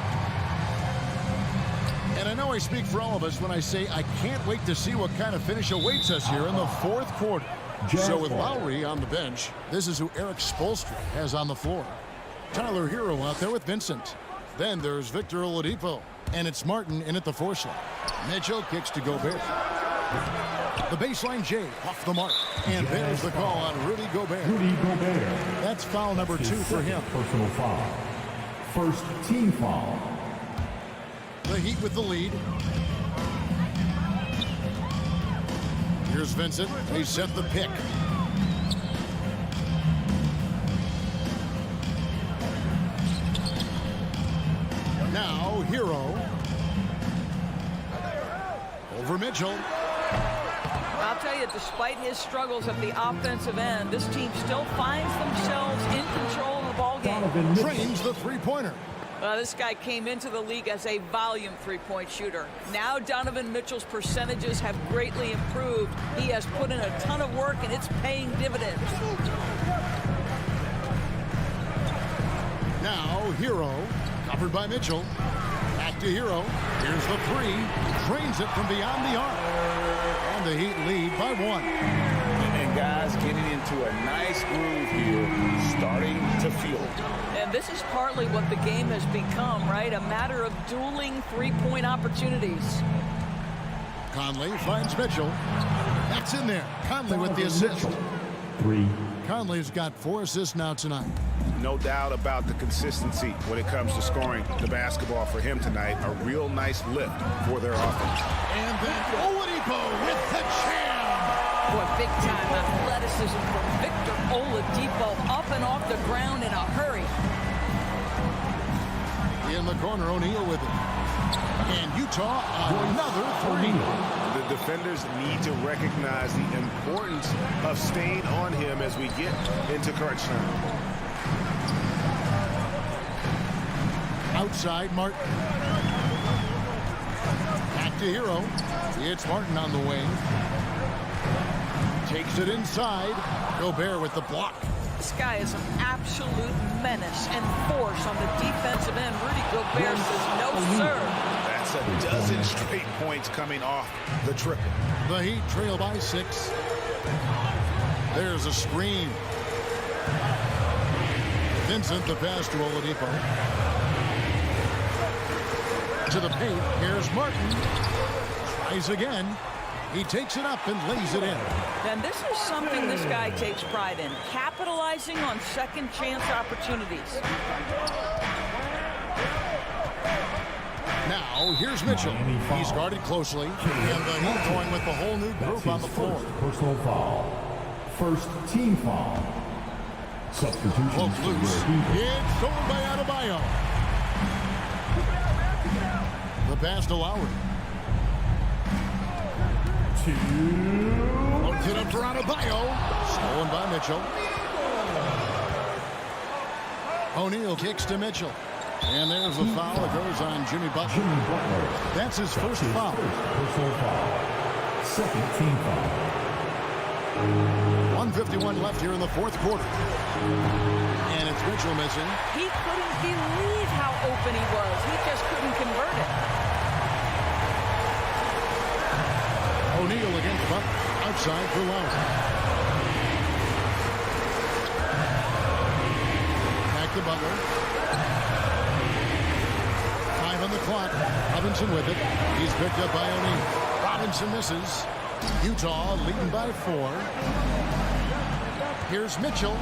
And I know I speak for all of us when I say I can't wait to see what kind of finish awaits us here in the fourth quarter. So with Lowry on the bench, this is who Eric Spoelstra has on the floor. Tyler Hero out there with Vincent. Then there's Victor Oladipo. And it's Martin in at the 4 slot. Mitchell kicks to Gobert. The baseline J off the mark. And there's the call on Rudy Gobert. Rudy Gobert. That's foul number 2 for him. Personal foul. First team foul. The Heat with the lead. Here's Vincent. He set the pick. Now, Hero. Over Mitchell. I'll tell you, despite his struggles at the offensive end, this team still finds themselves in control of the ball game. Trains the three-pointer. This guy came into the league as a volume three-point shooter. Now Donovan Mitchell's percentages have greatly improved. He has put in a ton of work, and it's paying dividends. Now Hero, covered by Mitchell. Back to Hero. Here's the three. Drains it from beyond the arc. And the Heat lead by 1. And guys getting into a nice groove here, starting to feel it. And this is partly what the game has become, right? A matter of dueling three-point opportunities. Conley finds Mitchell. That's in there. Conley with the assist. 3. Conley's got 4 assists now tonight. No doubt about the consistency when it comes to scoring the basketball for him tonight. A real nice lift for their offense. And then Oladipo with the jam. Boy, big-time athleticism from Victor Oladipo, up and off the ground in a hurry. In the corner, O'Neal with it. And Utah, another 3. The defenders need to recognize the importance of staying on him as we get into crunch time. Outside, Martin. Back to Hero. It's Martin on the wing. Takes it inside. Gobert with the block. This guy is an absolute menace and force on the defensive end. Rudy Gobert says no, sir. That's a dozen straight points coming off the triple. The Heat trail by 6. There's a screen. Vincent, the pass to Oladipo. To the paint. Here's Martin. Tries again. He takes it up and lays it in. And this is something this guy takes pride in, capitalizing on second chance opportunities. Now, here's Mitchell. He's guarded closely. And the Heat going with the whole new group on the floor. Personal foul. First team foul. Substitution. Poked loose. It's stolen by Adebayo. The pass to Lowry. 2. Floats it up for Adebayo. Stolen by Mitchell. O'Neal kicks to Mitchell. And there's the foul that goes on Jimmy Butler. That's his first foul. Personal foul. Second team foul. 1:51 left here in the fourth quarter. And it's Mitchell missing. He couldn't believe how open he was. He just couldn't convert it. O'Neal against Butler. Outside for Lowry. Back to Butler. 5 on the clock. Robinson with it. He's picked up by O'Neal. Robinson misses. Utah leading by 4. Here's Mitchell.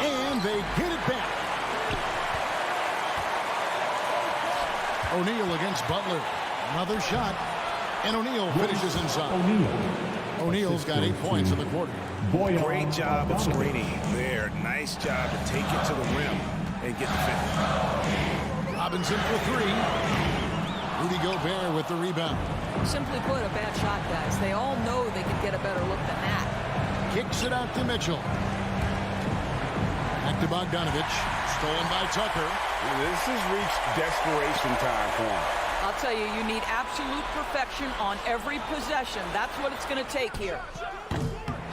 And they get it back. O'Neal against Butler. Another shot. And O'Neal finishes inside. O'Neal's got 8 points in the quarter. Great job of screening there. Nice job to take it to the rim and get the finish. Robinson for 3. Rudy Gobert with the rebound. Simply put, a bad shot, guys. They all know they can get a better look than that. Kicks it out to Mitchell. Back to Bogdanovich. Stolen by Tucker. This has reached desperation time for him. I'll tell you, you need absolute perfection on every possession. That's what it's going to take here.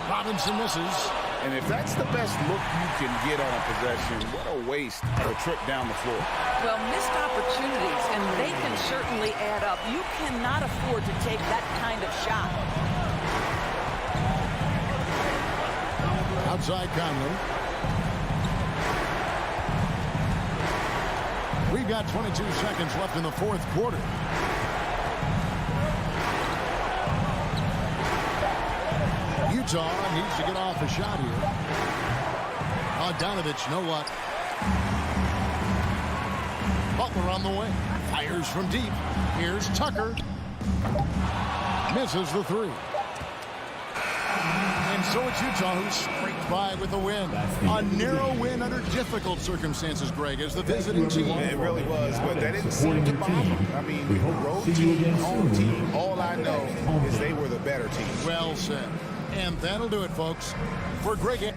Robinson misses. And if that's the best look you can get on a possession, what a waste of a trip down the floor. Well, missed opportunities, and they can certainly add up. You cannot afford to take that kind of shot. Outside Conley. We've got 22 seconds left in the fourth quarter. Utah needs to get off a shot here. Bogdanovich, know what? Butler on the way. Fires from deep. Here's Tucker. Misses the 3. And so it's Utah who scraped by with a win. A narrow win under difficult circumstances, Greg, as the visiting team. It really was, but that didn't seem to bother them. I mean, road team, home team, all I know is they were the better team. Well said. And that'll do it, folks. For Greg.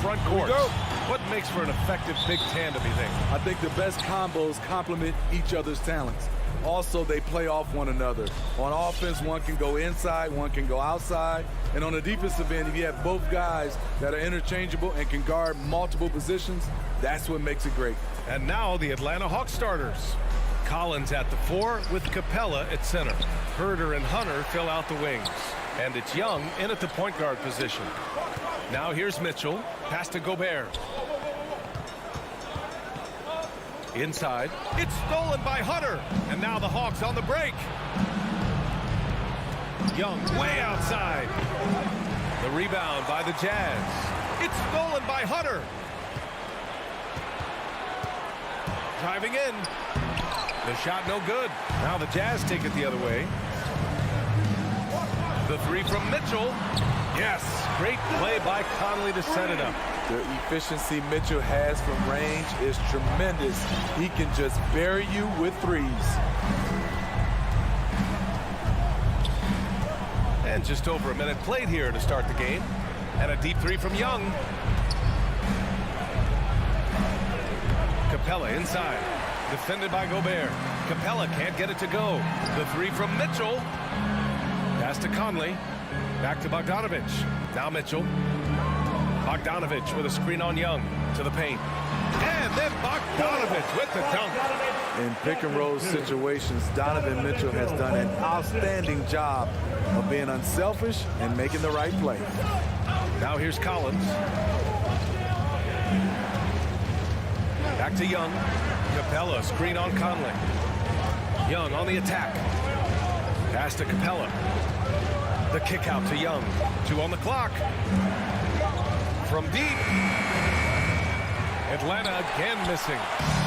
front court. What makes for an effective big tandem, you think? I think the best combos complement each other's talents. Also, they play off one another. On offense, one can go inside, one can go outside. And on the defensive end, if you have both guys that are interchangeable and can guard multiple positions, that's what makes it great. And now the Atlanta Hawks starters. Collins at the 4 with Capella at center. Herder and Hunter fill out the wings. And it's Young in at the point guard position. Now here's Mitchell. Pass to Gobert. Inside. It's stolen by Hunter. And now the Hawks on the break. Young way outside. The rebound by the Jazz. It's stolen by Hunter. Driving in. The shot no good. Now the Jazz take it the other way. The 3 from Mitchell. Yes, great play by Conley to set it up. The efficiency Mitchell has from range is tremendous. He can just bury you with threes. And just over a minute played here to start the game. And a deep 3 from Young. Capella inside. Defended by Gobert. Capella can't get it to go. The 3 from Mitchell. Pass to Conley. Back to Bogdanovich. Now Mitchell. Bogdanovich with a screen on Young. To the paint. And then Bogdanovich with the dunk. In pick and roll situations, Donovan Mitchell has done an outstanding job of being unselfish and making the right play. Now here's Collins. Back to Young. Capella, screen on Conley. Young on the attack. Pass to Capella. The kick out to Young. 2 on the clock. From deep. Atlanta again missing.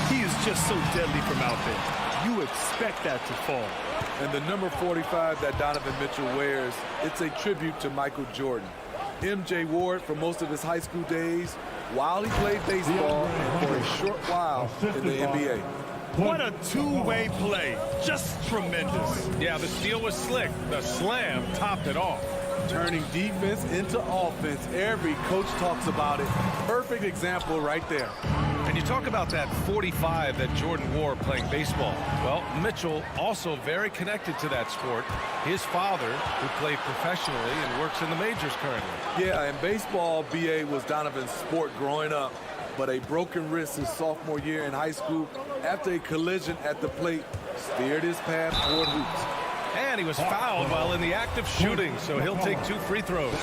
He is just so deadly from out there. You expect that to fall. And the number 45 that Donovan Mitchell wears, it's a tribute to Michael Jordan. MJ wore it for most of his high school days while he played baseball and for a short while in the NBA. What a two-way play. Just tremendous. Yeah, the steal was slick. The slam topped it off. Turning defense into offense. Every coach talks about it. Perfect example right there. And you talk about that 45 that Jordan wore playing baseball. Well, Mitchell also very connected to that sport. His father, who played professionally and works in the majors currently. Yeah, in baseball, BA was Donovan's sport growing up. But a broken wrist his sophomore year in high school after a collision at the plate steered his path toward hoops. And he was fouled while in the act of shooting, so he'll take 2 free throws.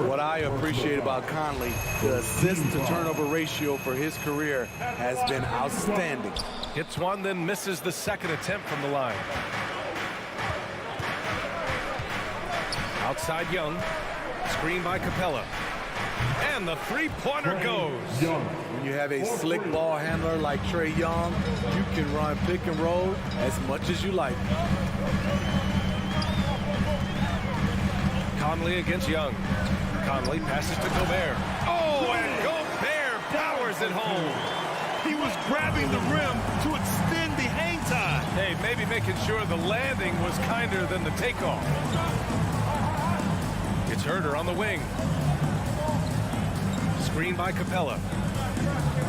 What I appreciate about Conley, the assist-to-turnover ratio for his career has been outstanding. Hits one, then misses the second attempt from the line. Outside Young, screen by Capella. And the three-pointer goes. When you have a slick ball handler like Trae Young, you can run pick and roll as much as you like. Conley against Young. Conley passes to Gobert. Oh, and Gobert powers it home. He was grabbing the rim to extend the hang time. Hey, maybe making sure the landing was kinder than the takeoff. It's Herder on the wing. Screen by Capella.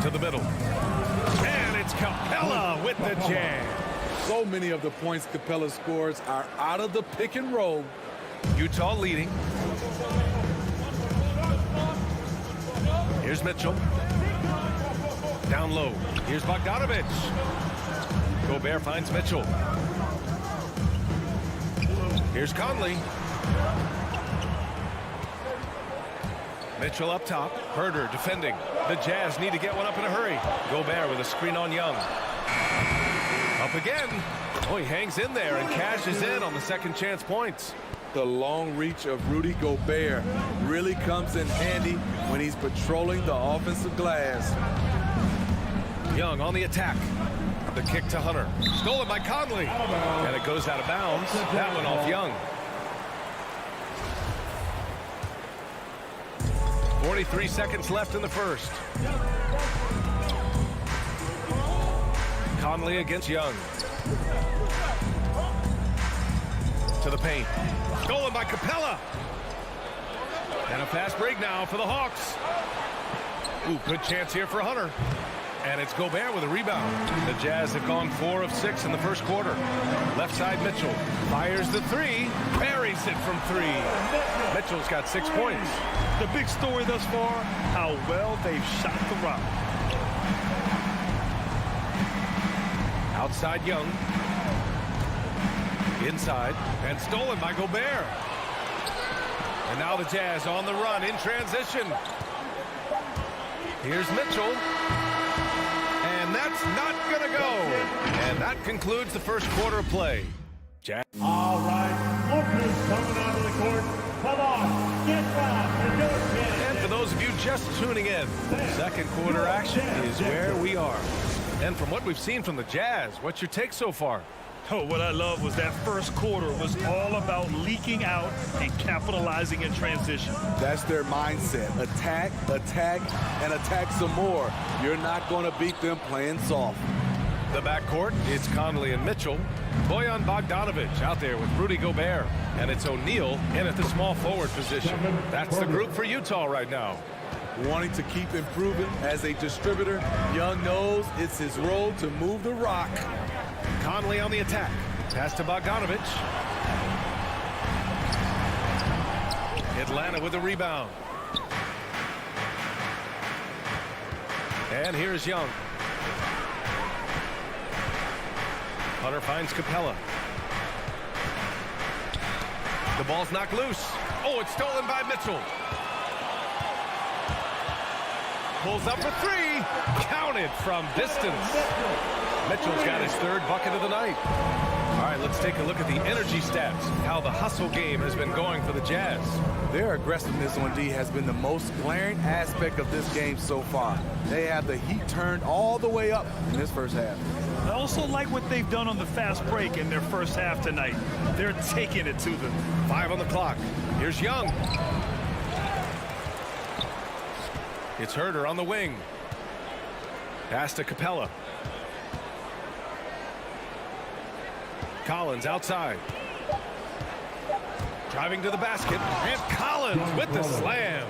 To the middle. And it's Capella with the jam. So many of the points Capella scores are out of the pick and roll. Utah leading. Here's Mitchell. Down low. Here's Bogdanovich. Gobert finds Mitchell. Here's Conley. Mitchell up top. Herder defending. The Jazz need to get one up in a hurry. Gobert with a screen on Young. Up again. Oh, he hangs in there and cashes in on the second chance points. The long reach of Rudy Gobert really comes in handy when he's patrolling the offensive glass. Young on the attack. The kick to Hunter. Stolen by Conley. And it goes out of bounds. That one off Young. 43 seconds left in the first. Conley against Young. To the paint. Stolen by Capella. And a fast break now for the Hawks. Ooh, good chance here for Hunter. And it's Gobert with a rebound. The Jazz have gone 4 of 6 in the first quarter. Left side Mitchell fires the three, buries it from 3. Mitchell's got 6 points. The big story thus far, how well they've shot the rock. Outside Young. Inside and stolen by Gobert. And now the Jazz on the run in transition. Here's Mitchell. And that's not going to go. And that concludes the first quarter of play. All right, lookers coming onto the court. Come on, get down. And for those of you just tuning in, second quarter action is where we are. And from what we've seen from the Jazz, what's your take so far? Oh, what I love was that first quarter was all about leaking out and capitalizing in transition. That's their mindset. Attack, attack, and attack some more. You're not going to beat them playing soft. The backcourt, it's Conley and Mitchell. Bojan Bogdanovic out there with Rudy Gobert. And it's O'Neal in at the small forward position. That's the group for Utah right now. Wanting to keep improving as a distributor, Young knows it's his role to move the rock. Conley on the attack. Pass to Bogdanovic. Atlanta with a rebound. And here's Young. Hunter finds Capella. The ball's knocked loose. Oh, it's stolen by Mitchell. Pulls up for 3. Counted from distance. Mitchell's got his 3rd bucket of the night. All right, let's take a look at the energy stats, how the hustle game has been going for the Jazz. Their aggressiveness on D has been the most glaring aspect of this game so far. They have the heat turned all the way up in this first half. I also like what they've done on the fast break in their first half tonight. They're taking it to them. 5 on the clock. Here's Young. It's Herter on the wing. Pass to Capella. Collins outside. Driving to the basket. And Collins with the slam.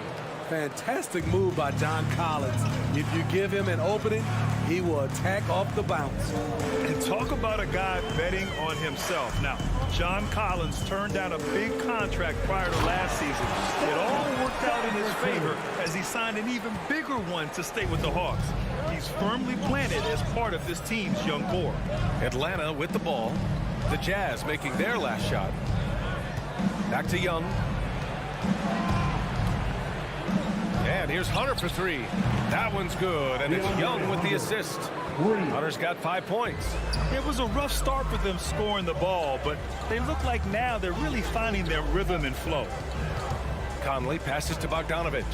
Fantastic move by John Collins. If you give him an opening, he will attack off the bounce. And talk about a guy betting on himself. Now, John Collins turned down a big contract prior to last season. It all worked out in his favor as he signed an even bigger one to stay with the Hawks. He's firmly planted as part of this team's young core. Atlanta with the ball. The Jazz making their last shot. Back to Young. And here's Hunter for 3. That one's good, and it's Young with the assist. Hunter's got 5 points. It was a rough start for them scoring the ball, but they look like now they're really finding their rhythm and flow. Conley passes to Bogdanovic.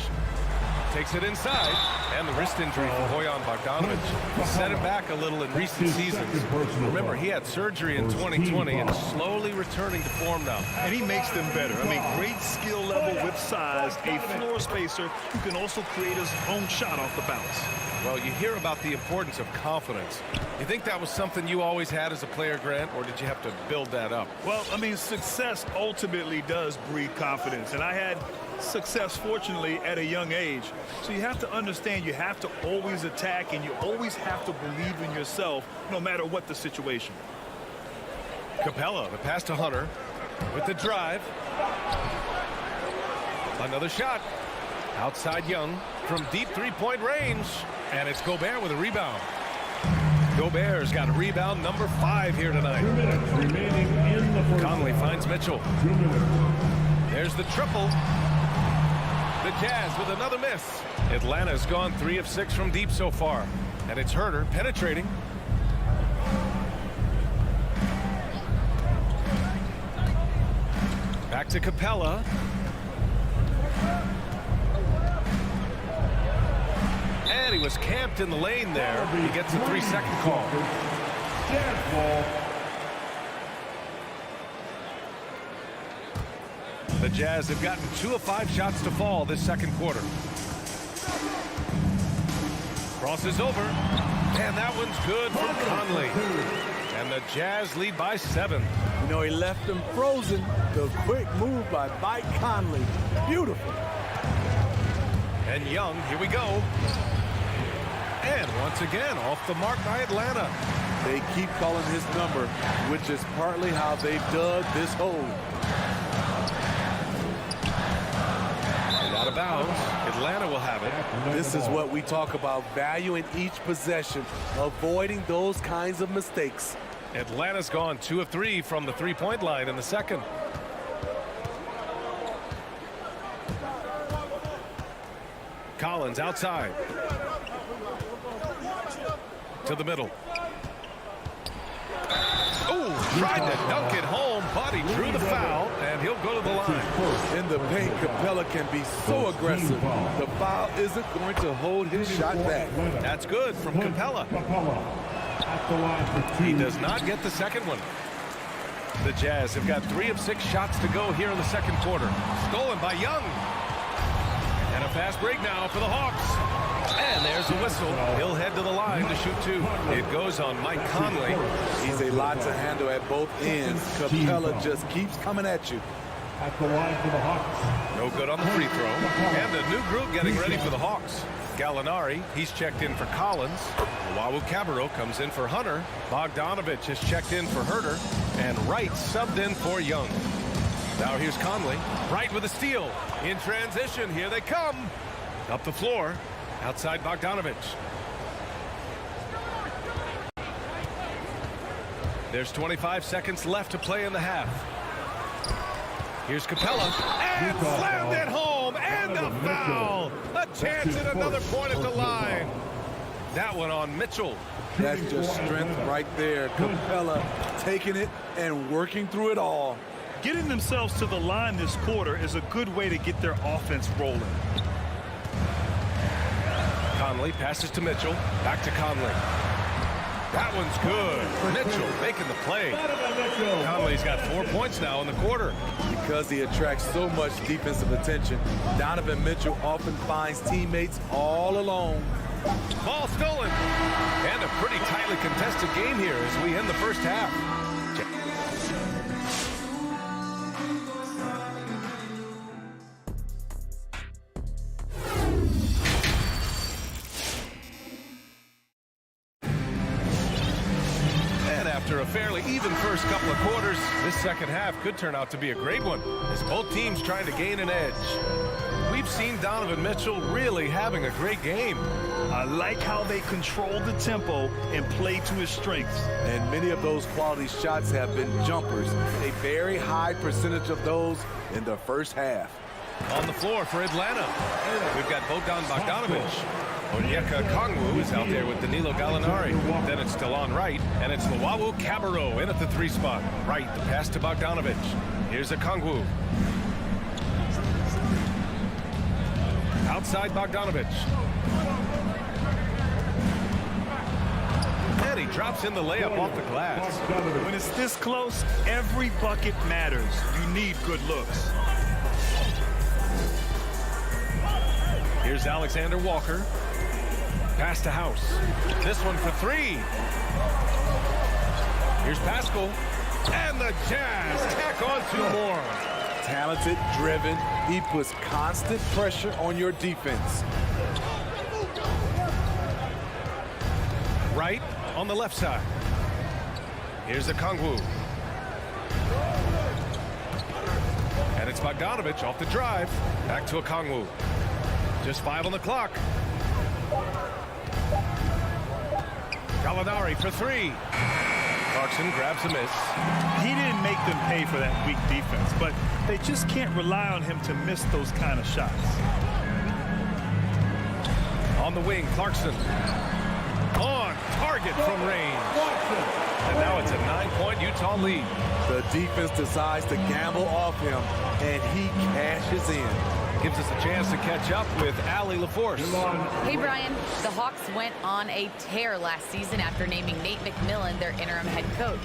Takes it inside, and the wrist injury for Bojan Bogdanovic set him back a little in recent seasons. Remember, he had surgery in 2020 and slowly returning to form now. And he makes them better. I mean, great skill level with size, a floor spacer who can also create his own shot off the bounce. Well, you hear about the importance of confidence. You think that was something you always had as a player, Grant, or did you have to build that up? Well, I mean, success ultimately does breed confidence, and I had success, fortunately, at a young age. So you have to understand you have to always attack, and you always have to believe in yourself, no matter what the situation. Capella, the pass to Hunter with the drive. Another shot. Outside Young from deep three-point range. And it's Gobert with a rebound. Gobert's got a rebound number 5 here tonight. 2 minutes remaining in the first. Conley finds Mitchell. 2 minutes. There's the triple. The Jazz with another miss. Atlanta's gone 3 of 6 from deep so far. And it's Herter penetrating. Back to Capella. And he was camped in the lane there. He gets a 3-second call. Jazz ball. The Jazz have gotten 2 of 5 shots to fall this second quarter. Crosses over. And that one's good from Conley. And the Jazz lead by 7. You know, he left them frozen. The quick move by Mike Conley. Beautiful. And Young, here we go. And once again, off the mark by Atlanta. They keep calling his number, which is partly how they've dug this hole. And out of bounds, Atlanta will have it. This is what we talk about, value in each possession, avoiding those kinds of mistakes. Atlanta's gone 2 of 3 from the three-point line in the second. Collins outside. To the middle. Oh, tried to dunk it home, but he drew the foul, and he'll go to the line. In the paint, Capella can be so aggressive. The foul isn't going to hold his shot back. That's good from Capella. He does not get the second one. The Jazz have got 3 of 6 shots to go here in the second quarter. Stolen by Young. And a fast break now for the Hawks. And there's a whistle. He'll head to the line to shoot 2. It goes on Mike Conley. He's a lot to handle at both ends. Capella just keeps coming at you. At the line for the Hawks. No good on the free throw. And a new group getting ready for the Hawks. Gallinari, he's checked in for Collins. Wawu-Cabarrot comes in for Hunter. Bogdanovich has checked in for Herter. And Wright subbed in for Young. Now here's Conley. Wright with a steal. In transition, here they come. Up the floor. Outside Bogdanovich. There's 25 seconds left to play in the half. Here's Capella. And slammed it home. And a foul. A chance at another point at the line. That one on Mitchell. That's just strength right there. Capella taking it and working through it all. Getting themselves to the line this quarter is a good way to get their offense rolling. Conley passes to Mitchell. Back to Conley. That one's good. Mitchell making the play. Conley's got 4 points now in the quarter. Because he attracts so much defensive attention, Donovan Mitchell often finds teammates all alone. Ball stolen. And a pretty tightly contested game here as we end the first half. After a fairly even first couple of quarters, this second half could turn out to be a great one as both teams trying to gain an edge. We've seen Donovan Mitchell really having a great game. I like how they control the tempo and play to his strengths. And many of those quality shots have been jumpers. A very high percentage of those in the first half. On the floor for Atlanta, we've got Bogdanovich. Onyeka Okongwu is out there with Danilo Gallinari. Then it's still on Wright, and it's Wawu-Cabarrot in at the 3 spot. Wright, the pass to Bogdanovich. Here's Okongwu. Outside Bogdanovich. And he drops in the layup off the glass. When it's this close, every bucket matters. You need good looks. Here's Alexander Walker. Pass to House. This one for 3. Here's Pascal. And the Jazz tack on 2 more. Talented, driven. He puts constant pressure on your defense. Right on the left side. Here's Okongwu. And it's Bogdanovich off the drive. Back to Okongwu. Just 5 on the clock. Gallinari for 3. Clarkson grabs a miss. He didn't make them pay for that weak defense, but they just can't rely on him to miss those kind of shots. On the wing, Clarkson. On target from range. And now it's a 9-point Utah lead. The defense decides to gamble off him, and he cashes in. Gives us a chance to catch up with Allie LaForce. Hey, Brian. The Hawks went on a tear last season after naming Nate McMillan their interim head coach.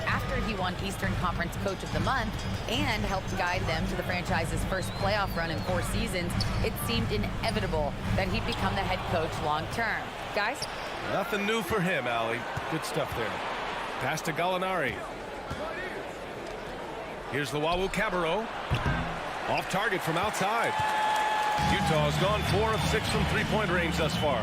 After he won Eastern Conference Coach of the Month and helped guide them to the franchise's first playoff run in 4 seasons, it seemed inevitable that he'd become the head coach long term. Guys? Nothing new for him, Allie. Good stuff there. Pass to Gallinari. Here's the Wawu-Cabarrot. Off target from outside. Utah's gone 4 of 6 from three-point range thus far.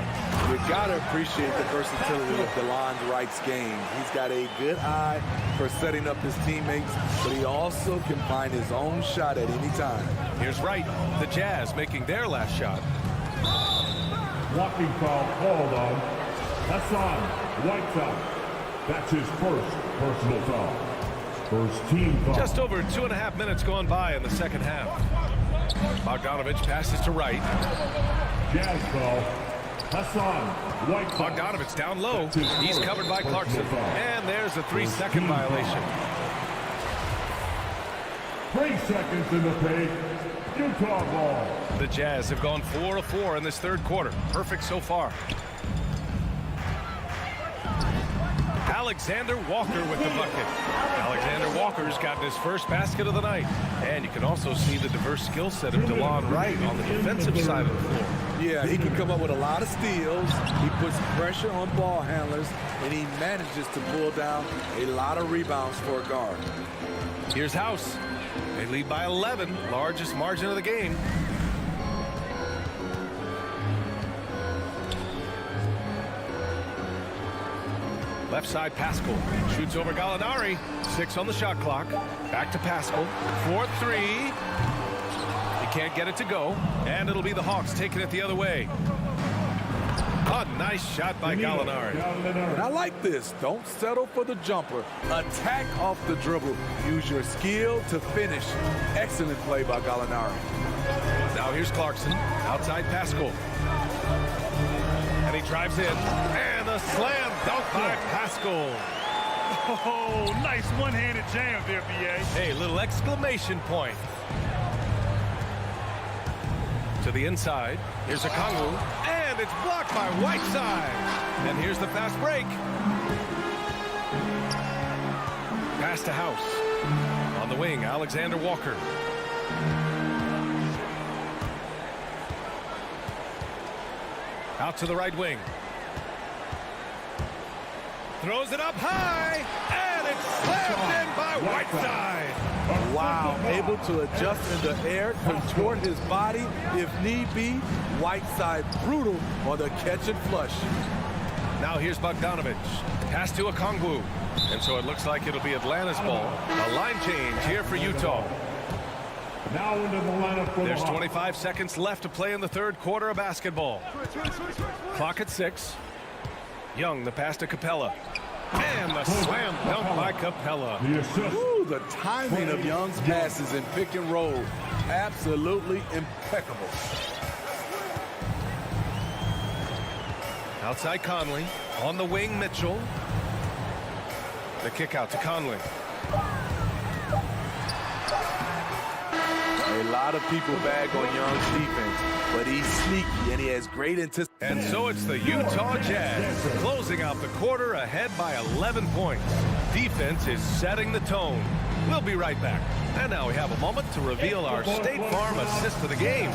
You gotta appreciate the versatility of DeLon Wright's game. He's got a good eye for setting up his teammates, but he also can find his own shot at any time. Here's Wright. The Jazz making their last shot. Blocking foul called on Hassan Whiteside. That's his first personal foul. First team foul. Just over 2.5 minutes gone by in the second half. Bogdanovich passes to Wright. Jazz foul. Hassan Whiteside. Bogdanovich down low. He's covered by Clarkson. And there's a 3-second violation. 3 seconds in the paint. Utah ball. The Jazz have gone 4 of 4 in this third quarter. Perfect so far. Alexander Walker with the bucket. Alexander Walker's gotten his first basket of the night. And you can also see the diverse skill set of DeLon Wright on the defensive side of the floor. Yeah, he can come up with a lot of steals. He puts pressure on ball handlers, and he manages to pull down a lot of rebounds for a guard. Here's House. They lead by 11, largest margin of the game. Left side, Pascal shoots over Gallinari. 6 on the shot clock. Back to Pascal. 4-3. He can't get it to go. And it'll be the Hawks taking it the other way. A nice shot by Gallinari. And I like this. Don't settle for the jumper. Attack off the dribble. Use your skill to finish. Excellent play by Gallinari. Now here's Clarkson. Outside Pascal. And he drives in. And a slam dunk by Pascal. Oh, nice one-handed jam there, B.A. Hey, little exclamation point. To the inside. Here's a Kongu. And it's blocked by Whiteside. And here's the fast break. Pass to House. On the wing, Alexander Walker. Out to the right wing. Throws it up high. And it's slammed in by Whiteside. Wow, able to adjust in the air, contort his body if need be. Whiteside brutal on the catch and flush. Now here's Bogdanovich. Pass to Okongwu. And so it looks like it'll be Atlanta's ball. A line change here for Utah. Now into the lineup for There's 25 seconds left to play in the third quarter of basketball. Clock at 6. Young, the pass to Capella. And the slam dunk by Capella. Ooh, the timing of Young's passes in pick and roll. Absolutely impeccable. Outside Conley. On the wing, Mitchell. The kick out to Conley. A lot of people bag on Young's defense, but he's sneaky and he has great anticipation. And so it's the Utah Jazz closing out the quarter ahead by 11 points. Defense is setting the tone. We'll be right back. And now we have a moment to reveal our State Farm assist of the game.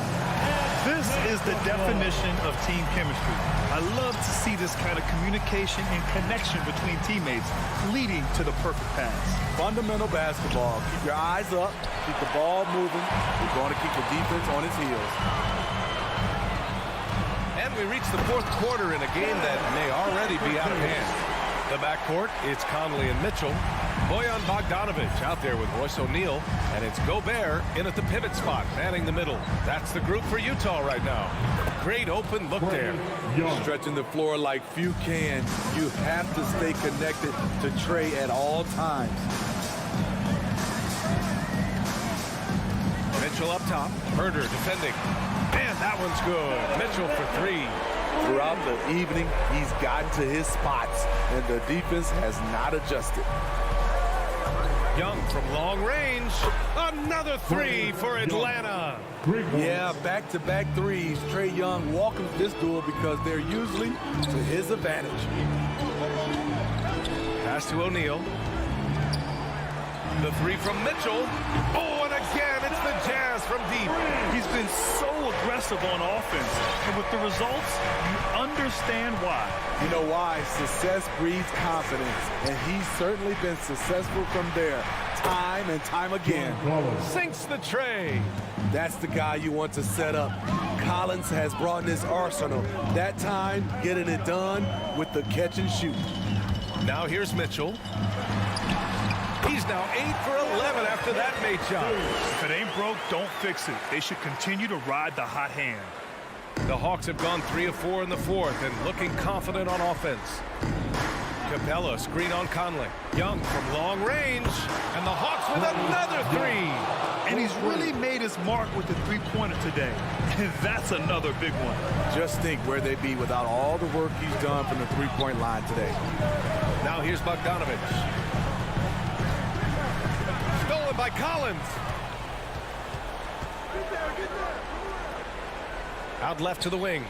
This is the definition of team chemistry. I love to see this kind of communication and connection between teammates leading to the perfect pass. Fundamental basketball. Keep your eyes up. Keep the ball moving. We're going to keep the defense on its heels. And we reach the fourth quarter in a game that may already be out of hand. The backcourt, it's Conley and Mitchell. Bojan Bogdanovich out there with Royce O'Neal. And it's Gobert in at the pivot spot, manning the middle. That's the group for Utah right now. Great open look there. Stretching the floor like few can. You have to stay connected to Trey at all times. Mitchell up top. Herder defending. And that one's good. Mitchell for 3. Throughout the evening, he's gotten to his spots, and the defense has not adjusted. Young from long range. Another 3 for Atlanta. Yeah, back-to-back threes. Trae Young welcomes this duel because they're usually to his advantage. Pass to O'Neal. The 3 from Mitchell. Oh, and again, it's the Jazz from deep. He's been so aggressive on offense, and with the results, you understand why. You know why? Success breeds confidence, and he's certainly been successful from there, time and time again. Sinks the tray. That's the guy you want to set up. Collins has brought in his arsenal. That time, getting it done with the catch and shoot. Now here's Mitchell. He's now 8 for 11 after that made shot. If it ain't broke, don't fix it. They should continue to ride the hot hand. The Hawks have gone 3 of 4 in the fourth and looking confident on offense. Capella, screen on Conley. Young from long range, and the Hawks with another three. And he's really made his mark with the three-pointer today. And that's another big one. Just think where they'd be without all the work he's done from the three-point line today. Now here's Bogdanovich. Stolen by Collins. Out left to the wing.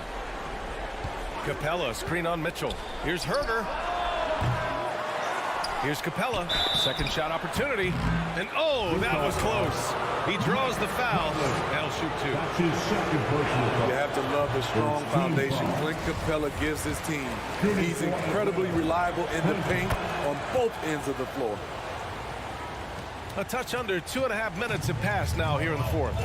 Capella, screen on Mitchell. Here's Herter. Here's Capella. Second shot opportunity. And oh, that was close. He draws the foul. That'll shoot two. You have to love the strong foundation Clint Capella gives his team. He's incredibly reliable in the paint on both ends of the floor. A touch under 2.5 minutes have passed now here in the fourth.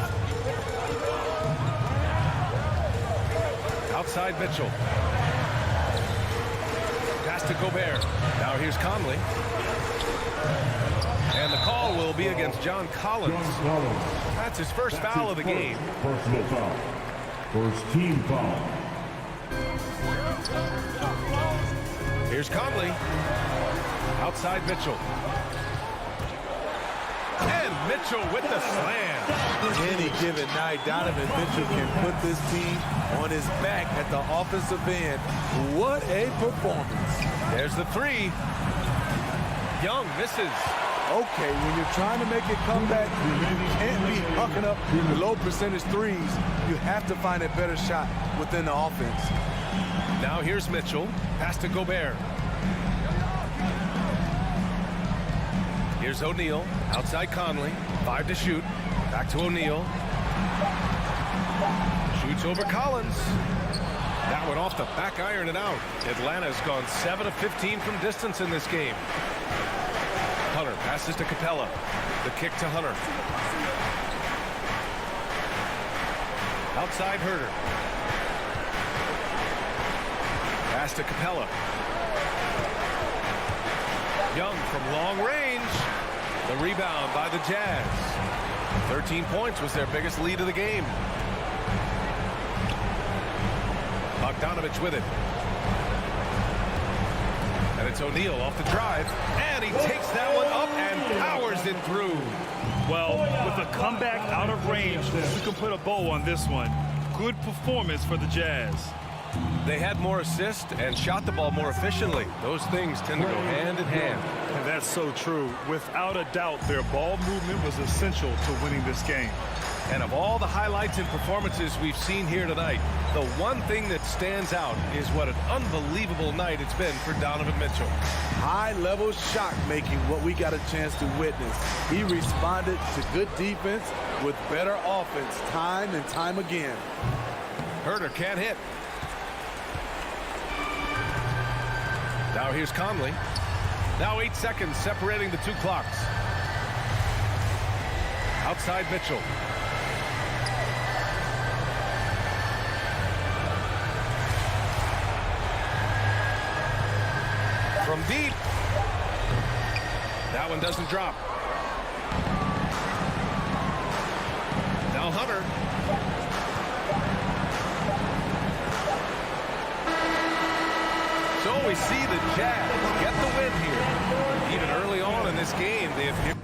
Outside Mitchell. Pass to Gobert. Now here's Conley. And the call will be against John Collins. That's his first foul of the game. Personal foul. First team foul. Here's Conley. Outside Mitchell. And Mitchell with the slam. Any given night, Donovan Mitchell can put this team on his back at the offensive end. What a performance. There's the three. Young misses. Okay, when you're trying to make a comeback, you can't be hucking up low percentage threes. You have to find a better shot within the offense. Now here's Mitchell. Pass to Gobert. Here's O'Neal. Outside Conley. 5 to shoot. Back to O'Neal. Shoots over Collins. That one off the back iron and out. Atlanta's gone 7 of 15 from distance in this game. Hunter passes to Capella. The kick to Hunter. Outside Herter. Pass to Capella. Young from long range. The rebound by the Jazz. 13 points was their biggest lead of the game. Bogdanovich with it. And it's O'Neal off the drive. And he takes that one up and powers it through. Well, with a comeback out of range, we can put a bow on this one. Good performance for the Jazz. They had more assists and shot the ball more efficiently. Those things tend to go hand in hand. And that's so true. Without a doubt, their ball movement was essential to winning this game. And of all the highlights and performances we've seen here tonight, the one thing that stands out is what an unbelievable night it's been for Donovan Mitchell. High-level shot making, what we got a chance to witness. He responded to good defense with better offense time and time again. Herter can't hit. Now here's Conley. Now 8 seconds separating the two clocks. Outside Mitchell. From deep. That one doesn't drop. Now Hunter. So we see the Jazz get the win here. Even early on in this game, they have